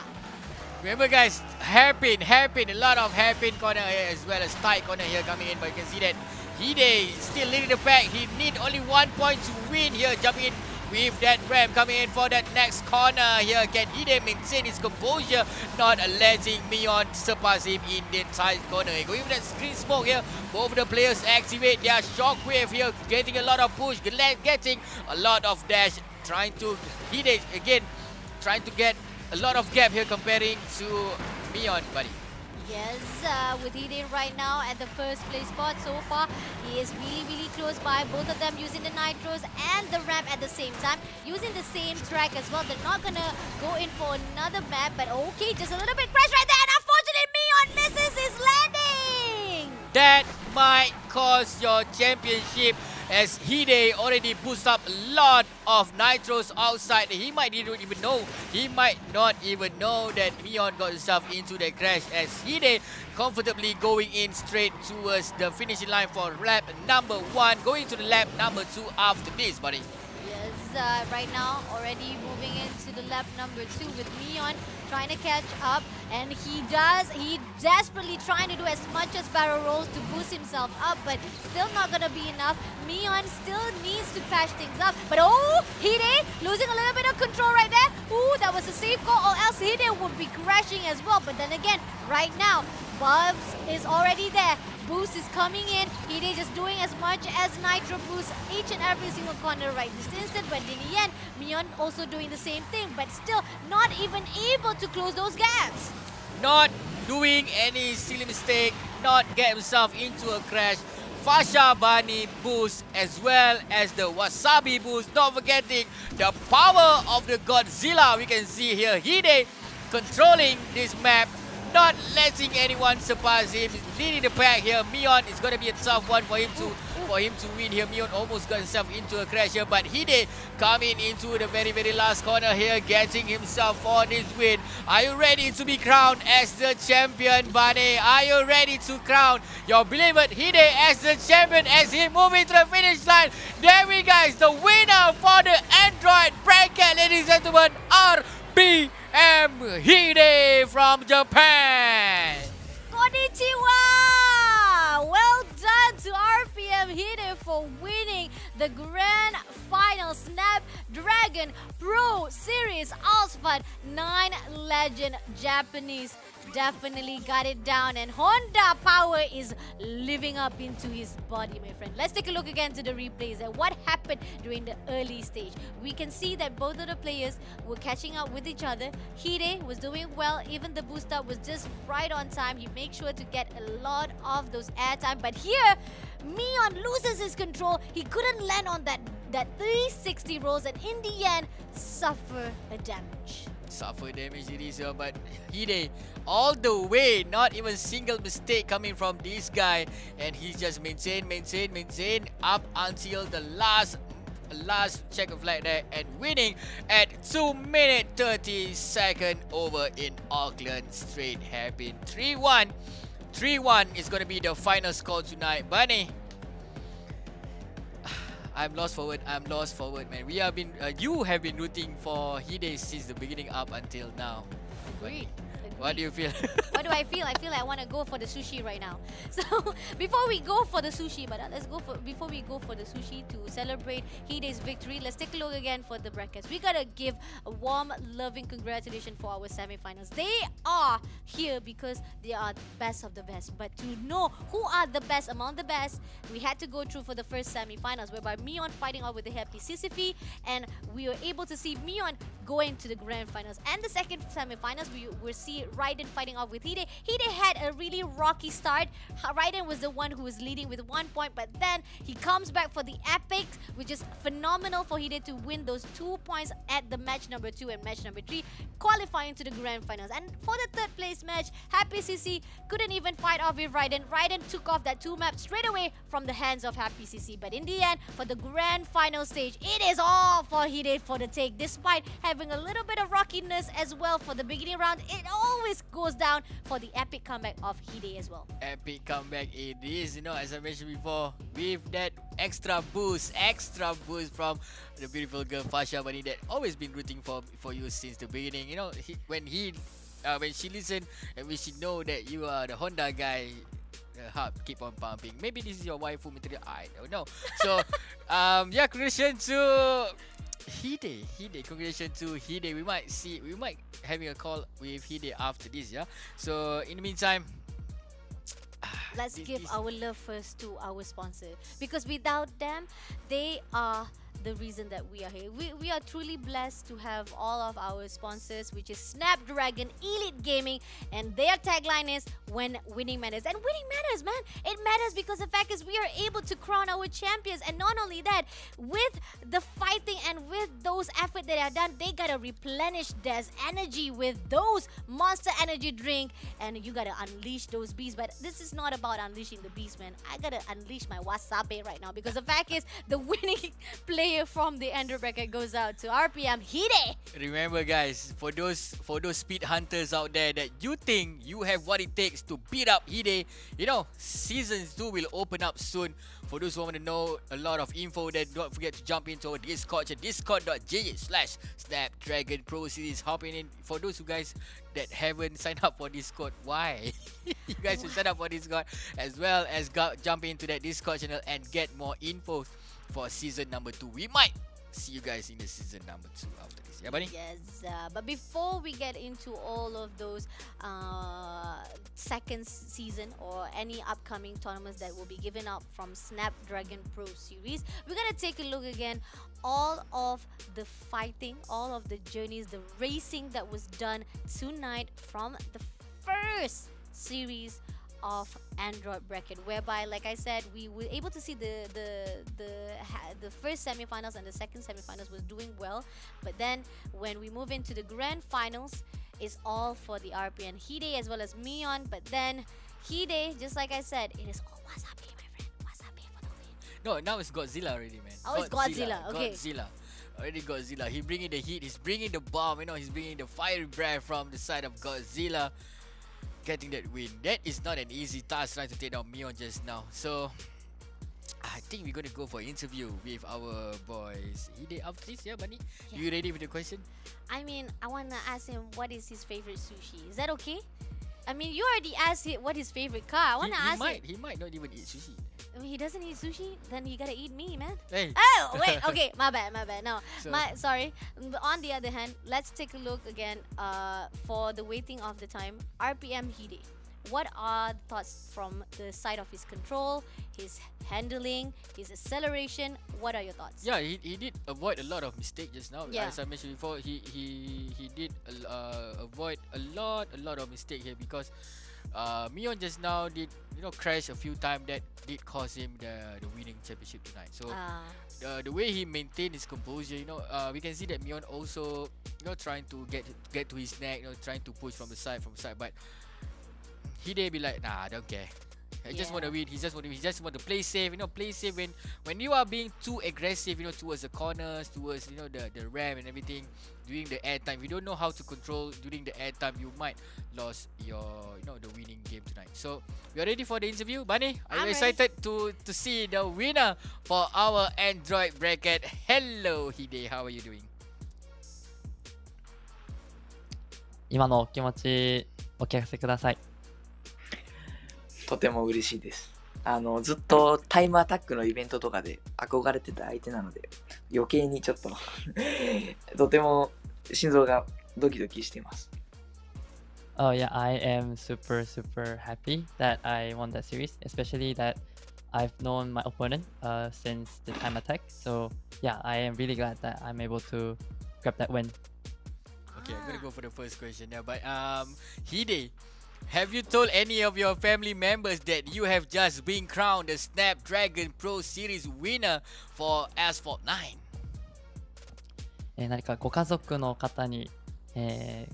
Remember guys, hairpin, a lot of hairpin corner here as well as tight corner here coming in, but you can see that Hide still leading the pack. He need only 1 point to win here, jumping in with that ram, coming in for that next corner here. Can Hide maintain his composure, not letting Mion surpass him in the tight corner. Going with that screen smoke here, both the players activate their shockwave here, getting a lot of push, getting a lot of dash, trying to Hide again, trying to get a lot of gap here comparing to Mion, buddy. Yes, with Hide right now at the first place spot so far, he is really close by. Both of them using the nitros and the ramp at the same time, using the same track as well. They're not gonna go in for another map, but okay, just a little bit crash right there, and unfortunately Mion misses his landing. That might cost your championship, as Hide already boosted up a lot of nitros outside. He might not even know. He might not even know that Mion got himself into the crash, as Hide comfortably going in straight towards the finishing line for lap number 1, going to the lap number 2 after this, buddy. Yes, right now already moving into the lap number 2 with Mion trying to catch up, and he desperately trying to do as much as barrel rolls to boost himself up, but still not gonna be enough. Mion still needs to patch things up, but oh, Hide losing a little bit of control right there. Ooh, that was a safe call, or else Hide would be crashing as well. But then again, right now, Bubs is already there. Boost is coming in. Hide just doing as much as nitro boost each and every single corner right this instant. But in the end, Mion also doing the same thing, but still not even able to close those gaps. Not doing any silly mistake, not get himself into a crash. Fasha Bani boost as well as the Wasabi boost. Not forgetting the power of the Godzilla. We can see here Hide controlling this map, not letting anyone surpass him. He's leading the pack here. Mion is going to be a tough one for him to win here. Mion almost got himself into a crash here, but Hide coming into the very last corner here, getting himself for this win. Are you ready to be crowned as the champion, buddy? Are you ready to crown your beloved Hide as the champion as he moving to the finish line? There we go, guys, the winner for the Android bracket, ladies and gentlemen, RPM Hide from Japan. Konnichiwa! Well done to RPM Hide for winning the grand final Snapdragon Pro Series Asphalt 9 Legend Japanese. Definitely got it down, and Honda power is living up into his body, my friend. Let's take a look again to the replays and what happened during the early stage. We can see that both of the players were catching up with each other. Hide was doing well, even the boost up was just right on time. He made sure to get a lot of those airtime, but here Mion loses his control. He couldn't land on that 360 rolls, and in the end suffer a damage. Suffer damage it is here, but Hide all the way, not even single mistake coming from this guy, and he's just maintain up until the last check of flight there, and winning at 2 minute 30 second over in Auckland. Straight hairpin 3-1. 3-1 is gonna be the final score tonight, Bunny. I'm lost forward, man. We have been, you have been rooting for Hide since the beginning up until now. Agreed. What do you feel? What do I feel? I feel like I want to go for the sushi right now. So before we go for the sushi, before we go for the sushi to celebrate Hide's victory, let's take a look again for the brackets. We gotta give a warm, loving congratulations for our semi-finals. They are here because they are the best of the best. But to know who are the best among the best, we had to go through for the first semi-finals, whereby Mion fighting out with the happy Sisyphe, and we were able to see Mion going to the grand finals. And the second semi-finals, we will see Raiden fighting off with Hide. Hide had a really rocky start. Raiden was the one who was leading with 1 point, but then he comes back for the epic, which is phenomenal for Hide to win those 2 points at the match number 2 and match number 3, qualifying to the grand finals. And for the third place match, Happy CC couldn't even fight off with Raiden. Raiden took off that 2 map straight away from the hands of Happy CC. But in the end, for the grand final stage, it is all for Hide for the take. Despite having a little bit of rockiness as well for the beginning round, it always goes down for the epic comeback of Hide as well. Epic comeback it is, as I mentioned before, with that extra boost from the beautiful girl Fasha Bani that always been rooting for you since the beginning. When she listen and when she know that you are the Honda guy, the heart keep on pumping. Maybe this is your waifu material, I don't know. So congratulations to Hide. Congratulations to Hide. We might having a call with Hide after this, yeah. So in the meantime, let's give our love first to our sponsor, because without them, they are the reason that we are here. We are truly blessed to have all of our sponsors, which is Snapdragon Elite Gaming, and their tagline is "When winning matters." And winning matters, man. It matters because the fact is we are able to crown our champions, and not only that, with the fighting and with those efforts that are done, they gotta replenish their energy with those Monster Energy drink, and you gotta unleash those beasts. But this is not about unleashing the beast, man. I gotta unleash my wasabi right now, because the fact is the winning player from the Ender bracket goes out to RPM Hide. Remember, guys, for those speed hunters out there that you think you have what it takes to beat up Hide, season 2 will open up soon. For those who want to know a lot of info, then don't forget to jump into our Discord at discord.gg/Snapdragon Pro Series. Hopping in. For those who guys that haven't signed up for Discord, why? You guys should sign up for Discord as well as jump into that Discord channel and get more info for season number 2. We might see you guys in the season number 2 after this. Yeah, buddy? Yes, but before we get into all of those second season or any upcoming tournaments that will be given out from Snapdragon Pro Series, we're going to take a look again all of the fighting, all of the journeys, the racing that was done tonight from the first series of Android bracket, whereby, like I said, we were able to see the first semifinals and the second semifinals was doing well, but then when we move into the grand finals, it's all for the RPN Hide as well as Mion. But then Hide, just like I said, it is all wasabi, my friend, wasabi for the win. No, now it's Godzilla already, man. Oh, it's Godzilla. Okay. Godzilla. Already Godzilla. He bringing the heat. He's bringing the bomb. He's bringing the fiery breath from the side of Godzilla. Getting that win. That is not an easy task trying to take down Mion just now. So I think we're gonna go for an interview with our boys. Hide after this, yeah, Bunny? Yeah. You ready with the question? I mean, I wanna ask him what is his favorite sushi. Is that okay? I mean, you already asked him what his favorite car. I wanna ask him. He might not even eat sushi. I mean, he doesn't eat sushi, then he gotta eat me, man. Hey. Oh, wait, okay, my bad. No, So- sorry. On the other hand, let's take a look again for the waiting of the time. RPM Hide. What are the thoughts from the side of his control, his handling, his acceleration? What are your thoughts? Yeah, he did avoid a lot of mistakes just now. Yeah. As I mentioned before, he did avoid a lot of mistake here, because Mion just now did crash a few times that did cause him the winning championship tonight. So the way he maintained his composure, we can see that Mion also trying to get to his neck, trying to push from the side, but Hide be like, nah, I don't care. I just want to win. He just want to play safe. Play safe when you are being too aggressive. Towards the corners, towards the ramp and everything. During the air time, if you don't know how to control during the air time, you might lose your the winning game tonight. So we are ready for the interview, Bunny. Are you I'm excited to see the winner for our Android bracket? Hello, Hide. How are you doing? 今のお気持ちお聞かせください。とても嬉しいです。ずっとタイムアタックのイベントとかで憧れてた相手なので、余計にちょっととても心臓がドキドキしています。Oh yeah, I am super happy that I won that series, especially that I've known my opponent since the time attack. So yeah, I am really glad that I'm able to grab that win. Okay, I'm gonna go for the first question now. But Hide, have you told any of your family members that you have just been crowned the Snapdragon Pro Series winner for Asphalt 9? 何かご家族の方に、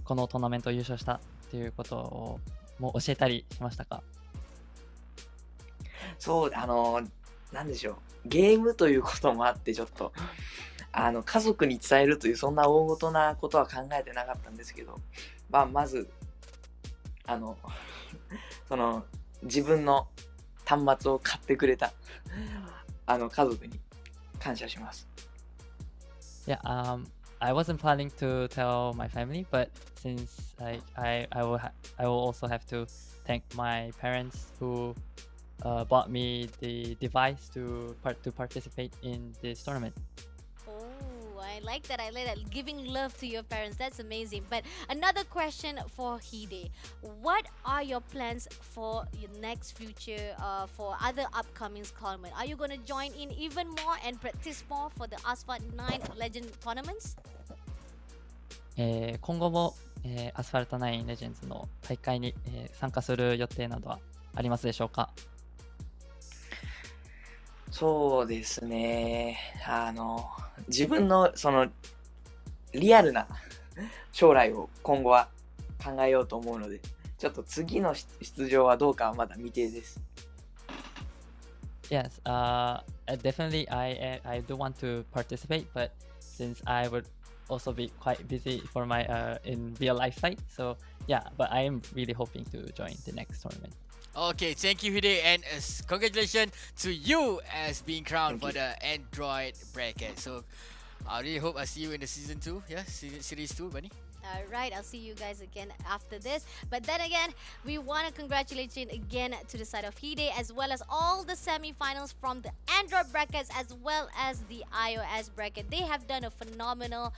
このトーナメントを優勝したっていうことをもう教えたりしましたか？そう、なんでしょう。ゲームということもあって、ちょっと、家族に伝えるという、そんな大ごとなことは考えてなかったんですけど、まず、自分の端末を買ってくれた、家族に感謝します。Yeah, I wasn't planning to tell my family, but since I will also have to thank my parents who bought me the device to participate in this tournament. Oh, I like that. I like that. Giving love to your parents. That's amazing. But another question for Hide. What are your plans for your next future for other upcoming tournament? Are you going to join in even more and practice more for the Asphalt 9 Legend tournaments? 今後も、アスファルト9レジェンズの大会に、参加する予定などはありますでしょうか？そうですね。自分のそのリアルな将来を今後は考えようと思うので、ちょっと次の出場はどうかはまだ未定です。Yes, definitely I do want to participate, but since I would also be quite busy for my in real life site, so yeah, but I am really hoping to join the next tournament. Okay, thank you, Hide, and congratulations to you as being crowned for the Android bracket. So I really hope I see you in the season 2, yeah, series 2, buddy. All right, I'll see you guys again after this. But then again, we want to congratulate you again to the side of Hide, as well as all the semi-finals from the Android brackets as well as the iOS bracket. They have done a phenomenal,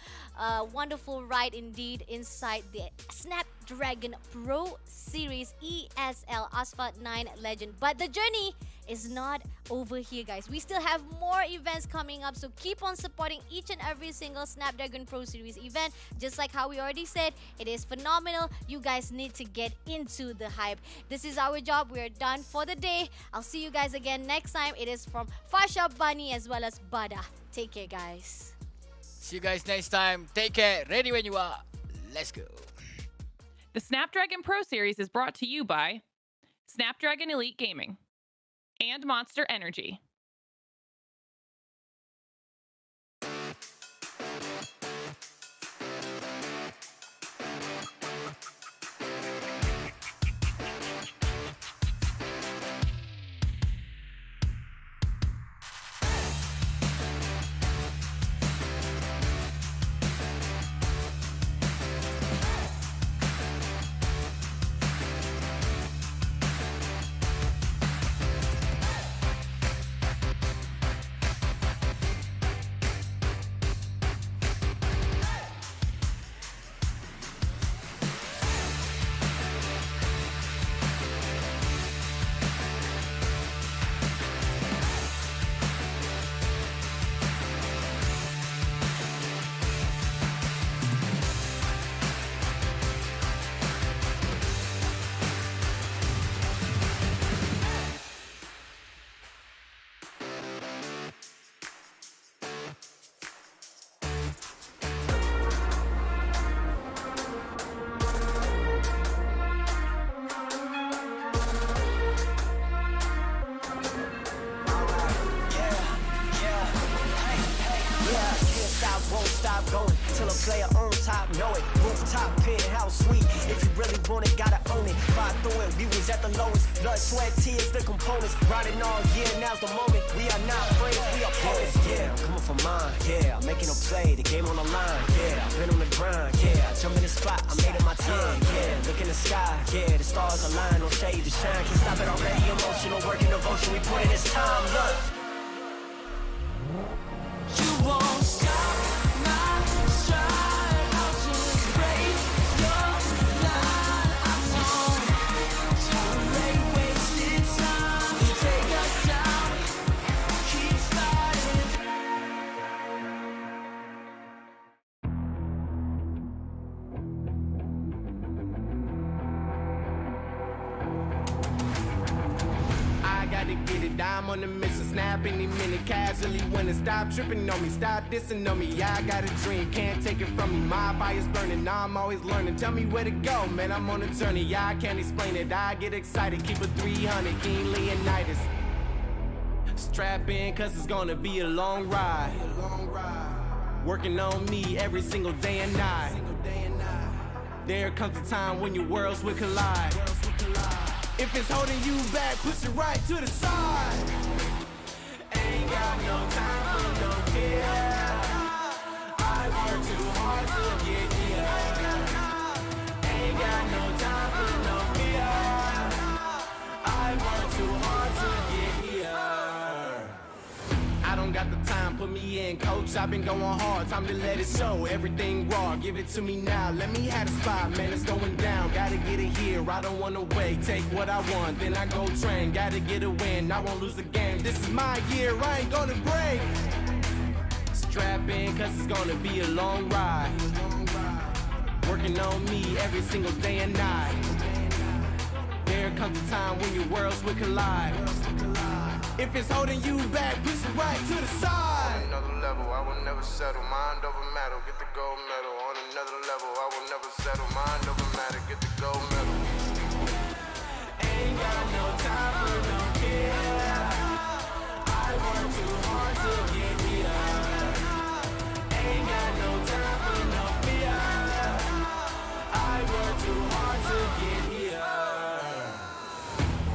wonderful ride indeed inside the Snapdragon Pro Series ESL Asphalt 9 Legend. But the journey is not over here, guys. We still have more events coming up, so keep on supporting each and every single Snapdragon Pro Series event. Just like how we already said, it is phenomenal. You guys need to get into the hype. This is our job. We are done for the day. I'll see you guys again next time. It is from Fasha, Bunny, as well as Bada. Take care, guys. See you guys next time. Take care. Ready when you are. Let's go. The Snapdragon Pro Series is brought to you by Snapdragon Elite Gaming and Monster Energy. Going till a player on top, know it. Rooftop, penthouse suite. If you really want it, gotta own it. Fight through it, we was at the lowest. Blood, sweat, tears, the components. Riding all year, now's the moment. We are not friends, we are opponents. Yeah, I'm coming for mine. Yeah, I'm making a play, the game on the line. Yeah, I've been on the grind. Yeah, I jump in the spot, I made it my time. Yeah, look in the sky. Yeah, the stars align, no shade to shine. Can't stop it already, emotional work and devotion. We put in this time, look. You won't stop. gotta get it. I'm on the mission, snap any minute. Casually winning, stop tripping on me, stop dissing on me. Yeah, I got a dream, can't take it from me. My fire's burning, I'm always learning. Tell me where to go, man, I'm on a journey. Yeah, I can't explain it, I get excited. Keep it 300, King Leonidas. Strap in, cause it's gonna be a long ride. Working on me every single day and night. There comes a time when your worlds will collide. If it's holding you back, push it right to the side. Ain't got no time for no fear. I work too hard to get here. Ain't got no time for no fear. I work too hard to get here. I don't got the time, put me in, coach. I've been going hard, time to let it show. Everything raw, give it to me now. Let me have the spot, man, it's going down. Gotta get it here, I don't wanna wait. Take what I want, then I go train. Gotta get a win, I won't lose the game. This is my year, I ain't gonna break. Strap in, cause it's gonna be a long ride. Working on me every single day and night. There comes a time when your worlds will collide. If it's holding you back, push it right to the side. On another level, I will never settle. Mind over matter, get the gold medal. On another level, I will never settle. Mind over matter, get the gold medal. Ain't got no time for no fear. I work too hard to get here. Ain't got no time for no fear. I work too hard to get here.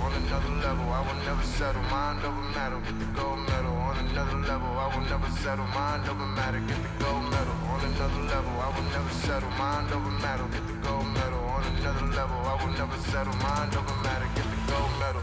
On another level, I will never settle. Mind over matter, get the gold medal. On another level, I will never settle. Mind over matter, get the gold medal. On another level, I will never settle. Mind over matter, get the gold medal. On another level, I will never settle. Mind over matter, get the gold medal.